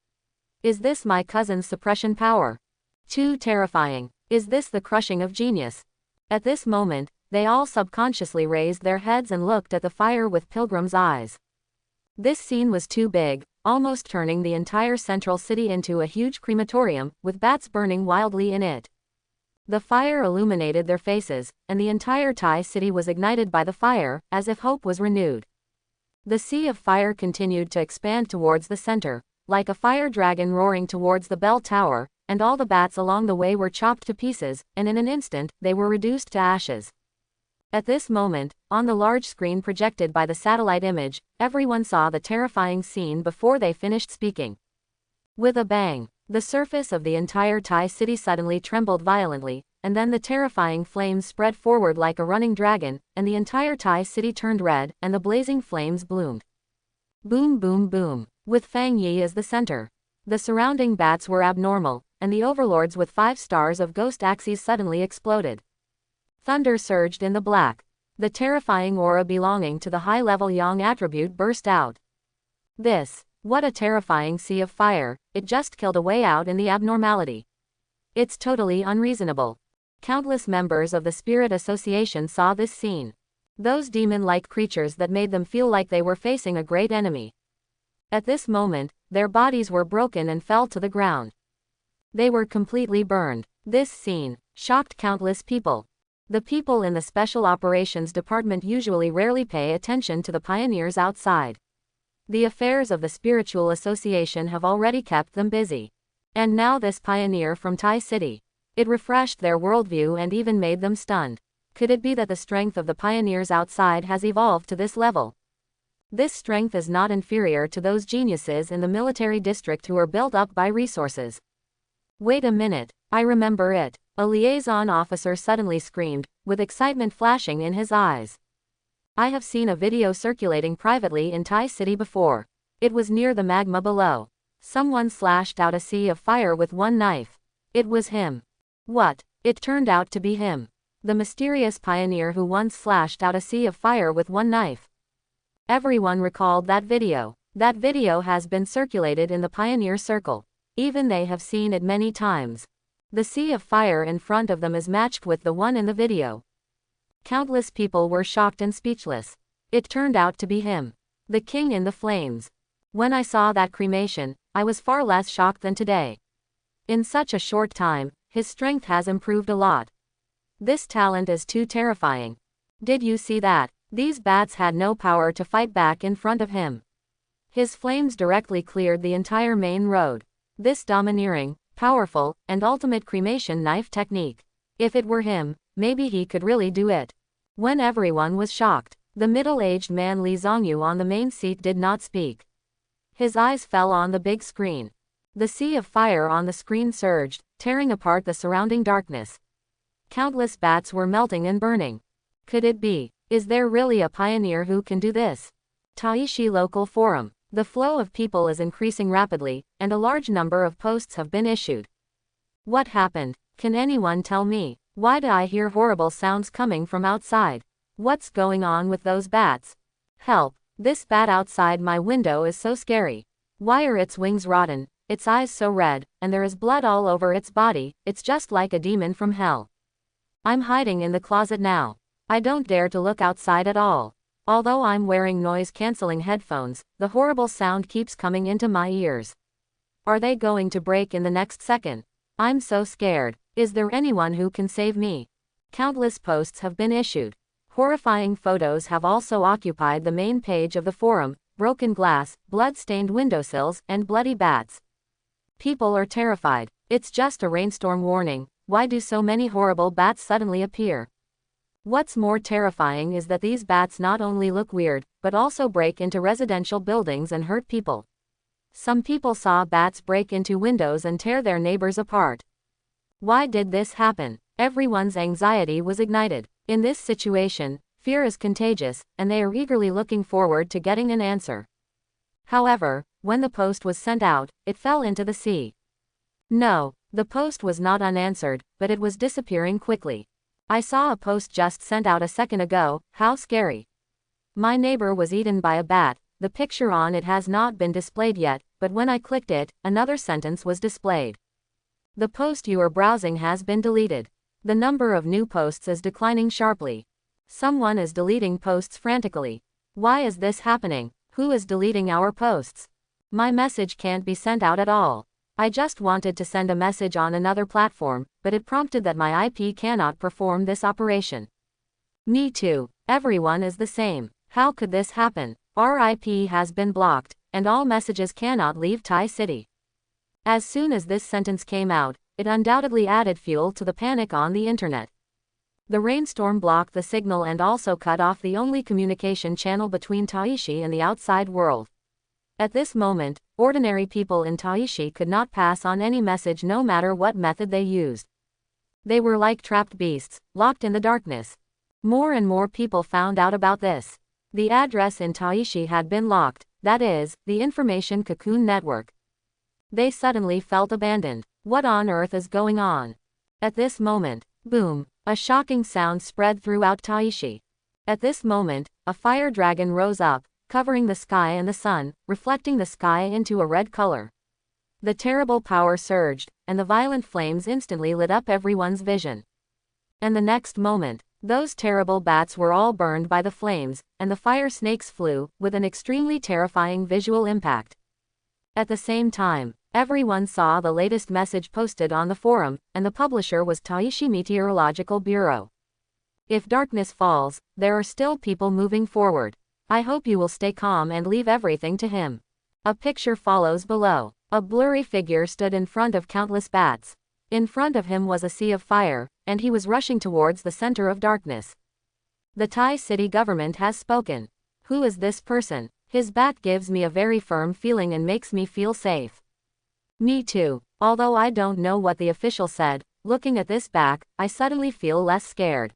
Is this my cousin's suppression power? Too terrifying. Is this the crushing of genius? At this moment, they all subconsciously raised their heads and looked at the fire with pilgrim's eyes. This scene was too big, almost turning the entire central city into a huge crematorium, with bats burning wildly in it. The fire illuminated their faces, and the entire Thai city was ignited by the fire, as if hope was renewed. The sea of fire continued to expand towards the center, like a fire dragon roaring towards the bell tower, and all the bats along the way were chopped to pieces, and in an instant, they were reduced to ashes. At this moment, on the large screen projected by the satellite image, everyone saw the terrifying scene before they finished speaking. With a bang, the surface of the entire Thai city suddenly trembled violently, and then the terrifying flames spread forward like a running dragon, and the entire Thai city turned red, and the blazing flames bloomed. Boom boom boom, with Fang Yi as the center. The surrounding bats were abnormal, and the overlords with 5 stars of ghost axes suddenly exploded. Thunder surged in the black. The terrifying aura belonging to the high-level Yang attribute burst out. What a terrifying sea of fire, it just killed a way out in the abnormality. It's totally unreasonable. Countless members of the Spirit Association saw this scene. Those demon-like creatures that made them feel like they were facing a great enemy. At this moment, their bodies were broken and fell to the ground. They were completely burned. This scene shocked countless people. The people in the Special Operations Department usually rarely pay attention to the pioneers outside. The affairs of the Spiritual Association have already kept them busy. And now this pioneer from Thai City. It refreshed their worldview and even made them stunned. Could it be that the strength of the pioneers outside has evolved to this level? This strength is not inferior to those geniuses in the military district who are built up by resources. Wait a minute, I remember it. A liaison officer suddenly screamed, with excitement flashing in his eyes. I have seen a video circulating privately in Thai City before. It was near the magma below. Someone slashed out a sea of fire with one knife. It was him. What? It turned out to be him. The mysterious pioneer who once slashed out a sea of fire with one knife. Everyone recalled that video. That video has been circulated in the pioneer circle. Even they have seen it many times. The sea of fire in front of them is matched with the one in the video. Countless people were shocked and speechless. It turned out to be him. The king in the flames. When I saw that cremation, I was far less shocked than today. In such a short time, his strength has improved a lot. This talent is too terrifying. Did you see that? These bats had no power to fight back in front of him. His flames directly cleared the entire main road. This domineering, powerful, and ultimate cremation knife technique. If it were him, maybe he could really do it. When everyone was shocked, the middle-aged man Li Zongyu on the main seat did not speak. His eyes fell on the big screen. The sea of fire on the screen surged, tearing apart the surrounding darkness. Countless bats were melting and burning. Could it be? Is there really a pioneer who can do this? Taishi Local Forum. The flow of people is increasing rapidly, and a large number of posts have been issued. What happened? Can anyone tell me? Why do I hear horrible sounds coming from outside? What's going on with those bats? Help! This bat outside my window is so scary. Why are its wings rotten, its eyes so red, and there is blood all over its body? It's just like a demon from hell. I'm hiding in the closet now. I don't dare to look outside at all. Although I'm wearing noise-canceling headphones, the horrible sound keeps coming into my ears. Are they going to break in the next second? I'm so scared. Is there anyone who can save me? Countless posts have been issued. Horrifying photos have also occupied the main page of the forum: broken glass, blood-stained windowsills, and bloody bats. People are terrified. It's just a rainstorm warning. Why do so many horrible bats suddenly appear? What's more terrifying is that these bats not only look weird, but also break into residential buildings and hurt people. Some people saw bats break into windows and tear their neighbors apart. Why did this happen? Everyone's anxiety was ignited. In this situation, fear is contagious, and they are eagerly looking forward to getting an answer. However, when the post was sent out, it fell into the sea. No, the post was not unanswered, but it was disappearing quickly. I saw a post just sent out a second ago. How scary. My neighbor was eaten by a bat. The picture on it has not been displayed yet, but when I clicked it, another sentence was displayed. The post you are browsing has been deleted. The number of new posts is declining sharply. Someone is deleting posts frantically. Why is this happening? Who is deleting our posts? My message can't be sent out at all. I just wanted to send a message on another platform, but it prompted that my IP cannot perform this operation. Me too. Everyone is the same. How could this happen? Our IP has been blocked, and all messages cannot leave Thai City. As soon as this sentence came out, it undoubtedly added fuel to the panic on the internet. The rainstorm blocked the signal and also cut off the only communication channel between Taishi and the outside world. At this moment, ordinary people in Taishi could not pass on any message no matter what method they used. They were like trapped beasts, locked in the darkness. More and more people found out about this. The address in Taishi had been locked, that is, the information cocoon network. They suddenly felt abandoned. What on earth is going on? At this moment, boom, a shocking sound spread throughout Taishi. At this moment, a fire dragon rose up, covering the sky and the sun, reflecting the sky into a red color. The terrible power surged, and the violent flames instantly lit up everyone's vision. And the next moment, those terrible bats were all burned by the flames, and the fire snakes flew, with an extremely terrifying visual impact. At the same time, everyone saw the latest message posted on the forum, and the publisher was Taishi Meteorological Bureau. If darkness falls, there are still people moving forward. I hope you will stay calm and leave everything to him. A picture follows below. A blurry figure stood in front of countless bats. In front of him was a sea of fire, and he was rushing towards the center of darkness. The Thai city government has spoken. Who is this person? His bat gives me a very firm feeling and makes me feel safe. Me too. Although I don't know what the official said, looking at this back, I suddenly feel less scared.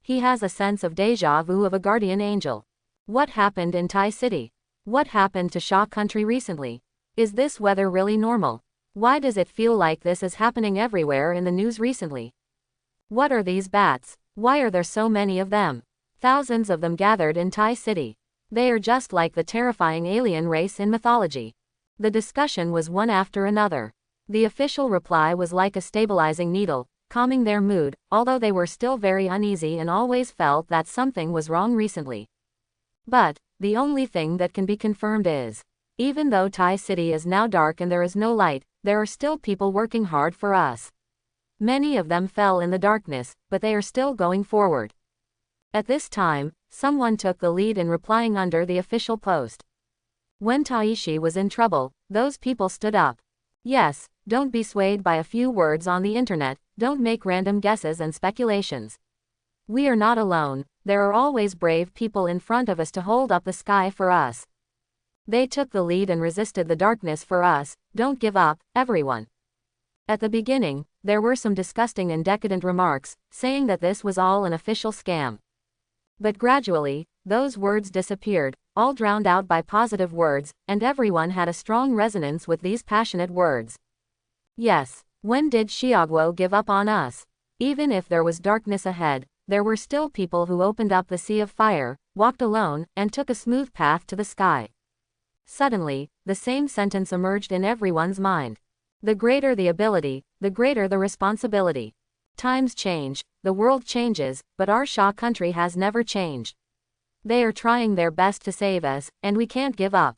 He has a sense of déjà vu of a guardian angel. What happened in Thai City? What happened to Shah country recently? Is this weather really normal? Why does it feel like this is happening everywhere in the news recently? What are these bats? Why are there so many of them? Thousands of them gathered in Thai City. They are just like the terrifying alien race in mythology. The discussion was one after another. The official reply was like a stabilizing needle, calming their mood, although they were still very uneasy and always felt that something was wrong recently. But, the only thing that can be confirmed is, even though Thai City is now dark and there is no light, there are still people working hard for us. Many of them fell in the darkness, but they are still going forward. At this time, someone took the lead in replying under the official post. When Taishi was in trouble, those people stood up. Yes, don't be swayed by a few words on the internet, don't make random guesses and speculations. We are not alone, there are always brave people in front of us to hold up the sky for us. They took the lead and resisted the darkness for us, don't give up, everyone. At the beginning, there were some disgusting and decadent remarks, saying that this was all an official scam. But gradually, those words disappeared, all drowned out by positive words, and everyone had a strong resonance with these passionate words. Yes, when did Xiaoguo give up on us? Even if there was darkness ahead, there were still people who opened up the sea of fire, walked alone, and took a smooth path to the sky. Suddenly, the same sentence emerged in everyone's mind. The greater the ability, the greater the responsibility. Times change, the world changes, but our Shah country has never changed. They are trying their best to save us, and we can't give up.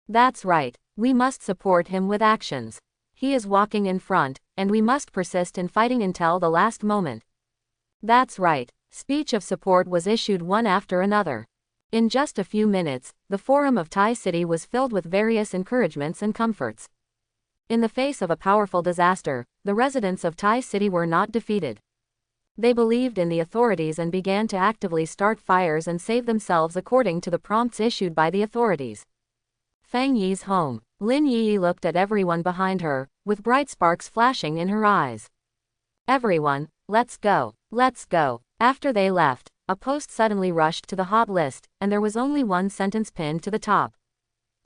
That's right, we must support him with actions. He is walking in front, and we must persist in fighting until the last moment. That's right, speech of support was issued one after another. In just a few minutes, the forum of Thai City was filled with various encouragements and comforts. In the face of a powerful disaster, the residents of Thai City were not defeated. They believed in the authorities and began to actively start fires and save themselves according to the prompts issued by the authorities. Fang Yi's home. Lin Yi looked at everyone behind her, with bright sparks flashing in her eyes. Everyone, let's go, let's go. After they left, a post suddenly rushed to the hot list, and there was only one sentence pinned to the top.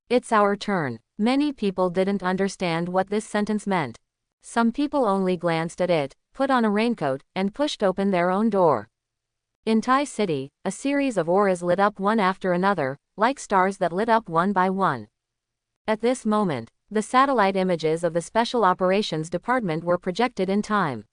It's our turn. Many people didn't understand what this sentence meant. Some people only glanced at it, put on a raincoat, and pushed open their own door. In Thai City, a series of auras lit up one after another, like stars that lit up one by one. At this moment, the satellite images of the Special Operations Department were projected in time.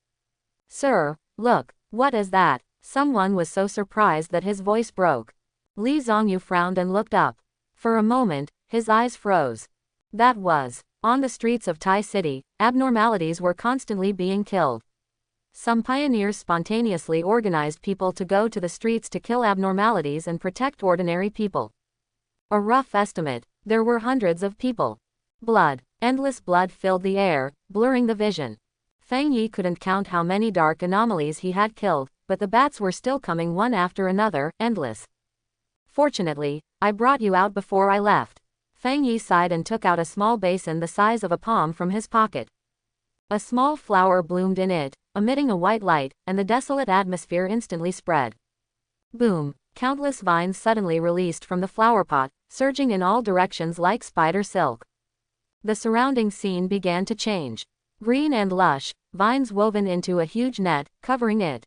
Sir, look, what is that? Someone was so surprised that his voice broke. Li Zhongyu frowned and looked up. For a moment, his eyes froze. That was, on the streets of Tai City, abnormalities were constantly being killed. Some pioneers spontaneously organized people to go to the streets to kill abnormalities and protect ordinary people. A rough estimate, there were hundreds of people. Blood, endless blood filled the air, blurring the vision. Feng Yi couldn't count how many dark anomalies he had killed, but the bats were still coming one after another, endless. Fortunately, I brought you out before I left. Feng Yi sighed and took out a small basin the size of a palm from his pocket. A small flower bloomed in it, emitting a white light, and the desolate atmosphere instantly spread. Boom! Countless vines suddenly released from the flower pot, surging in all directions like spider silk. The surrounding scene began to change. Green and lush, vines woven into a huge net, covering it.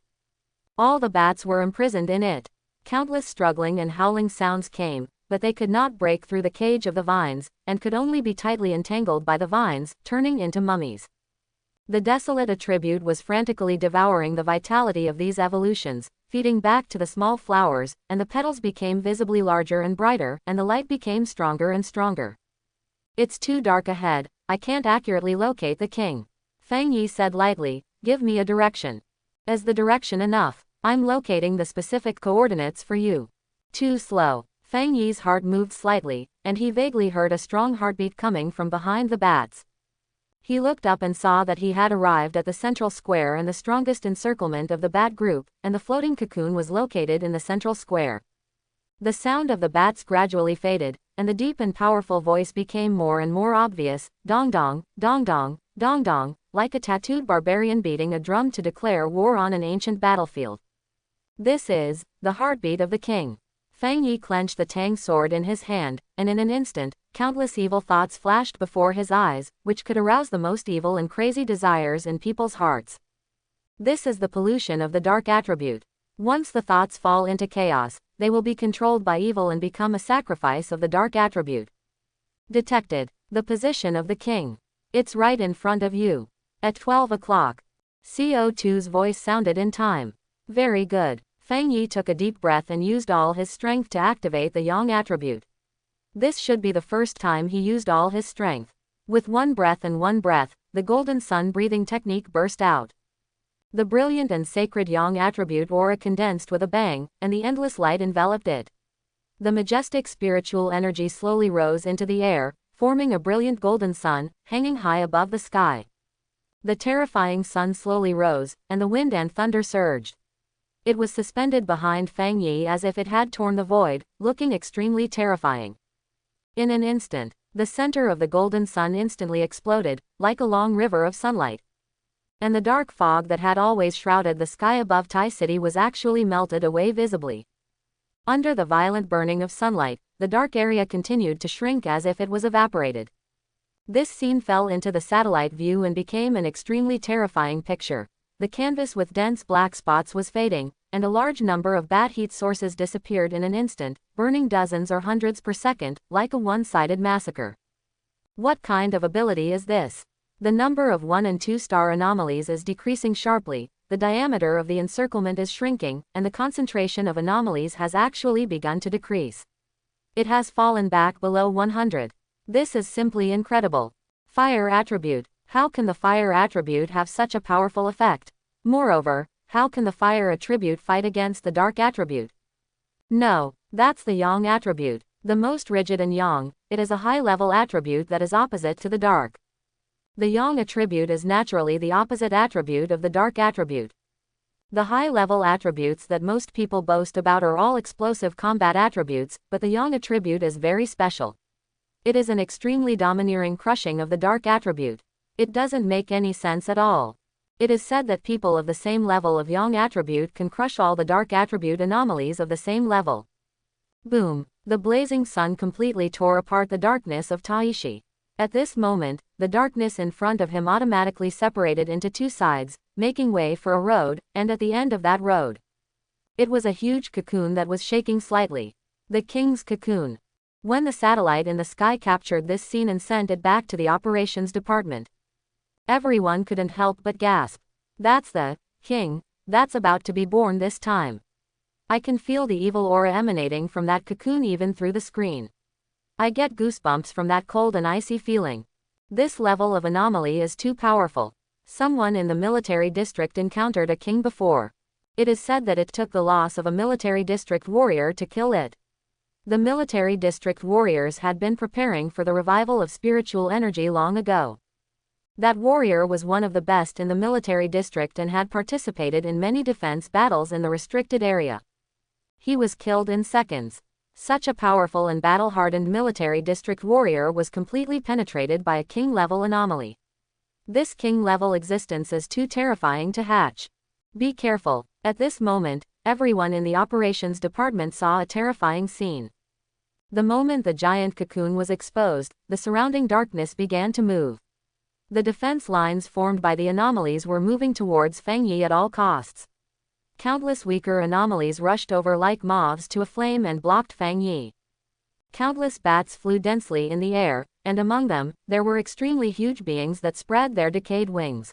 All the bats were imprisoned in it. Countless struggling and howling sounds came, but they could not break through the cage of the vines, and could only be tightly entangled by the vines, turning into mummies. The desolate attribute was frantically devouring the vitality of these evolutions, feeding back to the small flowers, and the petals became visibly larger and brighter, and the light became stronger and stronger. It's too dark ahead, I can't accurately locate the king. Feng Yi said lightly, give me a direction. Is the direction enough? I'm locating the specific coordinates for you. Too slow. Feng Yi's heart moved slightly, and he vaguely heard a strong heartbeat coming from behind the bats. He looked up and saw that he had arrived at the central square and the strongest encirclement of the bat group, and the floating cocoon was located in the central square. The sound of the bats gradually faded, and the deep and powerful voice became more and more obvious, dong dong, dong dong, dong dong, like a tattooed barbarian beating a drum to declare war on an ancient battlefield. This is the heartbeat of the king. Feng Yi clenched the Tang sword in his hand, and in an instant, countless evil thoughts flashed before his eyes, which could arouse the most evil and crazy desires in people's hearts. This is the pollution of the dark attribute. Once the thoughts fall into chaos, they will be controlled by evil and become a sacrifice of the dark attribute. Detected. The position of the king. It's right in front of you. At 12 o'clock. CO2's voice sounded in time. Very good. Feng Yi took a deep breath and used all his strength to activate the yang attribute. This should be the first time he used all his strength. With one breath, the golden sun breathing technique burst out. The brilliant and sacred yang attribute aura condensed with a bang, and the endless light enveloped it. The majestic spiritual energy slowly rose into the air, forming a brilliant golden sun, hanging high above the sky. The terrifying sun slowly rose, and the wind and thunder surged. It was suspended behind Feng Yi as if it had torn the void, looking extremely terrifying. In an instant, the center of the golden sun instantly exploded, like a long river of sunlight. And the dark fog that had always shrouded the sky above Tai City was actually melted away visibly. Under the violent burning of sunlight, the dark area continued to shrink as if it was evaporated. This scene fell into the satellite view and became an extremely terrifying picture. The canvas with dense black spots was fading, and a large number of bat heat sources disappeared in an instant, burning dozens or hundreds per second, like a one-sided massacre. What kind of ability is this? The number of 1- and 2-star anomalies is decreasing sharply, the diameter of the encirclement is shrinking, and the concentration of anomalies has actually begun to decrease. It has fallen back below 100. This is simply incredible. Fire attribute. How can the fire attribute have such a powerful effect? Moreover, how can the fire attribute fight against the dark attribute? No, that's the yang attribute. The most rigid and yang, it is a high-level attribute that is opposite to the dark. The yang attribute is naturally the opposite attribute of the dark attribute. The high-level attributes that most people boast about are all explosive combat attributes, but the yang attribute is very special. It is an extremely domineering crushing of the dark attribute. It doesn't make any sense at all. It is said that people of the same level of yang attribute can crush all the dark attribute anomalies of the same level. Boom! The blazing sun completely tore apart the darkness of Taishi. At this moment, the darkness in front of him automatically separated into two sides, making way for a road, and at the end of that road, it was a huge cocoon that was shaking slightly. The king's cocoon. When the satellite in the sky captured this scene and sent it back to the operations department, everyone couldn't help but gasp. That's the king that's about to be born this time. I can feel the evil aura emanating from that cocoon even through the screen. I get goosebumps from that cold and icy feeling. This level of anomaly is too powerful. Someone in the military district encountered a king before. It is said that it took the loss of a military district warrior to kill it. The military district warriors had been preparing for the revival of spiritual energy long ago. That warrior was one of the best in the military district and had participated in many defense battles in the restricted area. He was killed in seconds. Such a powerful and battle-hardened military district warrior was completely penetrated by a king-level anomaly. This king-level existence is too terrifying to hatch. Be careful. At this moment, everyone in the operations department saw a terrifying scene. The moment the giant cocoon was exposed, the surrounding darkness began to move. The defense lines formed by the anomalies were moving towards Feng Yi at all costs. Countless weaker anomalies rushed over like moths to a flame and blocked Feng Yi. Countless bats flew densely in the air, and among them, there were extremely huge beings that spread their decayed wings.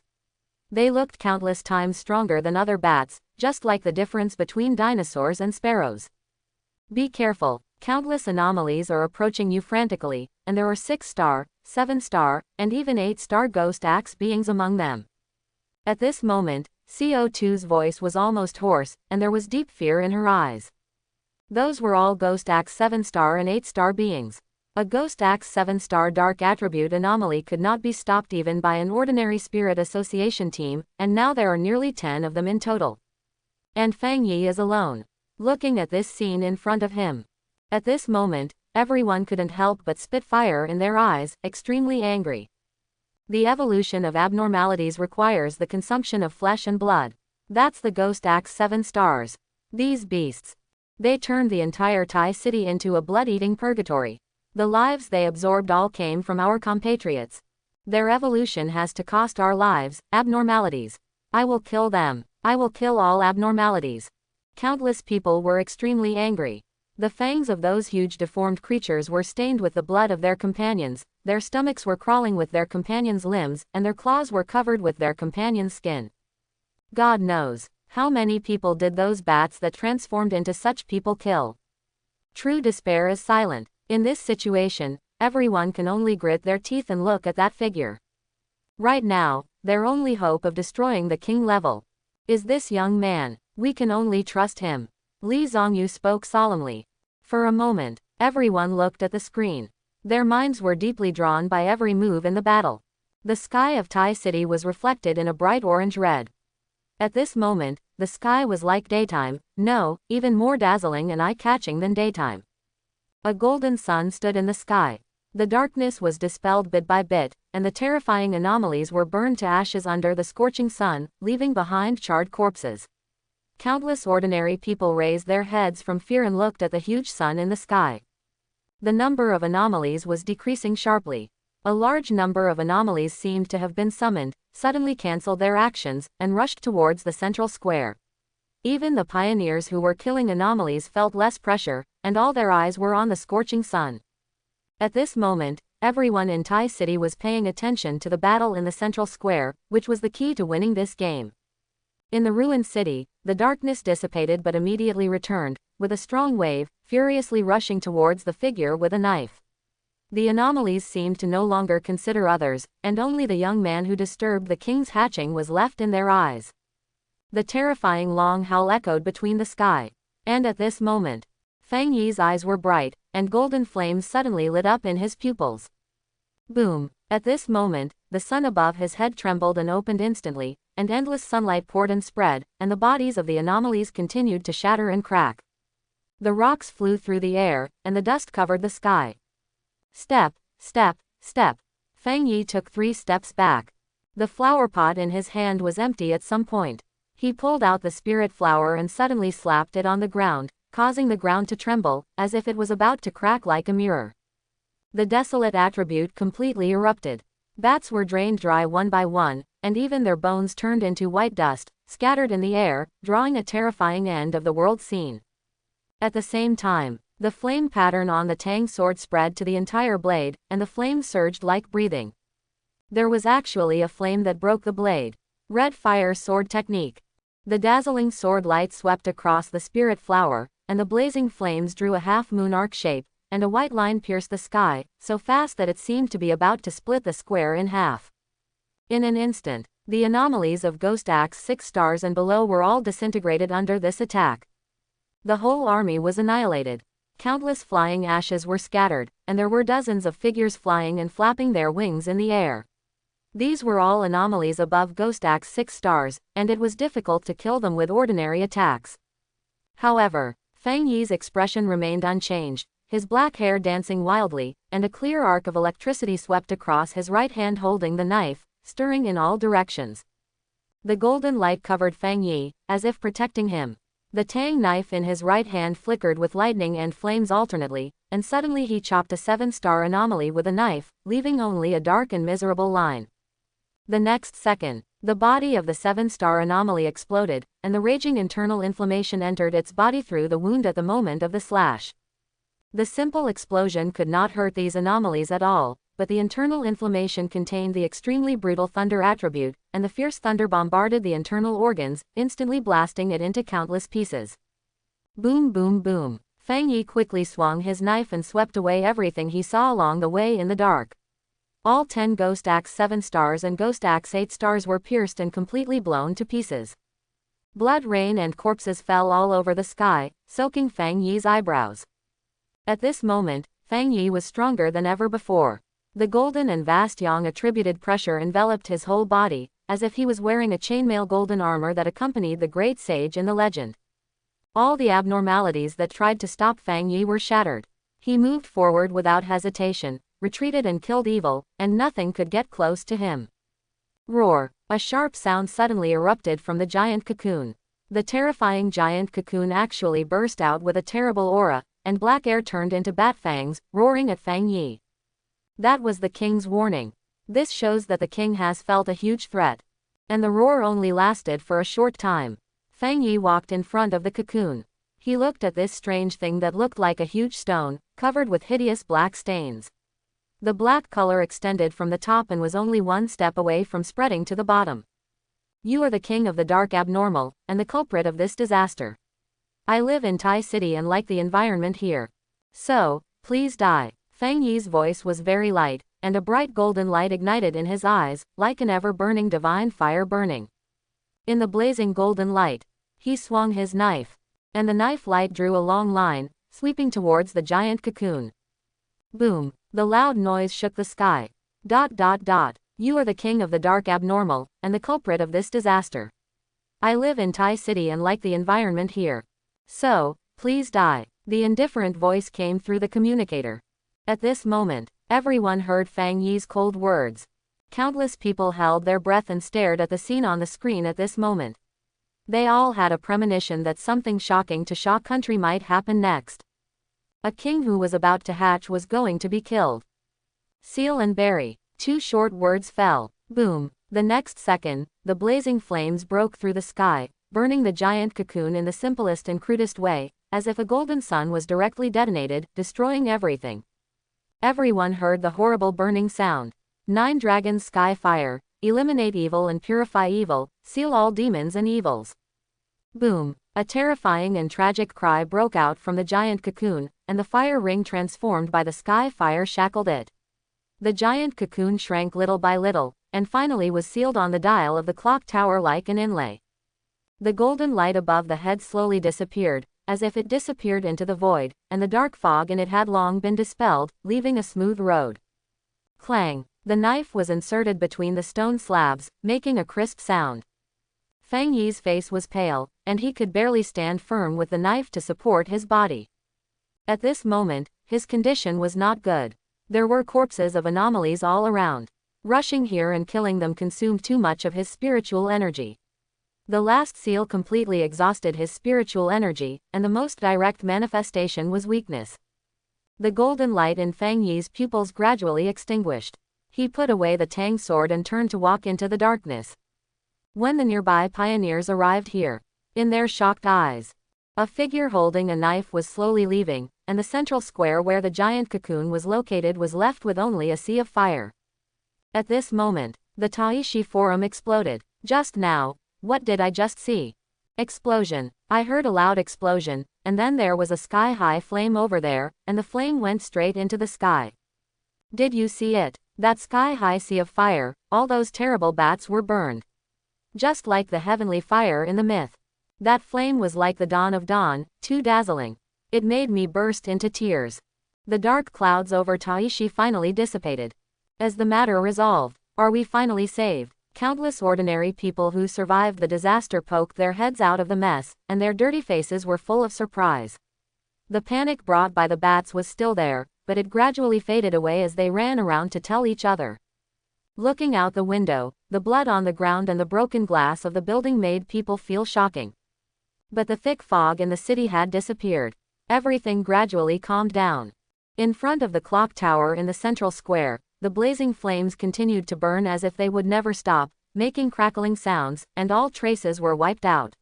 They looked countless times stronger than other bats, just like the difference between dinosaurs and sparrows. Be careful, countless anomalies are approaching you frantically, and there are 6-star, 7-star, and even 8-star ghost axe beings among them. At this moment, CO2's voice was almost hoarse, and there was deep fear in her eyes. Those were all Ghost Axe 7-star and 8-star beings. A Ghost Axe 7-star dark attribute anomaly could not be stopped even by an ordinary spirit association team, and now there are nearly 10 of them in total. And Feng Yi is alone, looking at this scene in front of him. At this moment, everyone couldn't help but spit fire in their eyes, extremely angry. The evolution of abnormalities requires the consumption of flesh and blood. That's the Ghost Axe 7 stars. These beasts. They turned the entire Thai city into a blood-eating purgatory. The lives they absorbed all came from our compatriots. Their evolution has to cost our lives, abnormalities. I will kill them. I will kill all abnormalities. Countless people were extremely angry. The fangs of those huge deformed creatures were stained with the blood of their companions, their stomachs were crawling with their companions' limbs, and their claws were covered with their companions' skin. God knows, how many people did those bats that transformed into such people kill? True despair is silent. In this situation, everyone can only grit their teeth and look at that figure. Right now, their only hope of destroying the king level is this young man. We can only trust him. Li Zongyu spoke solemnly. For a moment, everyone looked at the screen. Their minds were deeply drawn by every move in the battle. The sky of Tai City was reflected in a bright orange-red. At this moment, the sky was like daytime, no, even more dazzling and eye-catching than daytime. A golden sun stood in the sky. The darkness was dispelled bit by bit, and the terrifying anomalies were burned to ashes under the scorching sun, leaving behind charred corpses. Countless ordinary people raised their heads from fear and looked at the huge sun in the sky. The number of anomalies was decreasing sharply. A large number of anomalies seemed to have been summoned, suddenly cancelled their actions, and rushed towards the central square. Even the pioneers who were killing anomalies felt less pressure, and all their eyes were on the scorching sun. At this moment, everyone in Tai City was paying attention to the battle in the central square, which was the key to winning this game. In the ruined city, the darkness dissipated but immediately returned, with a strong wave, furiously rushing towards the figure with a knife. The anomalies seemed to no longer consider others, and only the young man who disturbed the king's hatching was left in their eyes. The terrifying long howl echoed between the sky. And at this moment, Feng Yi's eyes were bright, and golden flames suddenly lit up in his pupils. Boom! At this moment, the sun above his head trembled and opened instantly, and endless sunlight poured and spread, and the bodies of the anomalies continued to shatter and crack. The rocks flew through the air, and the dust covered the sky. Step, step, step. Feng Yi took 3 steps back. The flower pot in his hand was empty at some point. He pulled out the spirit flower and suddenly slapped it on the ground, causing the ground to tremble, as if it was about to crack like a mirror. The desolate attribute completely erupted. Bats were drained dry one by one, and even their bones turned into white dust, scattered in the air, drawing a terrifying end of the world scene. At the same time, the flame pattern on the Tang sword spread to the entire blade, and the flame surged like breathing. There was actually a flame that broke the blade. Red fire sword technique. The dazzling sword light swept across the spirit flower, and the blazing flames drew a half-moon arc shape, and a white line pierced the sky, so fast that it seemed to be about to split the square in half. In an instant, the anomalies of Ghost Axe 6 stars and below were all disintegrated under this attack. The whole army was annihilated. Countless flying ashes were scattered, and there were dozens of figures flying and flapping their wings in the air. These were all anomalies above Ghost Axe 6 stars, and it was difficult to kill them with ordinary attacks. However, Fang Yi's expression remained unchanged, his black hair dancing wildly, and a clear arc of electricity swept across his right hand holding the knife, stirring in all directions. The golden light covered Fang Yi, as if protecting him. The tang knife in his right hand flickered with lightning and flames alternately, and suddenly he chopped a 7-star anomaly with a knife, leaving only a dark and miserable line. The next second, the body of the 7-star anomaly exploded, and the raging internal inflammation entered its body through the wound at the moment of the slash. The simple explosion could not hurt these anomalies at all, but the internal inflammation contained the extremely brutal thunder attribute, and the fierce thunder bombarded the internal organs, instantly blasting it into countless pieces. Boom boom boom. Fang Yi quickly swung his knife and swept away everything he saw along the way in the dark. All 10 Ghost Axe 7 stars and Ghost Axe 8 stars were pierced and completely blown to pieces. Blood rain and corpses fell all over the sky, soaking Fang Yi's eyebrows. At this moment, Fang Yi was stronger than ever before. The golden and vast yang attributed pressure enveloped his whole body, as if he was wearing a chainmail golden armor that accompanied the great sage in the legend. All the abnormalities that tried to stop Fang Yi were shattered. He moved forward without hesitation, retreated and killed evil, and nothing could get close to him. Roar! A sharp sound suddenly erupted from the giant cocoon. The terrifying giant cocoon actually burst out with a terrible aura, and black air turned into bat fangs, roaring at Fang Yi. That was the king's warning. This shows that the king has felt a huge threat. And the roar only lasted for a short time. Fang Yi walked in front of the cocoon. He looked at this strange thing that looked like a huge stone, covered with hideous black stains. The black color extended from the top and was only one step away from spreading to the bottom. You are the king of the dark abnormal, and the culprit of this disaster. I live in Tai City and like the environment here. So, please die. Fang Yi's voice was very light, and a bright golden light ignited in his eyes, like an ever-burning divine fire burning. In the blazing golden light, he swung his knife, and the knife light drew a long line, sweeping towards the giant cocoon. Boom! The loud noise shook the sky. ... You are the king of the dark abnormal, and the culprit of this disaster. I live in Tai City and like the environment here. So, please die. The indifferent voice came through the communicator. At this moment, everyone heard Fang Yi's cold words. Countless people held their breath and stared at the scene on the screen at this moment. They all had a premonition that something shocking to Shaw country might happen next. A king who was about to hatch was going to be killed. Seal and berry. 2 short words fell. Boom. The next second, the blazing flames broke through the sky, burning the giant cocoon in the simplest and crudest way, as if a golden sun was directly detonated, destroying everything. Everyone heard the horrible burning sound. 9 dragons sky fire, eliminate evil and purify evil, seal all demons and evils. Boom. A terrifying and tragic cry broke out from the giant cocoon, and the fire ring transformed by the sky fire shackled it. The giant cocoon shrank little by little, and finally was sealed on the dial of the clock tower like an inlay. The golden light above the head slowly disappeared, as if it disappeared into the void, and the dark fog in it had long been dispelled, leaving a smooth road. Clang! The knife was inserted between the stone slabs, making a crisp sound. Fang Yi's face was pale, and he could barely stand firm with the knife to support his body. At this moment, his condition was not good. There were corpses of anomalies all around. Rushing here and killing them consumed too much of his spiritual energy. The last seal completely exhausted his spiritual energy, and the most direct manifestation was weakness. The golden light in Fang Yi's pupils gradually extinguished. He put away the tang sword and turned to walk into the darkness. When the nearby pioneers arrived here, in their shocked eyes, a figure holding a knife was slowly leaving, and the central square where the giant cocoon was located was left with only a sea of fire. At this moment, the Taishi Forum exploded. Just now, what did I just see? Explosion. I heard a loud explosion, and then there was a sky-high flame over there, and the flame went straight into the sky. Did you see it? That sky-high sea of fire, all those terrible bats were burned. Just like the heavenly fire in the myth. That flame was like the dawn of dawn, too dazzling. It made me burst into tears. The dark clouds over Taishi finally dissipated. As the matter resolved, are we finally saved? Countless ordinary people who survived the disaster poked their heads out of the mess, and their dirty faces were full of surprise. The panic brought by the bats was still there, but it gradually faded away as they ran around to tell each other. Looking out the window, the blood on the ground and the broken glass of the building made people feel shocking. But the thick fog in the city had disappeared. Everything gradually calmed down. In front of the clock tower in the central square, the blazing flames continued to burn as if they would never stop, making crackling sounds, and all traces were wiped out.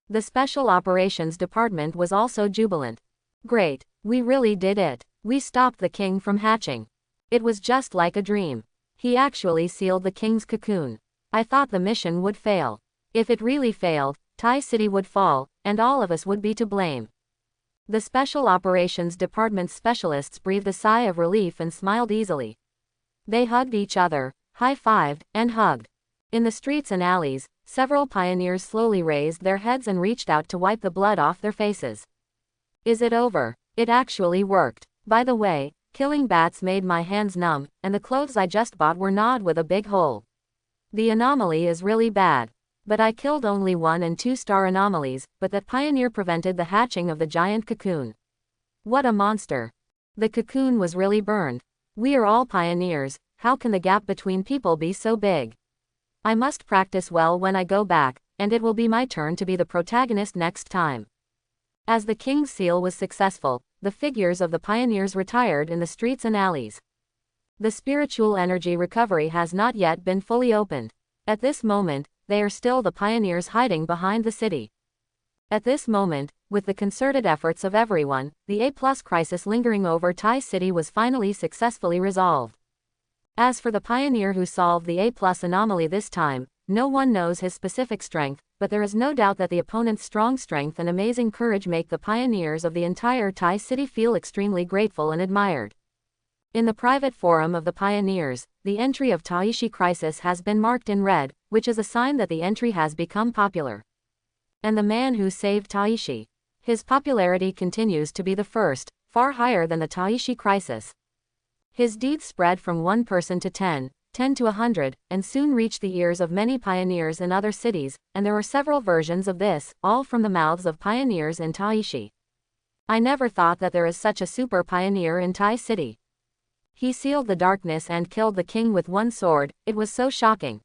The Special Operations Department was also jubilant. Great, we really did it. We stopped the king from hatching. It was just like a dream. He actually sealed the king's cocoon. I thought the mission would fail. If it really failed, Tai City would fall, and all of us would be to blame. The Special Operations Department's specialists breathed a sigh of relief and smiled easily. They hugged each other, high-fived, and hugged. In the streets and alleys, several pioneers slowly raised their heads and reached out to wipe the blood off their faces. Is it over? It actually worked. By the way, killing bats made my hands numb, and the clothes I just bought were gnawed with a big hole. The anomaly is really bad. But I killed only 1- and 2-star anomalies, but that pioneer prevented the hatching of the giant cocoon. What a monster. The cocoon was really burned. We are all pioneers, how can the gap between people be so big? I must practice well when I go back, and it will be my turn to be the protagonist next time. As the king's seal was successful, the figures of the pioneers retired in the streets and alleys. The spiritual energy recovery has not yet been fully opened. At this moment, they are still the pioneers hiding behind the city. At this moment, with the concerted efforts of everyone, the A+ crisis lingering over Tai City was finally successfully resolved. As for the pioneer who solved the A+ anomaly this time, no one knows his specific strength, but there is no doubt that the opponent's strong strength and amazing courage make the pioneers of the entire Tai City feel extremely grateful and admired. In the private forum of the pioneers, the entry of Taishi crisis has been marked in red, which is a sign that the entry has become popular. And the man who saved Taishi. His popularity continues to be the first, far higher than the Taishi crisis. His deeds spread from 1 person to 10 to 100, and soon reached the ears of many pioneers in other cities, and there are several versions of this, all from the mouths of pioneers in Taishi. I never thought that there is such a super pioneer in Tai City. He sealed the darkness and killed the king with 1 sword, it was so shocking.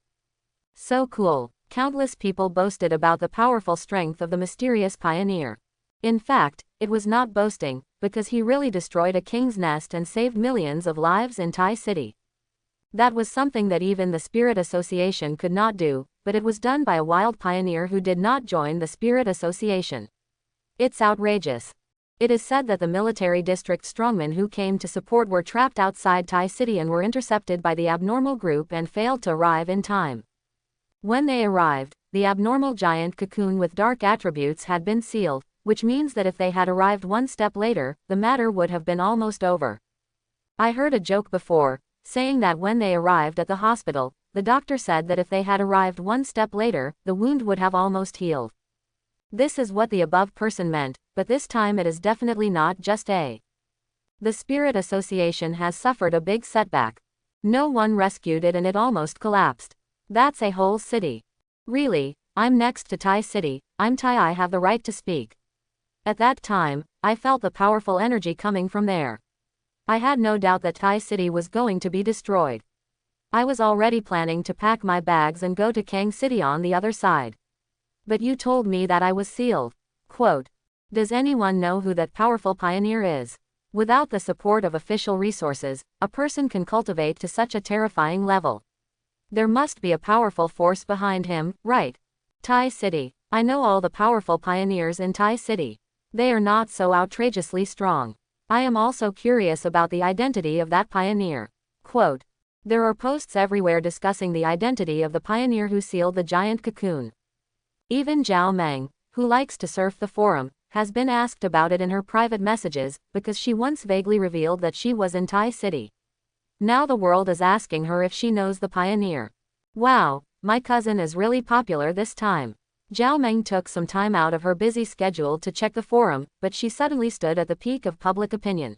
So cool. Countless people boasted about the powerful strength of the mysterious pioneer. In fact, it was not boasting, because he really destroyed a king's nest and saved millions of lives in Tai City. That was something that even the Spirit Association could not do, but it was done by a wild pioneer who did not join the Spirit Association. It's outrageous. It is said that the military district strongmen who came to support were trapped outside Tai City and were intercepted by the abnormal group and failed to arrive in time. When they arrived, the abnormal giant cocoon with dark attributes had been sealed, which means that if they had arrived 1 step later, the matter would have been almost over. I heard a joke before, saying that when they arrived at the hospital, the doctor said that if they had arrived 1 step later, the wound would have almost healed. This is what the above person meant, but this time it is definitely not just a. The Spirit Association has suffered a big setback. No one rescued it and it almost collapsed. That's a whole city. Really, I'm next to Tai City, I'm Tai, I have the right to speak. At that time, I felt the powerful energy coming from there. I had no doubt that Tai City was going to be destroyed. I was already planning to pack my bags and go to Kang City on the other side. But you told me that I was sealed. Quote, does anyone know who that powerful pioneer is? Without the support of official resources, a person can cultivate to such a terrifying level. There must be a powerful force behind him, right? Tai City. I know all the powerful pioneers in Tai City. They are not so outrageously strong. I am also curious about the identity of that pioneer. Quote, there are posts everywhere discussing the identity of the pioneer who sealed the giant cocoon. Even Zhao Meng, who likes to surf the forum, has been asked about it in her private messages, because she once vaguely revealed that she was in Thai City. Now the world is asking her if she knows the pioneer. Wow, my cousin is really popular this time. Zhao Meng took some time out of her busy schedule to check the forum, but she suddenly stood at the peak of public opinion.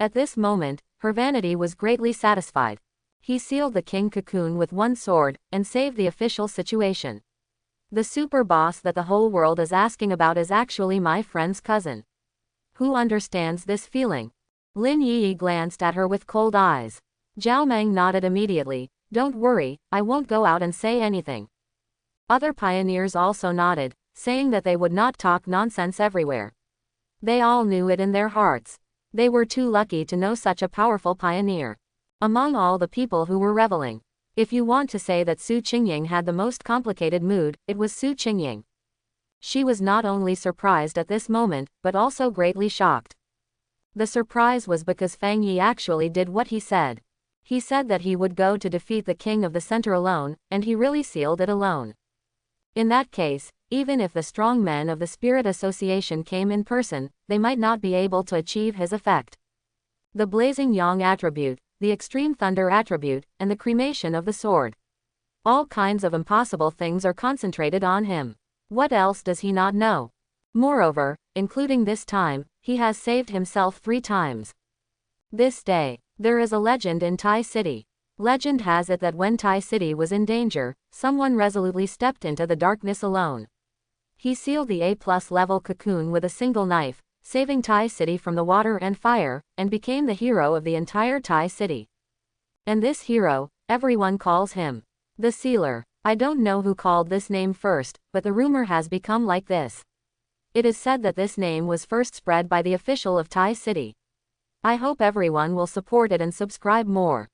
At this moment, her vanity was greatly satisfied. He sealed the king cocoon with one sword, and saved the official situation. The super boss that the whole world is asking about is actually my friend's cousin. Who understands this feeling? Lin Yi glanced at her with cold eyes. Zhao Meng nodded immediately. Don't worry, I won't go out and say anything. Other pioneers also nodded, saying that they would not talk nonsense everywhere. They all knew it in their hearts. They were too lucky to know such a powerful pioneer. Among all the people who were reveling, if you want to say that Su Qingying had the most complicated mood, it was Su Qingying. She was not only surprised at this moment, but also greatly shocked. The surprise was because Fang Yi actually did what he said. He said that he would go to defeat the king of the center alone, and he really sealed it alone. In that case, even if the strong men of the Spirit Association came in person, they might not be able to achieve his effect. The blazing yang attribute, the extreme thunder attribute, and the cremation of the sword. All kinds of impossible things are concentrated on him. What else does he not know? Moreover, including this time, he has saved himself 3 times. This day, there is a legend in Thai City. Legend has it that when Thai City was in danger, someone resolutely stepped into the darkness alone. He sealed the A+ level cocoon with a single knife, saving Thai City from the water and fire, and became the hero of the entire Thai City. And this hero, everyone calls him the Sealer. I don't know who called this name first, but the rumor has become like this. It is said that this name was first spread by the official of Thai City. I hope everyone will support it and subscribe more.